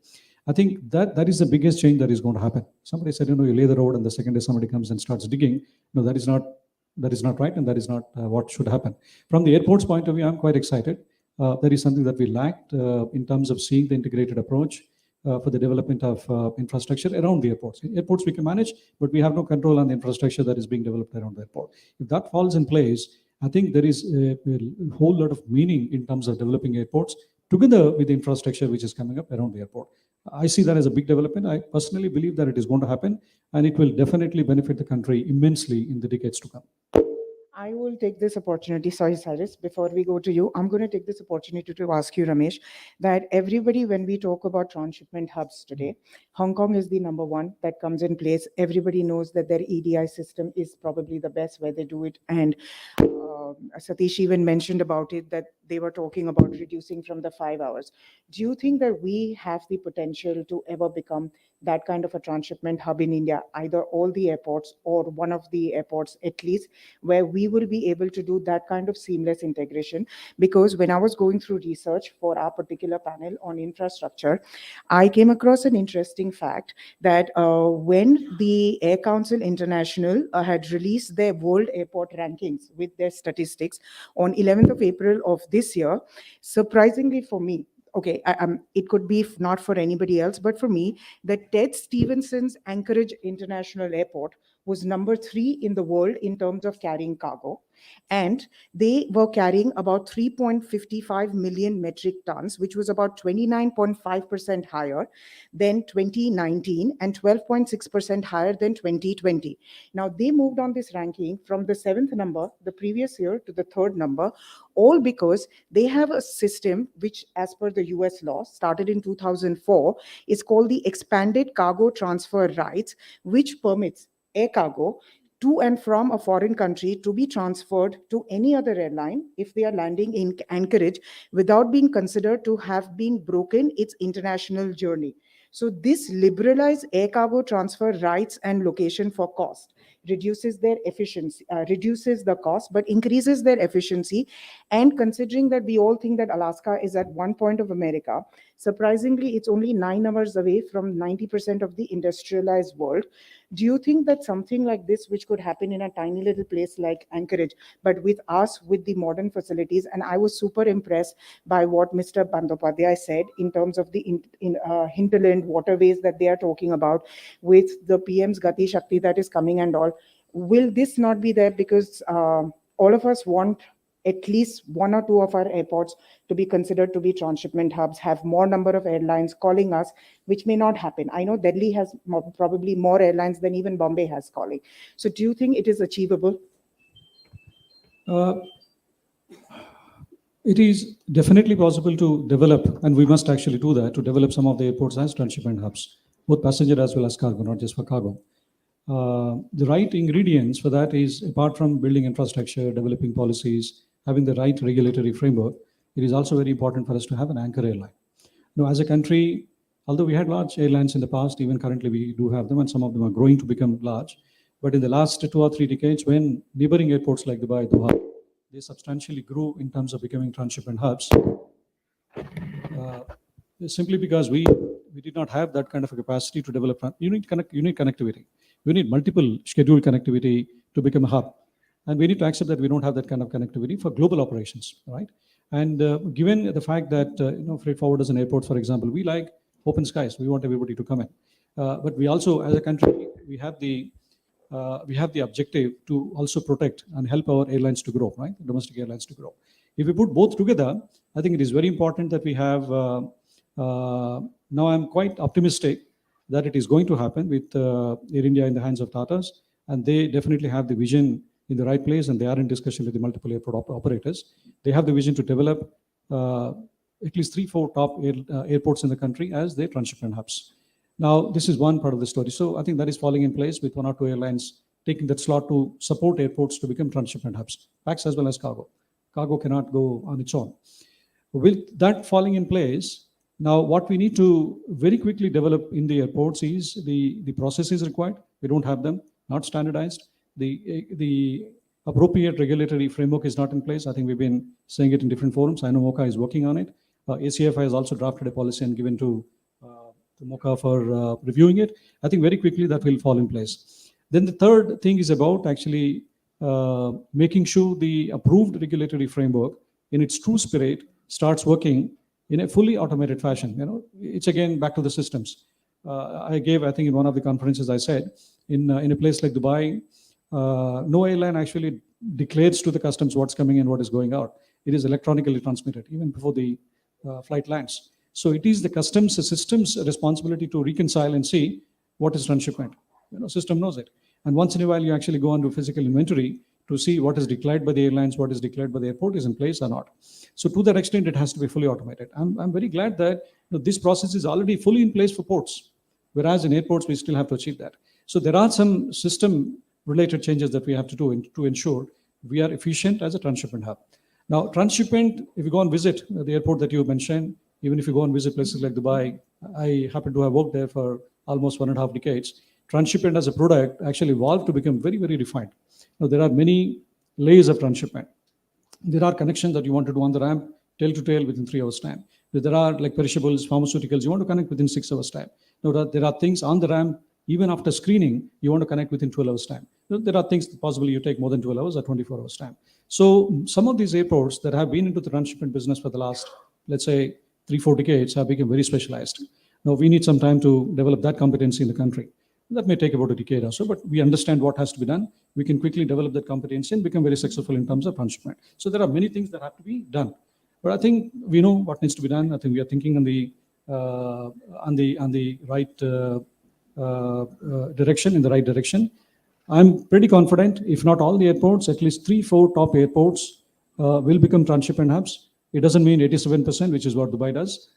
I think that is the biggest change that is going to happen. Somebody said, you lay the road and the second day somebody comes and starts digging. No, that is not right, and that is not what should happen. From the airport's point of view, I'm quite excited. That is something that we lacked in terms of seeing the integrated approach for the development of infrastructure around the airports. Airports we can manage, but we have no control on the infrastructure that is being developed around the airport. If that falls in place, I think there is a whole lot of meaning in terms of developing airports together with the infrastructure which is coming up around the airport. I see that as a big development. I personally believe that it is going to happen, and it will definitely benefit the country immensely in the decades to come. I will take this opportunity, sorry, Cyrus, before we go to you, I'm going to take this opportunity to ask you, Ramesh, that everybody, when we talk about transshipment hubs today, Hong Kong is the number one that comes in place. Everybody knows that their EDI system is probably the best where they do it. And Satish even mentioned about it, that they were talking about reducing from the 5 hours. Do you think that we have the potential to ever become that kind of a transshipment hub in India, either all the airports or one of the airports at least, where we will be able to do that kind of seamless integration? Because when I was going through research for our particular panel on infrastructure, I came across an interesting fact that when the Air Council International had released their world airport rankings with their statistics on 11th of April of this year, surprisingly for me, okay, it could be not for anybody else, but for me, the Ted Stevenson's Anchorage International Airport was number 3 in the world in terms of carrying cargo. And they were carrying about 3.55 million metric tons, which was about 29.5% higher than 2019 and 12.6% higher than 2020. Now, they moved on this ranking from the 7th number the previous year to the 3rd number, all because they have a system which, as per the US law, started in 2004, is called the Expanded Cargo Transfer Rights, which permits air cargo to and from a foreign country to be transferred to any other airline if they are landing in Anchorage without being considered to have been broken its international journey. So this liberalized air cargo transfer rights and location for cost reduces their efficiency, reduces the cost, but increases their efficiency. And considering that we all think that Alaska is at one point of America, surprisingly, it's only 9 hours away from 90% of the industrialized world. Do you think that something like this, which could happen in a tiny little place like Anchorage, but with us, with the modern facilities? And I was super impressed by what Mr. Bandyopadhyay said in terms of the hinterland waterways that they are talking about with the PM's Gati Shakti that is coming and all. Will this not be there? Because all of us want at least one or two of our airports to be considered to be transshipment hubs, have more number of airlines calling us, which may not happen. I know Delhi has probably more airlines than even Bombay has calling. So do you think it is achievable? It is definitely possible to develop, and we must actually do that, to develop some of the airports as transshipment hubs, both passenger as well as cargo, not just for cargo. The right ingredients for that is, apart from building infrastructure, developing policies, having the right regulatory framework, it is also very important for us to have an anchor airline. Now, as a country, although we had large airlines in the past, even currently we do have them, and some of them are growing to become large. But in the last 2 or 3 decades, when neighboring airports like Dubai, Doha, they substantially grew in terms of becoming transshipment hubs, simply because we did not have that kind of a capacity to develop. You need connectivity. You need multiple scheduled connectivity to become a hub. And we need to accept that we don't have that kind of connectivity for global operations, right? And given the fact that, freight forwarders and airports, for example, we like open skies. We want everybody to come in. But we also, as a country, we have the objective to also protect and help our airlines to grow, right? Domestic airlines to grow. If we put both together, I think it is very important that we have, now I'm quite optimistic that it is going to happen with Air India in the hands of Tatas, and they definitely have the vision in the right place, and they are in discussion with the multiple airport operators. They have the vision to develop at least 3-4 top airports in the country as their transshipment hubs. Now, this is one part of the story. So I think that is falling in place with 1 or 2 airlines taking that slot to support airports to become transshipment hubs, packs as well as cargo. Cargo cannot go on its own. With that falling in place, now what we need to very quickly develop in the airports is the processes required. We don't have them, not standardized. The appropriate regulatory framework is not in place. I think we've been saying it in different forums. I know MOCA is working on it. ACFI has also drafted a policy and given to MOCA for reviewing it. I think very quickly that will fall in place. Then the third thing is about actually making sure the approved regulatory framework in its true spirit starts working in a fully automated fashion. It's again back to the systems. I think in one of the conferences I said, in a place like Dubai, no airline actually declares to the customs what's coming in, what is going out. It is electronically transmitted even before the flight lands. So it is the customs system's responsibility to reconcile and see what is transshipment. System knows it. And once in a while, you actually go on to physical inventory to see what is declared by the airlines, what is declared by the airport is in place or not. So to that extent, it has to be fully automated. I'm very glad that this process is already fully in place for ports, whereas in airports, we still have to achieve that. So there are some system-related changes that we have to do to ensure we are efficient as a transshipment hub. Now, transshipment, if you go and visit the airport that you mentioned, even if you go and visit places like Dubai, I happen to have worked there for almost 1.5 decades. Transshipment as a product actually evolved to become very, very refined. Now, there are many layers of transshipment. There are connections that you want to do on the ramp, tail to tail within 3 hours time. There are like perishables, pharmaceuticals, you want to connect within 6 hours time. Now, there are things on the ramp, even after screening, you want to connect within 12 hours time. There are things that possibly you take more than 12 hours or 24 hours time. So some of these airports that have been into the transshipment business for the last, let's say, 3-4 decades have become very specialized. Now, we need some time to develop that competency in the country. That may take about a decade or so, but we understand what has to be done. We can quickly develop that competency and become very successful in terms of transshipment. So there are many things that have to be done. But I think we know what needs to be done. I think we are thinking on the right direction, in the right direction. I'm pretty confident, if not all the airports, at least 3-4 top airports will become transshipment hubs. It doesn't mean 87%, which is what Dubai does.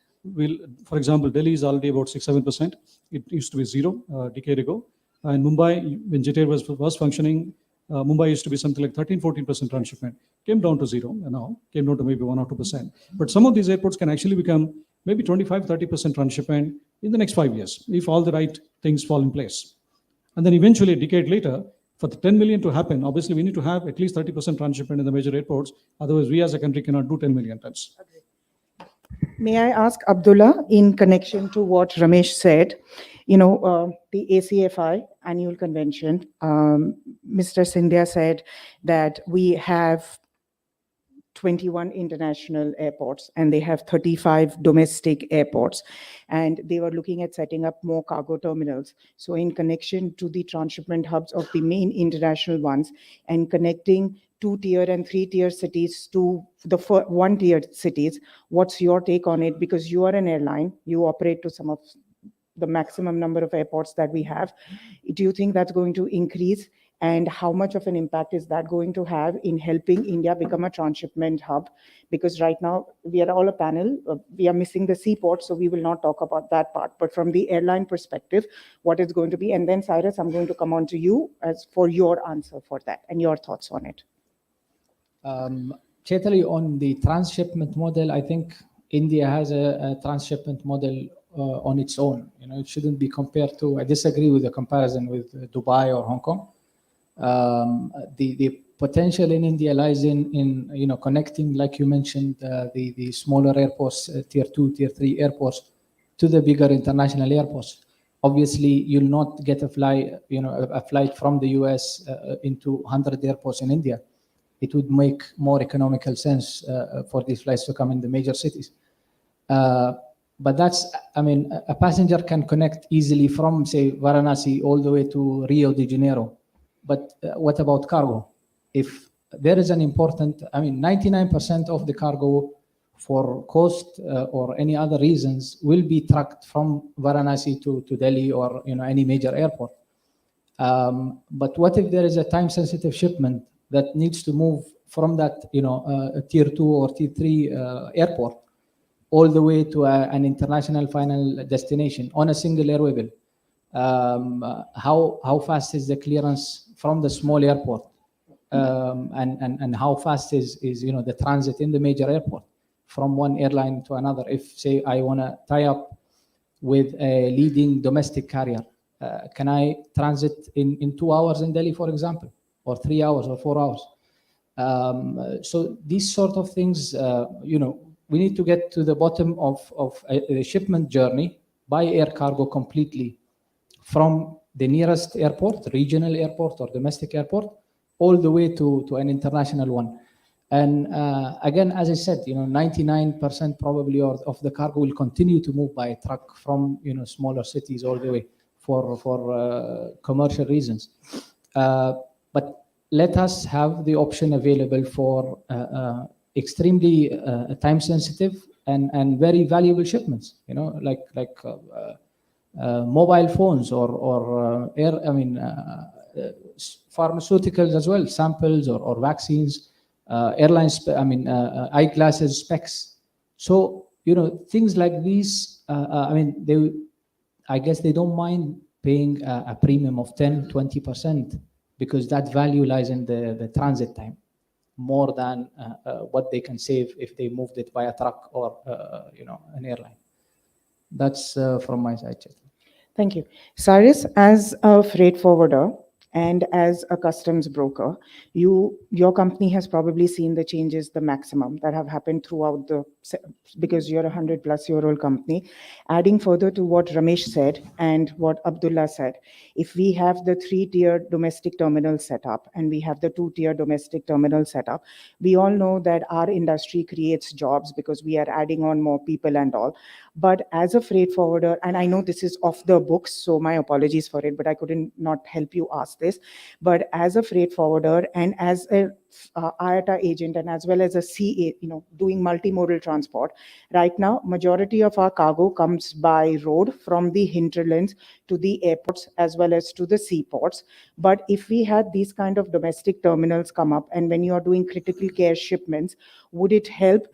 For example, Delhi is already about 6-7%. It used to be 0 a decade ago. And Mumbai, when Jet Air was functioning, Mumbai used to be something like 13-14% transshipment. Came down to 0 and now came down to maybe 1 or 2%. But some of these airports can actually become maybe 25-30% transshipment in the next 5 years, if all the right things fall in place. And then eventually, a decade later, for the 10 million to happen, obviously we need to have at least 30% transshipment in the major airports. Otherwise, we as a country cannot do 10 million tons. May I ask Abdullah, in connection to what Ramesh said, the ACFI annual convention, Mr. Sindhya said that we have 21 international airports and they have 35 domestic airports. And they were looking at setting up more cargo terminals. So in connection to the transshipment hubs of the main international ones and connecting 2-tier and 3-tier cities to the 1-tier cities, what's your take on it? Because you are an airline, you operate to some of the maximum number of airports that we have. Do you think that's going to increase? And how much of an impact is that going to have in helping India become a transshipment hub? Because right now we are all a panel, we are missing the seaport, so we will not talk about that part. But from the airline perspective, what is going to be? And then Cyrus, I'm going to come on to you as for your answer for that and your thoughts on it. Chetali, on the transshipment model, I think India has a transshipment model on its own. You know, it shouldn't be compared to. I disagree with the comparison with Dubai or Hong Kong. The potential in India lies in you know, connecting, like you mentioned, the smaller airports, tier 2, tier 3 airports, to the bigger international airports. Obviously, you'll not get a flight from the US into 100 airports in India. It would make more economical sense for these flights to come in the major cities. But that's, I mean, a passenger can connect easily from, say, Varanasi all the way to Rio de Janeiro. But what about cargo? If there is an important, I mean, 99% of the cargo for cost or any other reasons will be trucked from Varanasi to Delhi or, you know, any major airport. But what if there is a time-sensitive shipment that needs to move from that, you know, tier 2 or tier 3 airport all the way to an international final destination on a single airway bill? How fast is the clearance from the small airport, and how fast is you know, the transit in the major airport from one airline to another? If, say, I want to tie up with a leading domestic carrier, can I transit in 2 hours in Delhi, for example, or 3 hours or 4 hours? So these sort of things, you know, we need to get to the bottom of a shipment journey by air cargo completely, from the nearest airport, regional airport or domestic airport, all the way to an international one. And again, as I said, you know, 99% probably of the cargo will continue to move by truck from, you know, smaller cities all the way for commercial reasons. But let us have the option available for extremely time sensitive and very valuable shipments, you know, like mobile phones or pharmaceuticals as well, samples or vaccines, airlines, eyeglasses, specs. So, you know, things like these, I guess they don't mind paying a premium of 10, 20% because that value lies in the transit time more than what they can save if they moved it by a truck or, you know, an airline. That's from my side, Chetan. Thank you. Cyrus, as a freight forwarder and as a customs broker, your company has probably seen the changes, the maximum that have happened throughout because you're a 100-plus-year-old company. Adding further to what Ramesh said and what Abdullah said, if we have the 3-tier domestic terminal set up and we have the 2-tier domestic terminal set up, we all know that our industry creates jobs because we are adding on more people and all. But as a freight forwarder, and I know this is off the books, so my apologies for it, but I couldn't not help you ask this. But as a freight forwarder and as a IATA agent and as well as a CA, you know, doing multimodal transport, right now, majority of our cargo comes by road from the hinterlands to the airports as well as to the seaports. But if we had these kind of domestic terminals come up, and when you are doing critical care shipments, would it help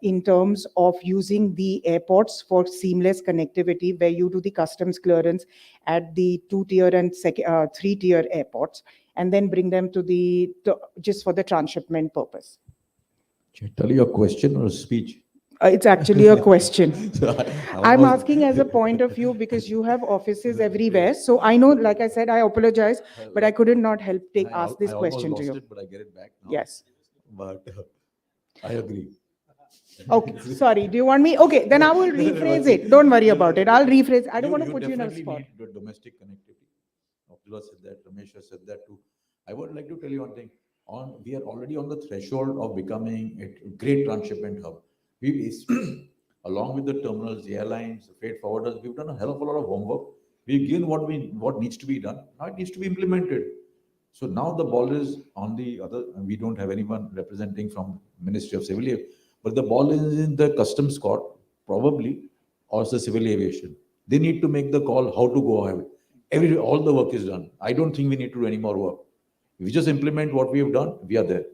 in terms of using the airports for seamless connectivity where you do the customs clearance at the 2-tier and 3-tier airports and then bring them to just for the transshipment purpose? Tell you a question or a speech? It's actually a question. So I'm asking as a point of view because you have offices everywhere. So I know, like I said, I apologize, but I couldn't not help ask this question to you. But I get it back now. Yes. But I agree. Okay, sorry. Do you want me? Okay, then I will rephrase it. Don't worry about it. I'll rephrase. I don't want to put you in a spot. Need the domestic connectivity. Abdullah said that, Ramesh has said that too. I would like to tell you one thing. we are already on the threshold of becoming a great transshipment hub. Along with the terminals, the airlines, the freight forwarders, we've done a hell of a lot of homework. We've given what needs to be done. Now it needs to be implemented. So now the ball is on the other. We don't have anyone representing from Ministry of Civil Aviation, but the ball is in the Customs Court, probably, or the Civil Aviation. They need to make the call how to go ahead. All the work is done. I don't think we need to do any more work. If we just implement what we have done, we are there.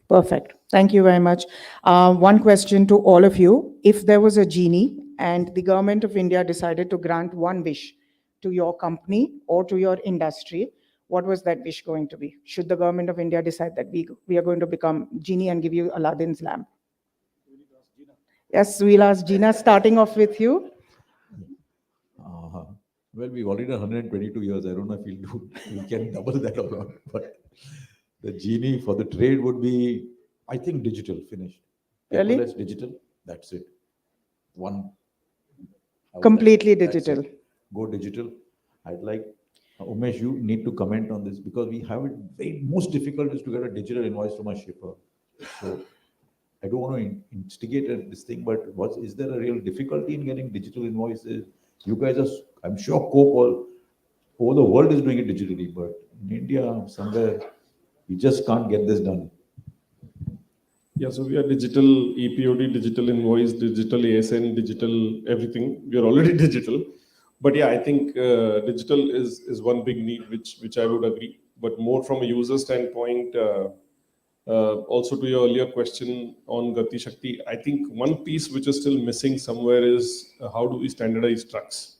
Perfect. Thank you very much. One question to all of you. If there was a genie and the government of India decided to grant one wish to your company or to your industry, what was that wish going to be? Should the government of India decide that we are going to become genie and give you Aladdin's lamp? Yes, we'll ask Jeena, starting off with you. Well, we've already done 122 years. I don't know if we can double that or not. But the genie for the trade would be, I think, digital, finished. Really? Paperless, digital, that's it. Completely That's it. digital. Go digital. I'd like, Umesh, you need to comment on this because we have it very most difficult is to get a digital invoice from a shipper. So I don't want to instigate this thing, but is there a real difficulty in getting digital invoices? You guys are, I'm sure Coke over the world is doing it digitally, but in India, somewhere, we just can't get this done. Yeah, so we are digital EPOD, digital invoice, digital ASN, digital everything. We are already digital. But yeah, I think digital is one big need, which I would agree. But more from a user standpoint, also to your earlier question on Gati Shakti, I think one piece which is still missing somewhere is how do we standardize trucks?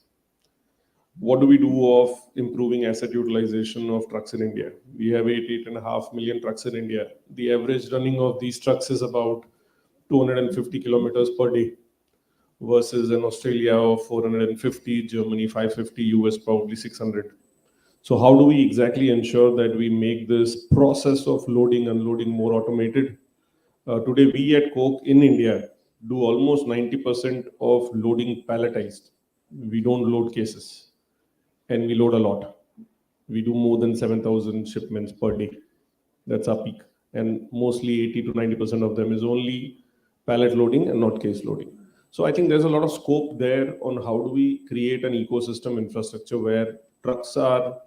What do we do of improving asset utilization of trucks in India? We have 8.5 million trucks in India. The average running of these trucks is about 250 kilometers per day versus in Australia of 450, Germany 550, US probably 600. So how do we exactly ensure that we make this process of loading, unloading more automated? Today, we at Coke in India do almost 90% of loading palletized. We don't load cases. And we load a lot. We do more than 7,000 shipments per day. That's our peak. And mostly 80 to 90% of them is only pallet loading and not case loading. So I think there's a lot of scope there on how do we create an ecosystem infrastructure where trucks are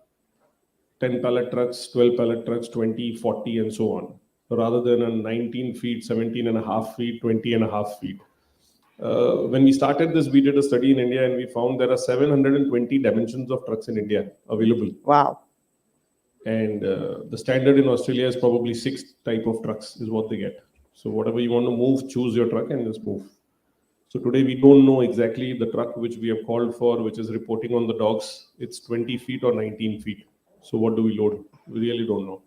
10 pallet trucks, 12 pallet trucks, 20, 40, and so on, rather than a 19 feet, 17 and a half feet, 20 and a half feet. When we started this, we did a study in India and we found there are 720 dimensions of trucks in India available. Wow. And the standard in Australia is probably 6 type of trucks is what they get. So whatever you want to move, choose your truck and just move. So today we don't know exactly the truck which we have called for, which is reporting on the docks. It's 20 feet or 19 feet. So what do we load? We really don't know.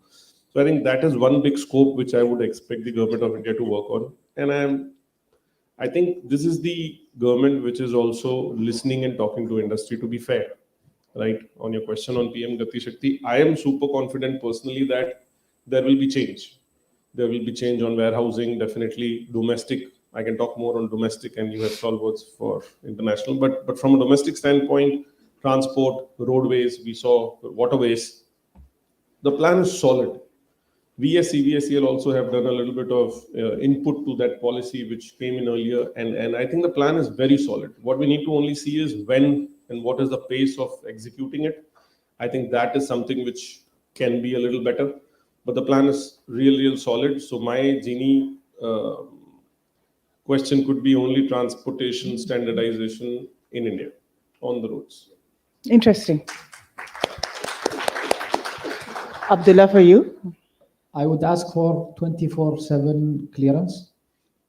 So I think that is one big scope which I would expect the government of India to work on. And I think this is the government which is also listening and talking to industry, to be fair, right? On your question on PM Gati Shakti, I am super confident personally that there will be change. There will be change on warehousing, definitely domestic. I can talk more on domestic and you have stalwarts for international. But from a domestic standpoint, transport, roadways, we saw waterways, the plan is solid. We as CVSEL also have done a little bit of input to that policy which came in earlier. And I think the plan is very solid. What we need to only see is when and what is the pace of executing it. I think that is something which can be a little better. But the plan is real solid. So my genie question could be only transportation standardization in India on the roads. Interesting. Abdullah, for you? I would ask for 24/7 clearance.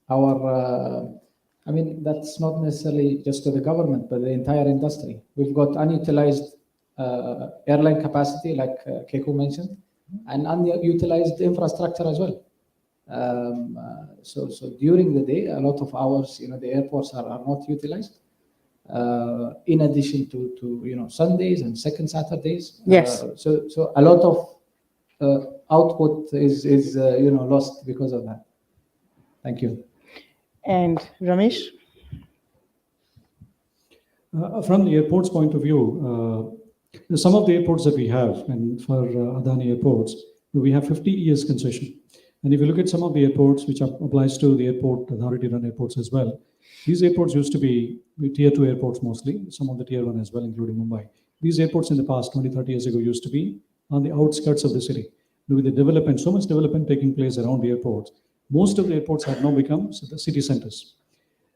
I mean, that's not necessarily just to the government, but the entire industry. We've got unutilized airline capacity, like Keiko mentioned, and unutilized infrastructure as well. So during the day, a lot of hours, the airports are not utilized. In addition to Sundays and second Saturdays. Yes. So a lot of output is lost because of that. Thank you. And Ramesh? From the airport's point of view, some of the airports that we have, and for Adani airports, We have 50 years concession. And if you look at some of the airports, which applies to the airport authority-run airports as well, these airports used to be tier 2 airports mostly, some of the tier 1 as well, including Mumbai. These airports in the past, 20, 30 years ago, used to be on the outskirts of the city. With the development, so much development taking place around the airports, most of the airports have now become the city centers.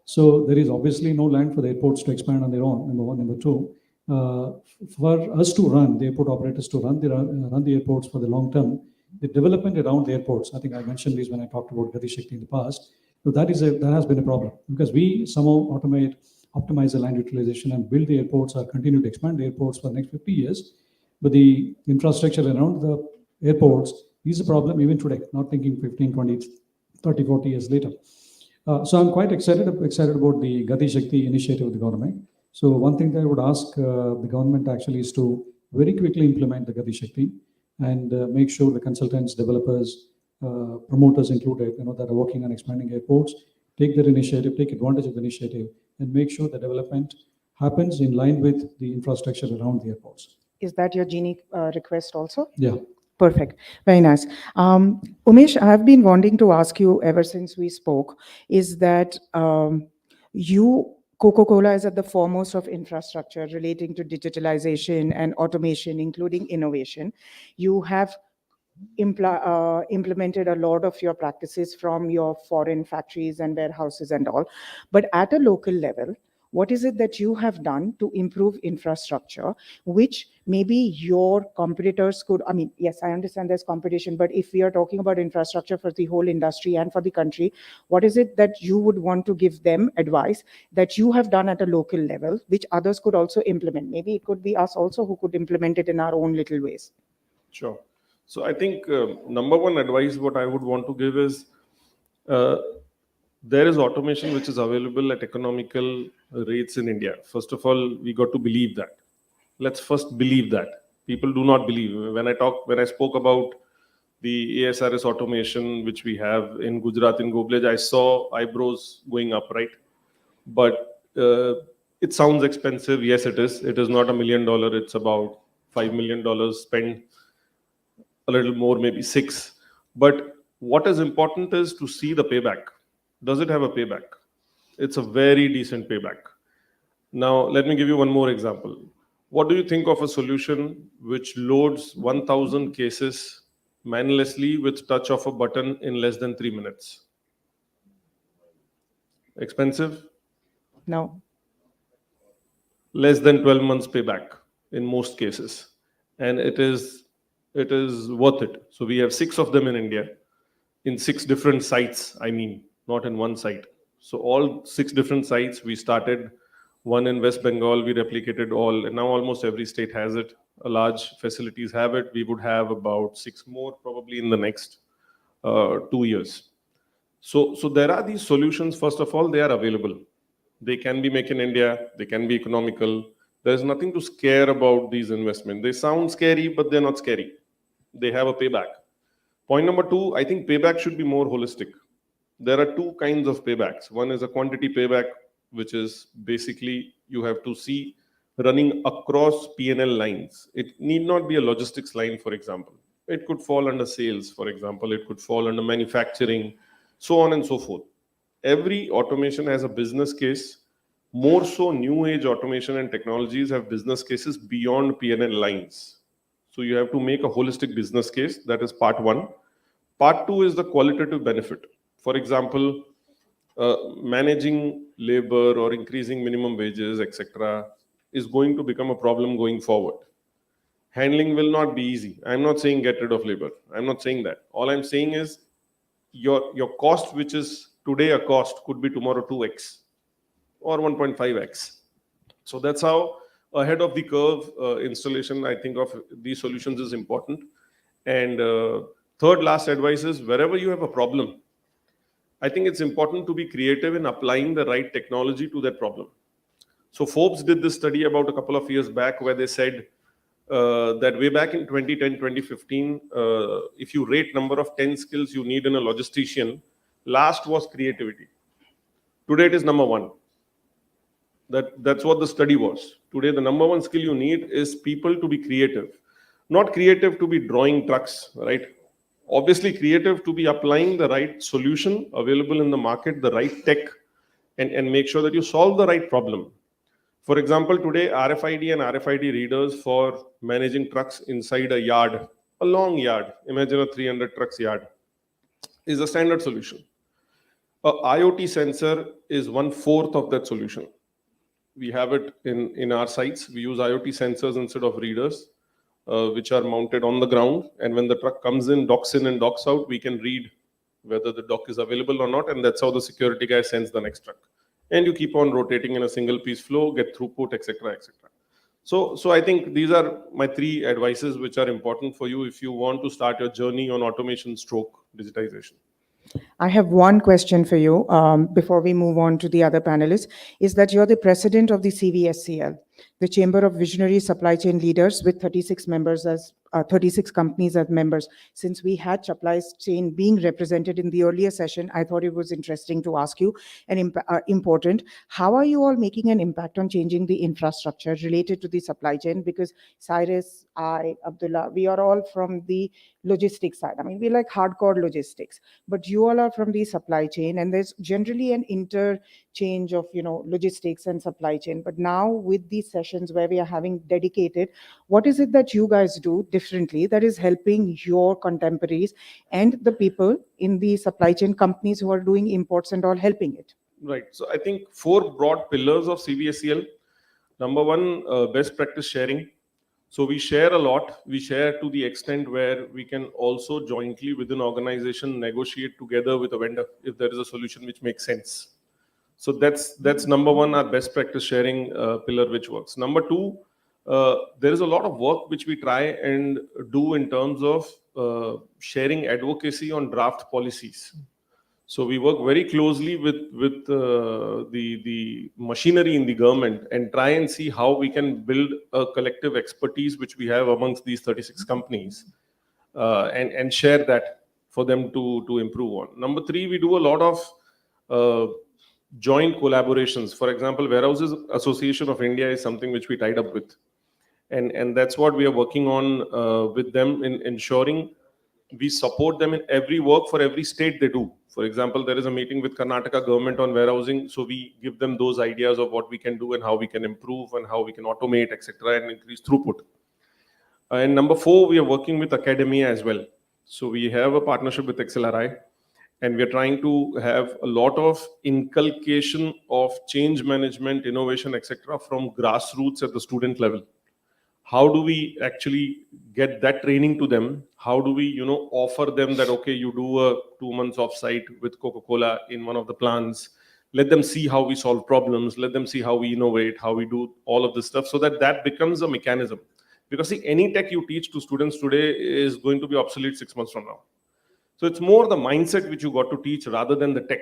So there is obviously no land for the airports to expand on their own, number one. Number two, for us to run, the airport operators to run the airports for the long term, the development around the airports, I think I mentioned this when I talked about Gati Shakti in the past, so that has been a problem because we somehow optimize the land utilization and build the airports or continue to expand the airports for the next 50 years. But the infrastructure around the airports is a problem even today, not thinking 15, 20, 30, 40 years later. So I'm quite excited about the Gati Shakti initiative of the government. So one thing that I would ask the government actually is to very quickly implement the Gati Shakti and make sure the consultants, developers, promoters included, that are working on expanding airports, take their initiative, take advantage of the initiative, and make sure the development happens in line with the infrastructure around the airports. Is that your Jeena request also? Yeah. Perfect. Very nice. Umesh, I've been wanting to ask you ever since we spoke, is that Coca-Cola is at the foremost of infrastructure relating to digitalization and automation, including innovation. You have implemented a lot of your practices from your foreign factories and warehouses and all. But at a local level, what is it that you have done to improve infrastructure, which maybe your competitors could, I mean, yes, I understand there's competition, but if we are talking about infrastructure for the whole industry and for the country, what is it that you would want to give them advice that you have done at a local level, which others could also implement? Maybe it could be us also who could implement it in our own little ways. Sure. So I think number one advice what I would want to give is there is automation which is available at economical rates in India. First of all, we got to believe that. Let's first believe that. People do not believe. When I spoke about the ASRS automation which we have in Gujarat, in Goblej, I saw eyebrows going up, right? But it sounds expensive. Yes, it is. It is not $1 million. It's about $5 million spent, a little more, maybe 6. But what is important is to see the payback. Does it have a payback? It's a very decent payback. Now, let me give you one more example. What do you think of a solution which loads 1,000 cases manually with touch of a button in less than 3 minutes? Expensive? No. Less than 12 months payback in most cases. And it is worth it. So we have 6 of them in India, in 6 different sites, I mean, not in one site. So all 6 different sites, we started one in West Bengal, we replicated all, and now almost every state has it. Large facilities have it. We would have about 6 more probably in the next 2 years. So there are these solutions. First of all, they are available. They can be made in India. They can be economical. There's nothing to scare about these investments. They sound scary, but they're not scary. They have a payback. Point number 2, I think payback should be more holistic. There are 2 kinds of paybacks. One is a quantity payback, which is basically you have to see running across P&L lines. It need not be a logistics line, for example. It could fall under sales, for example. It could fall under manufacturing, so on and so forth. Every automation has a business case. More so, new age automation and technologies have business cases beyond P&L lines. So you have to make a holistic business case. That is part 1. Part 2 is the qualitative benefit. For example, managing labor or increasing minimum wages, etc., is going to become a problem going forward. Handling will not be easy. I'm not saying get rid of labor. I'm not saying that. All I'm saying is your cost, which is today a cost, could be tomorrow 2x or 1.5x. So that's how ahead of the curve installation, I think, of these solutions is important. And third last advice is wherever you have a problem, I think it's important to be creative in applying the right technology to that problem. So Forbes did this study about a couple of years back where they said that way back in 2010, 2015, if you rate number of 10 skills you need in a logistician, last was creativity. Today it is number 1. That's what the study was. Today the number 1 skill you need is people to be creative. Not creative to be drawing trucks, right? obviously creative to be applying the right solution available in the market, the right tech, and make sure that you solve the right problem. For example, today RFID and RFID readers for managing trucks inside a yard, a long yard, imagine a 300 trucks yard, is a standard solution. A IoT sensor is 1/4 of that solution. We have it in our sites. We use IoT sensors instead of readers, which are mounted on the ground. And when the truck comes in, docks in and docks out, we can read whether the dock is available or not. And that's how the security guy sends the next truck. And you keep on rotating in a single piece flow, get throughput, etc., etc. So I think these are my 3 advices which are important for you if you want to start your journey on automation stroke digitization. I have one question for you before we move on to the other panelists, is that you're the president of the CVSCL, the Chamber of Visionary Supply Chain Leaders with 36 members as 36 companies as members. Since we had supply chain being represented in the earlier session, I thought it was interesting to ask you and important. How are you all making an impact on changing the infrastructure related to the supply chain? Because Cyrus, I, Abdullah, we are all from the logistics side. I mean, we like hardcore logistics, but you all are from the supply chain, and there's generally an interchange of, logistics and supply chain. But now with these sessions where we are having dedicated, what is it that you guys do differently that is helping your contemporaries and the people in the supply chain companies who are doing imports and all helping it? Right. So I think 4 broad pillars of CVSCL. Number 1, best practice sharing. So we share a lot. We share to the extent where we can also jointly within organization negotiate together with a vendor if there is a solution which makes sense. So that's number 1, our best practice sharing pillar which works. Number 2, there is a lot of work which we try and do in terms of sharing advocacy on draft policies. So we work very closely with the machinery in the government and try and see how we can build a collective expertise which we have amongst these 36 companies and share that for them to improve on. Number 3, we do a lot of joint collaborations. For example, Warehouses Association of India is something which we tied up with. And that's what we are working on with them in ensuring we support them in every work for every state they do. For example, there is a meeting with Karnataka government on warehousing. So we give them those ideas of what we can do and how we can improve and how we can automate, etc., and increase throughput. And number 4, we are working with academia as well. So we have a partnership with XLRI, and we are trying to have a lot of inculcation of change management, innovation, etc., from grassroots at the student level. How do we actually get that training to them? How do we, offer them that, okay, you do a 2 months offsite with Coca-Cola in one of the plants. Let them see how we solve problems. Let them see how we innovate, how we do all of this stuff, so that becomes a mechanism. Because see, any tech you teach to students today is going to be obsolete 6 months from now. So it's more the mindset which you got to teach rather than the tech.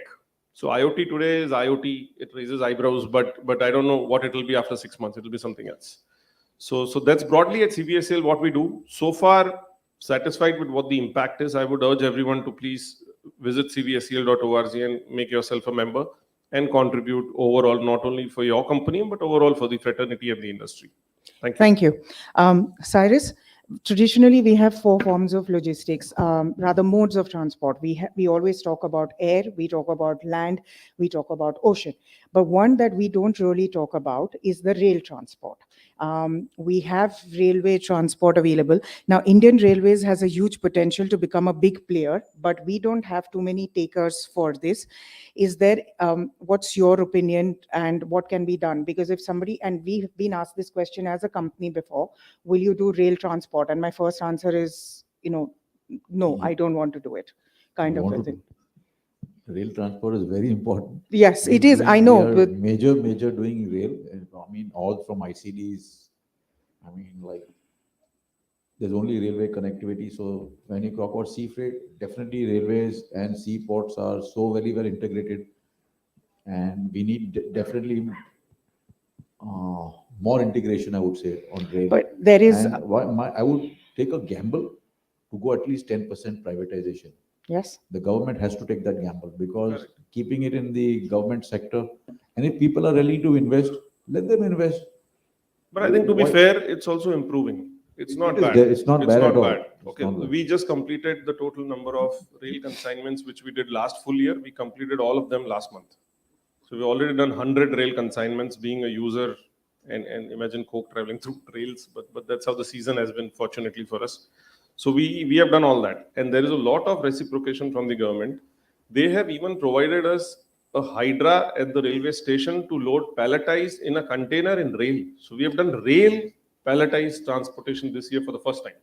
So IoT today is IoT. It raises eyebrows, but I don't know what it will be after 6 months. It will be something else. So that's broadly at CVSCL what we do. So far, satisfied with what the impact is. I would urge everyone to please visit cvscl.org and make yourself a member and contribute overall, not only for your company, but overall for the fraternity and the industry. Thank you. Thank you. Cyrus, traditionally we have 4 forms of logistics, rather modes of transport. We always talk about air, we talk about land, we talk about ocean. But one that we don't really talk about is the rail transport. We have railway transport available. Now, Indian Railways has a huge potential to become a big player, but we don't have too many takers for this. Is there, what's your opinion and what can be done? Because if somebody, and we've been asked this question as a company before, will you do rail transport? And my first answer is, no, I don't want to do it, kind of a thing. Rail transport is very important. Yes, it is. I know. We are major doing rail. I mean, all from ICDs. I mean, like, there's only railway connectivity. So when you talk about sea freight, definitely railways and seaports are so very well integrated. And we need definitely more integration, I would say, on rail. But there is... And I would take a gamble to go at least 10% privatization. Yes. The government has to take that gamble, because keeping it in the government sector, and if people are ready to invest, let them invest. But I think, to be fair, it's also improving. It's not It is bad. there. It's not bad at all. It's Okay, not bad. we just completed the total number of rail consignments which we did last full year. We completed all of them last month. So we've already done 100 rail consignments. Being a user, and imagine coke traveling through rails, but that's how the season has been, fortunately for us. So we have done all that, and there is a lot of reciprocation from the government. They have even provided us a hydra at the railway station to load palletized in a container in rail. So we have done rail palletized transportation this year for the first time.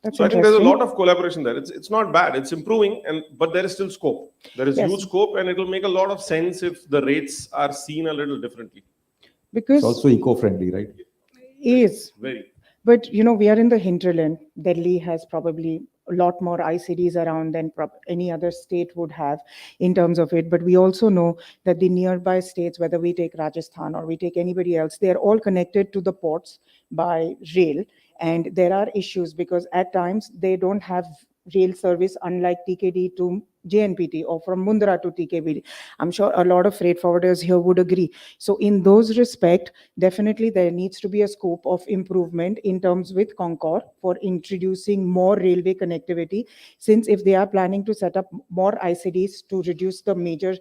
That's So I think there's a interesting. lot of collaboration there. It's not bad. It's improving, but there is still scope. There is Yes. huge scope, and it will make a lot of sense if the rates are seen a little differently. Because It's also eco-friendly, right? is, Very. but we are in the hinterland. Delhi has probably a lot more ICDs around than any other state would have in terms of it. But we also know that the nearby states, whether we take Rajasthan or we take anybody else, they are all connected to the ports by rail. And there are issues because at times they don't have rail service, unlike TKD to JNPT or from Mundra to TKBD. I'm sure a lot of freight forwarders here would agree. So in those respect, definitely there needs to be a scope of improvement in terms with Concor for introducing more railway connectivity, since if they are planning to set up more ICDs to reduce the major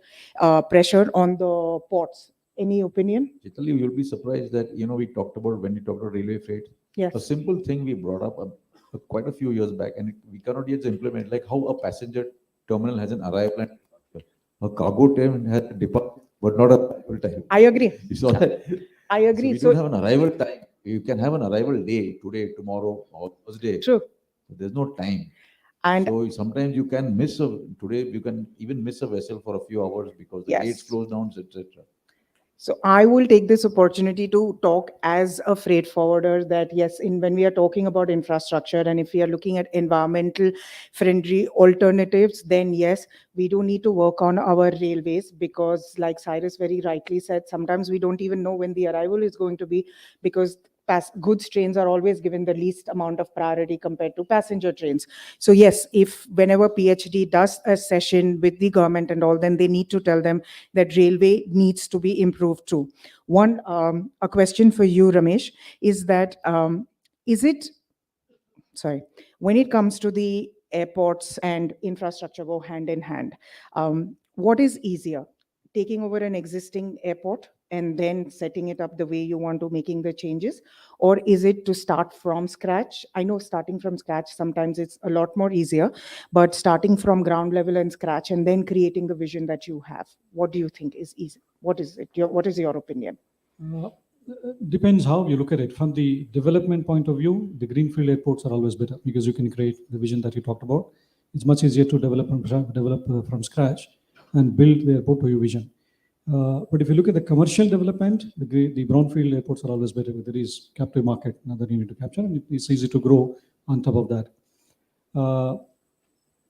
pressure on the ports. Any opinion? Chitali, you'll be surprised that, we talked about, when we talked about railway freight, Yes. a simple thing we brought up quite a few years back, and we cannot yet implement, like how a passenger terminal has an arrival and a cargo time has a depart, but not a arrival time. I agree. It's all right. I agree. So we don't have an arrival time. You can have an arrival day, today, tomorrow, or Thursday. True. There's no time. And so sometimes you can today you can even miss a vessel for a few hours because the Yes. gates close down, etc. So I will take this opportunity to talk as a freight forwarder that yes, when we are talking about infrastructure and if we are looking at environmental friendly alternatives, then yes, we do need to work on our railways because like Cyrus very rightly said, sometimes we don't even know when the arrival is going to be because goods trains are always given the least amount of priority compared to passenger trains. So yes, if whenever PhD does a session with the government and all, then they need to tell them that railway needs to be improved too. One, a question for you, Ramesh, is that, when it comes to the airports and infrastructure go hand in hand, what is easier? Taking over an existing airport and then setting it up the way you want to, making the changes? Or is it to start from scratch? I know starting from scratch, sometimes it's a lot more easier, but starting from ground level and scratch and then creating the vision that you have, what do you think is easy? What is it? What is your opinion? Depends how you look at it. From the development point of view, the greenfield airports are always better because you can create the vision that you talked about. It's much easier to develop from scratch and build the airport to your vision. But if you look at the commercial development, the brownfield airports are always better. There is captive market now that you need to capture, and it's easy to grow on top of that.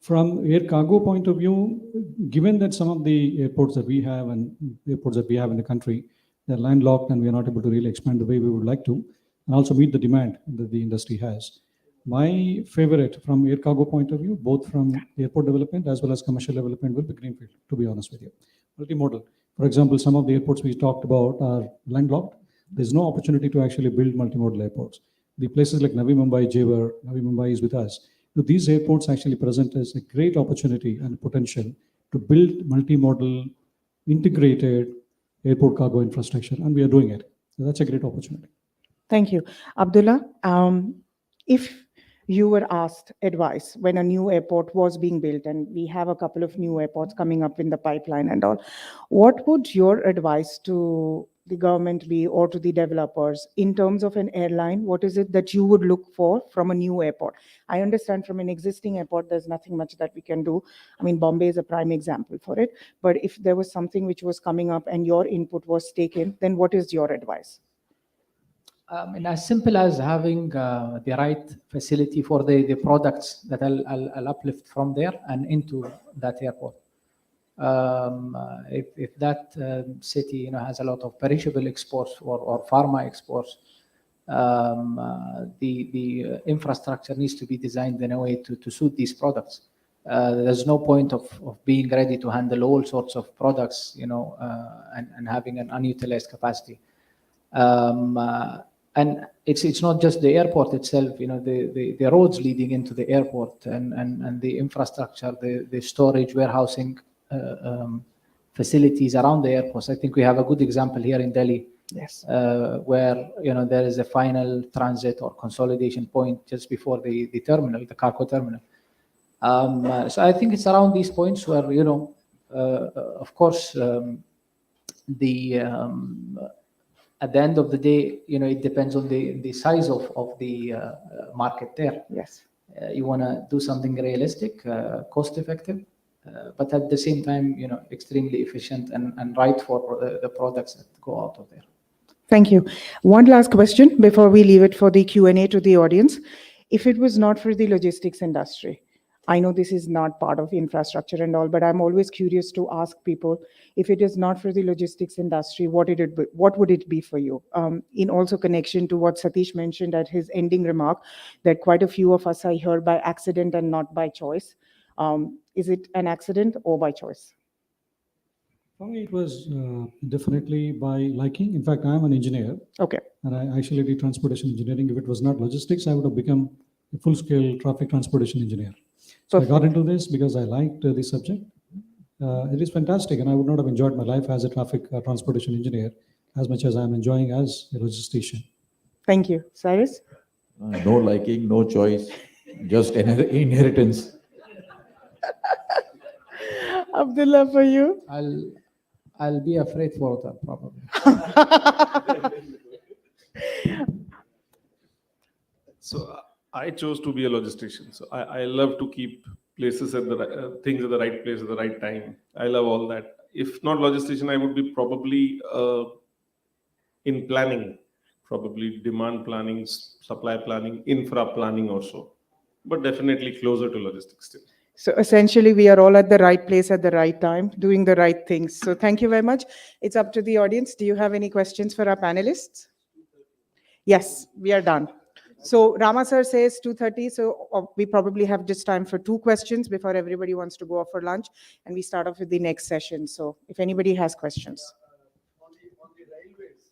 From air cargo point of view, given that some of the airports that we have and airports that we have in the country, they're landlocked and we are not able to really expand the way we would like to, and also meet the demand that the industry has. My favorite from air cargo point of view, both from airport development as well as commercial development, will be greenfield, to be honest with you. Multimodal. For example, some of the airports we talked about are landlocked. There's no opportunity to actually build multimodal airports. The places like Navi Mumbai, Jewar, Navi Mumbai is with us. So these airports actually present as a great opportunity and potential to build multimodal, integrated airport cargo infrastructure, and we are doing it. So that's a great opportunity. Thank you. Abdullah, if you were asked advice when a new airport was being built, and we have a couple of new airports coming up in the pipeline and all, what would your advice to the government be or to the developers in terms of an airline? What is it that you would look for from a new airport? I understand from an existing airport, there's nothing much that we can do. I mean, Bombay is a prime example for it. But if there was something which was coming up and your input was taken, then what is your advice? And as simple as having the right facility for the products that I'll uplift from there and into that airport. If that city has a lot of perishable exports or pharma exports, the infrastructure needs to be designed in a way to suit these products. There's no point of being ready to handle all sorts of products, and having an unutilized capacity. And it's not just the airport itself, the roads leading into the airport and the infrastructure, the storage, warehousing facilities around the airports. I think we have a good example here in Delhi. Yes. Where there is a final transit or consolidation point just before the terminal, the cargo terminal. So I think it's around these points where of course, at the end of the day, it depends on the size of the market there. Yes. You want to do something realistic, cost effective, but at the same time, extremely efficient and right for the products that go out of there. Thank you. One last question before we leave it for the Q&A to the audience. If it was not for the logistics industry, I know this is not part of infrastructure and all, but I'm always curious to ask people, if it is not for the logistics industry, what would it be for you? In also connection to what Satish mentioned at his ending remark, that quite a few of us are here by accident and not by choice. Is it an accident or by choice? For me, it was definitely by liking. In fact, I am an engineer. Okay. And I actually did transportation engineering. If it was not logistics, I would have become a full-scale traffic transportation engineer. So I got into this because I liked the subject. It is fantastic, and I would not have enjoyed my life as a traffic transportation engineer as much as I'm enjoying as a logistician. Thank you. Cyrus? No liking, no choice, just inheritance. Abdullah, for you? I'll be afraid for that, probably. So I chose to be a logistician. So I love to keep places at the things at the right place at the right time. I love all that. If not logistician, I would be probably in planning, probably demand planning, supply planning, infra planning also, but definitely closer to logistics still. So essentially, we are all at the right place at the right time, doing the right things. So thank you very much. It's up to the audience. Do you have any questions for our panelists? Yes, we are done. So Rama sir says 2:30. So we probably have just time for 2 questions before everybody wants to go off for lunch. And we start off with the next session. So if anybody has questions. On the railways,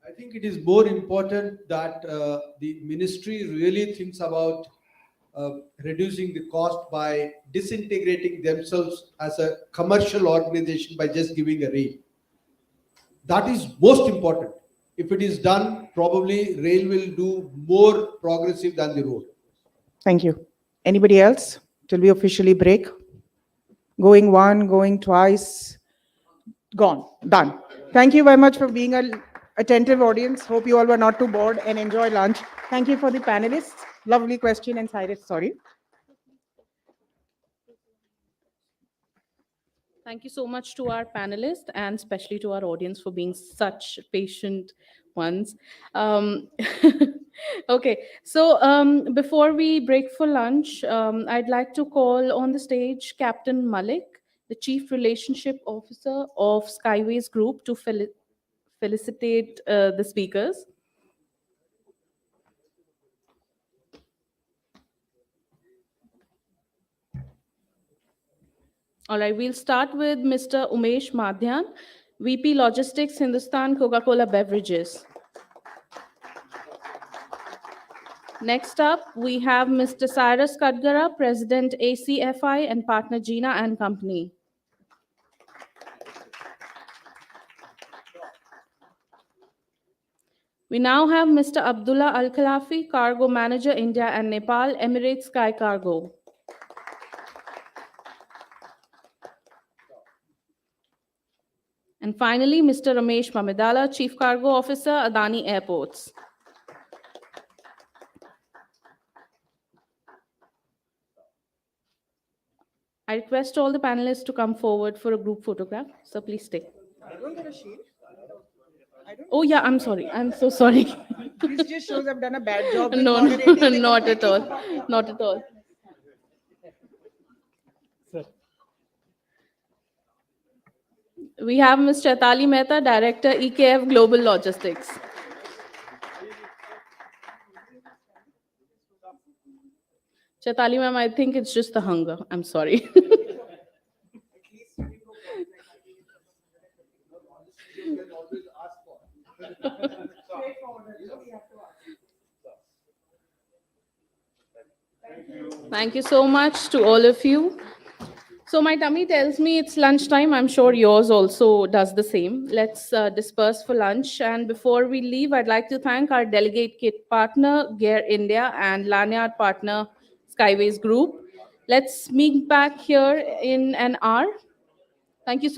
I think it is more important that the ministry really thinks about reducing the cost by disintegrating themselves as a commercial organization by just giving a rail. That is most important. If it is done, probably rail will do more progressive than the road. Thank you. Anybody else? Till we officially break? Going one, going twice. Gone. Done. Thank you very much for being an attentive audience. Hope you all were not too bored and enjoy lunch. Thank you for the panelists. Lovely question. And Cyrus, sorry. Thank you so much to our panelists and especially to our audience for being such patient ones. Okay, so before we break for lunch, I'd like to call on the stage Captain Malik, the Chief Relationship Officer of Skyways Group, to felicitate the speakers. All right, we'll start with Mr. Umesh Madhyan, VP Logistics, Hindustan Coca-Cola Beverages. Next up, we have Mr. Cyrus Kadgara, President ACFI and partner Jeena and Company. We now have Mr. Abdullah Al-Khalafi, Cargo Manager, India and Nepal, Emirates Sky Cargo. And finally, Mr. Ramesh Mamedala, Chief Cargo Officer, Adani Airports. I request all the panelists to come forward for a group photograph. So please stay. I don't get a shield. Oh yeah, I'm sorry. I'm so sorry. This just shows I've done a bad job. with No, moderating the not at all. committee. Not at all. We have Ms. Chaitali Mehta, Director, EKF Global Logistics. Chaitali ma'am, I think it's just the hunger. I'm sorry. Thank you so much to all of you. So my tummy tells me it's lunchtime. I'm sure yours also does the same. Let's disperse for lunch. And before we leave, I'd like to thank our delegate kit partner, Gear India, and Lanyard partner, Skyways Group. Let's meet back here in an hour. Thank you so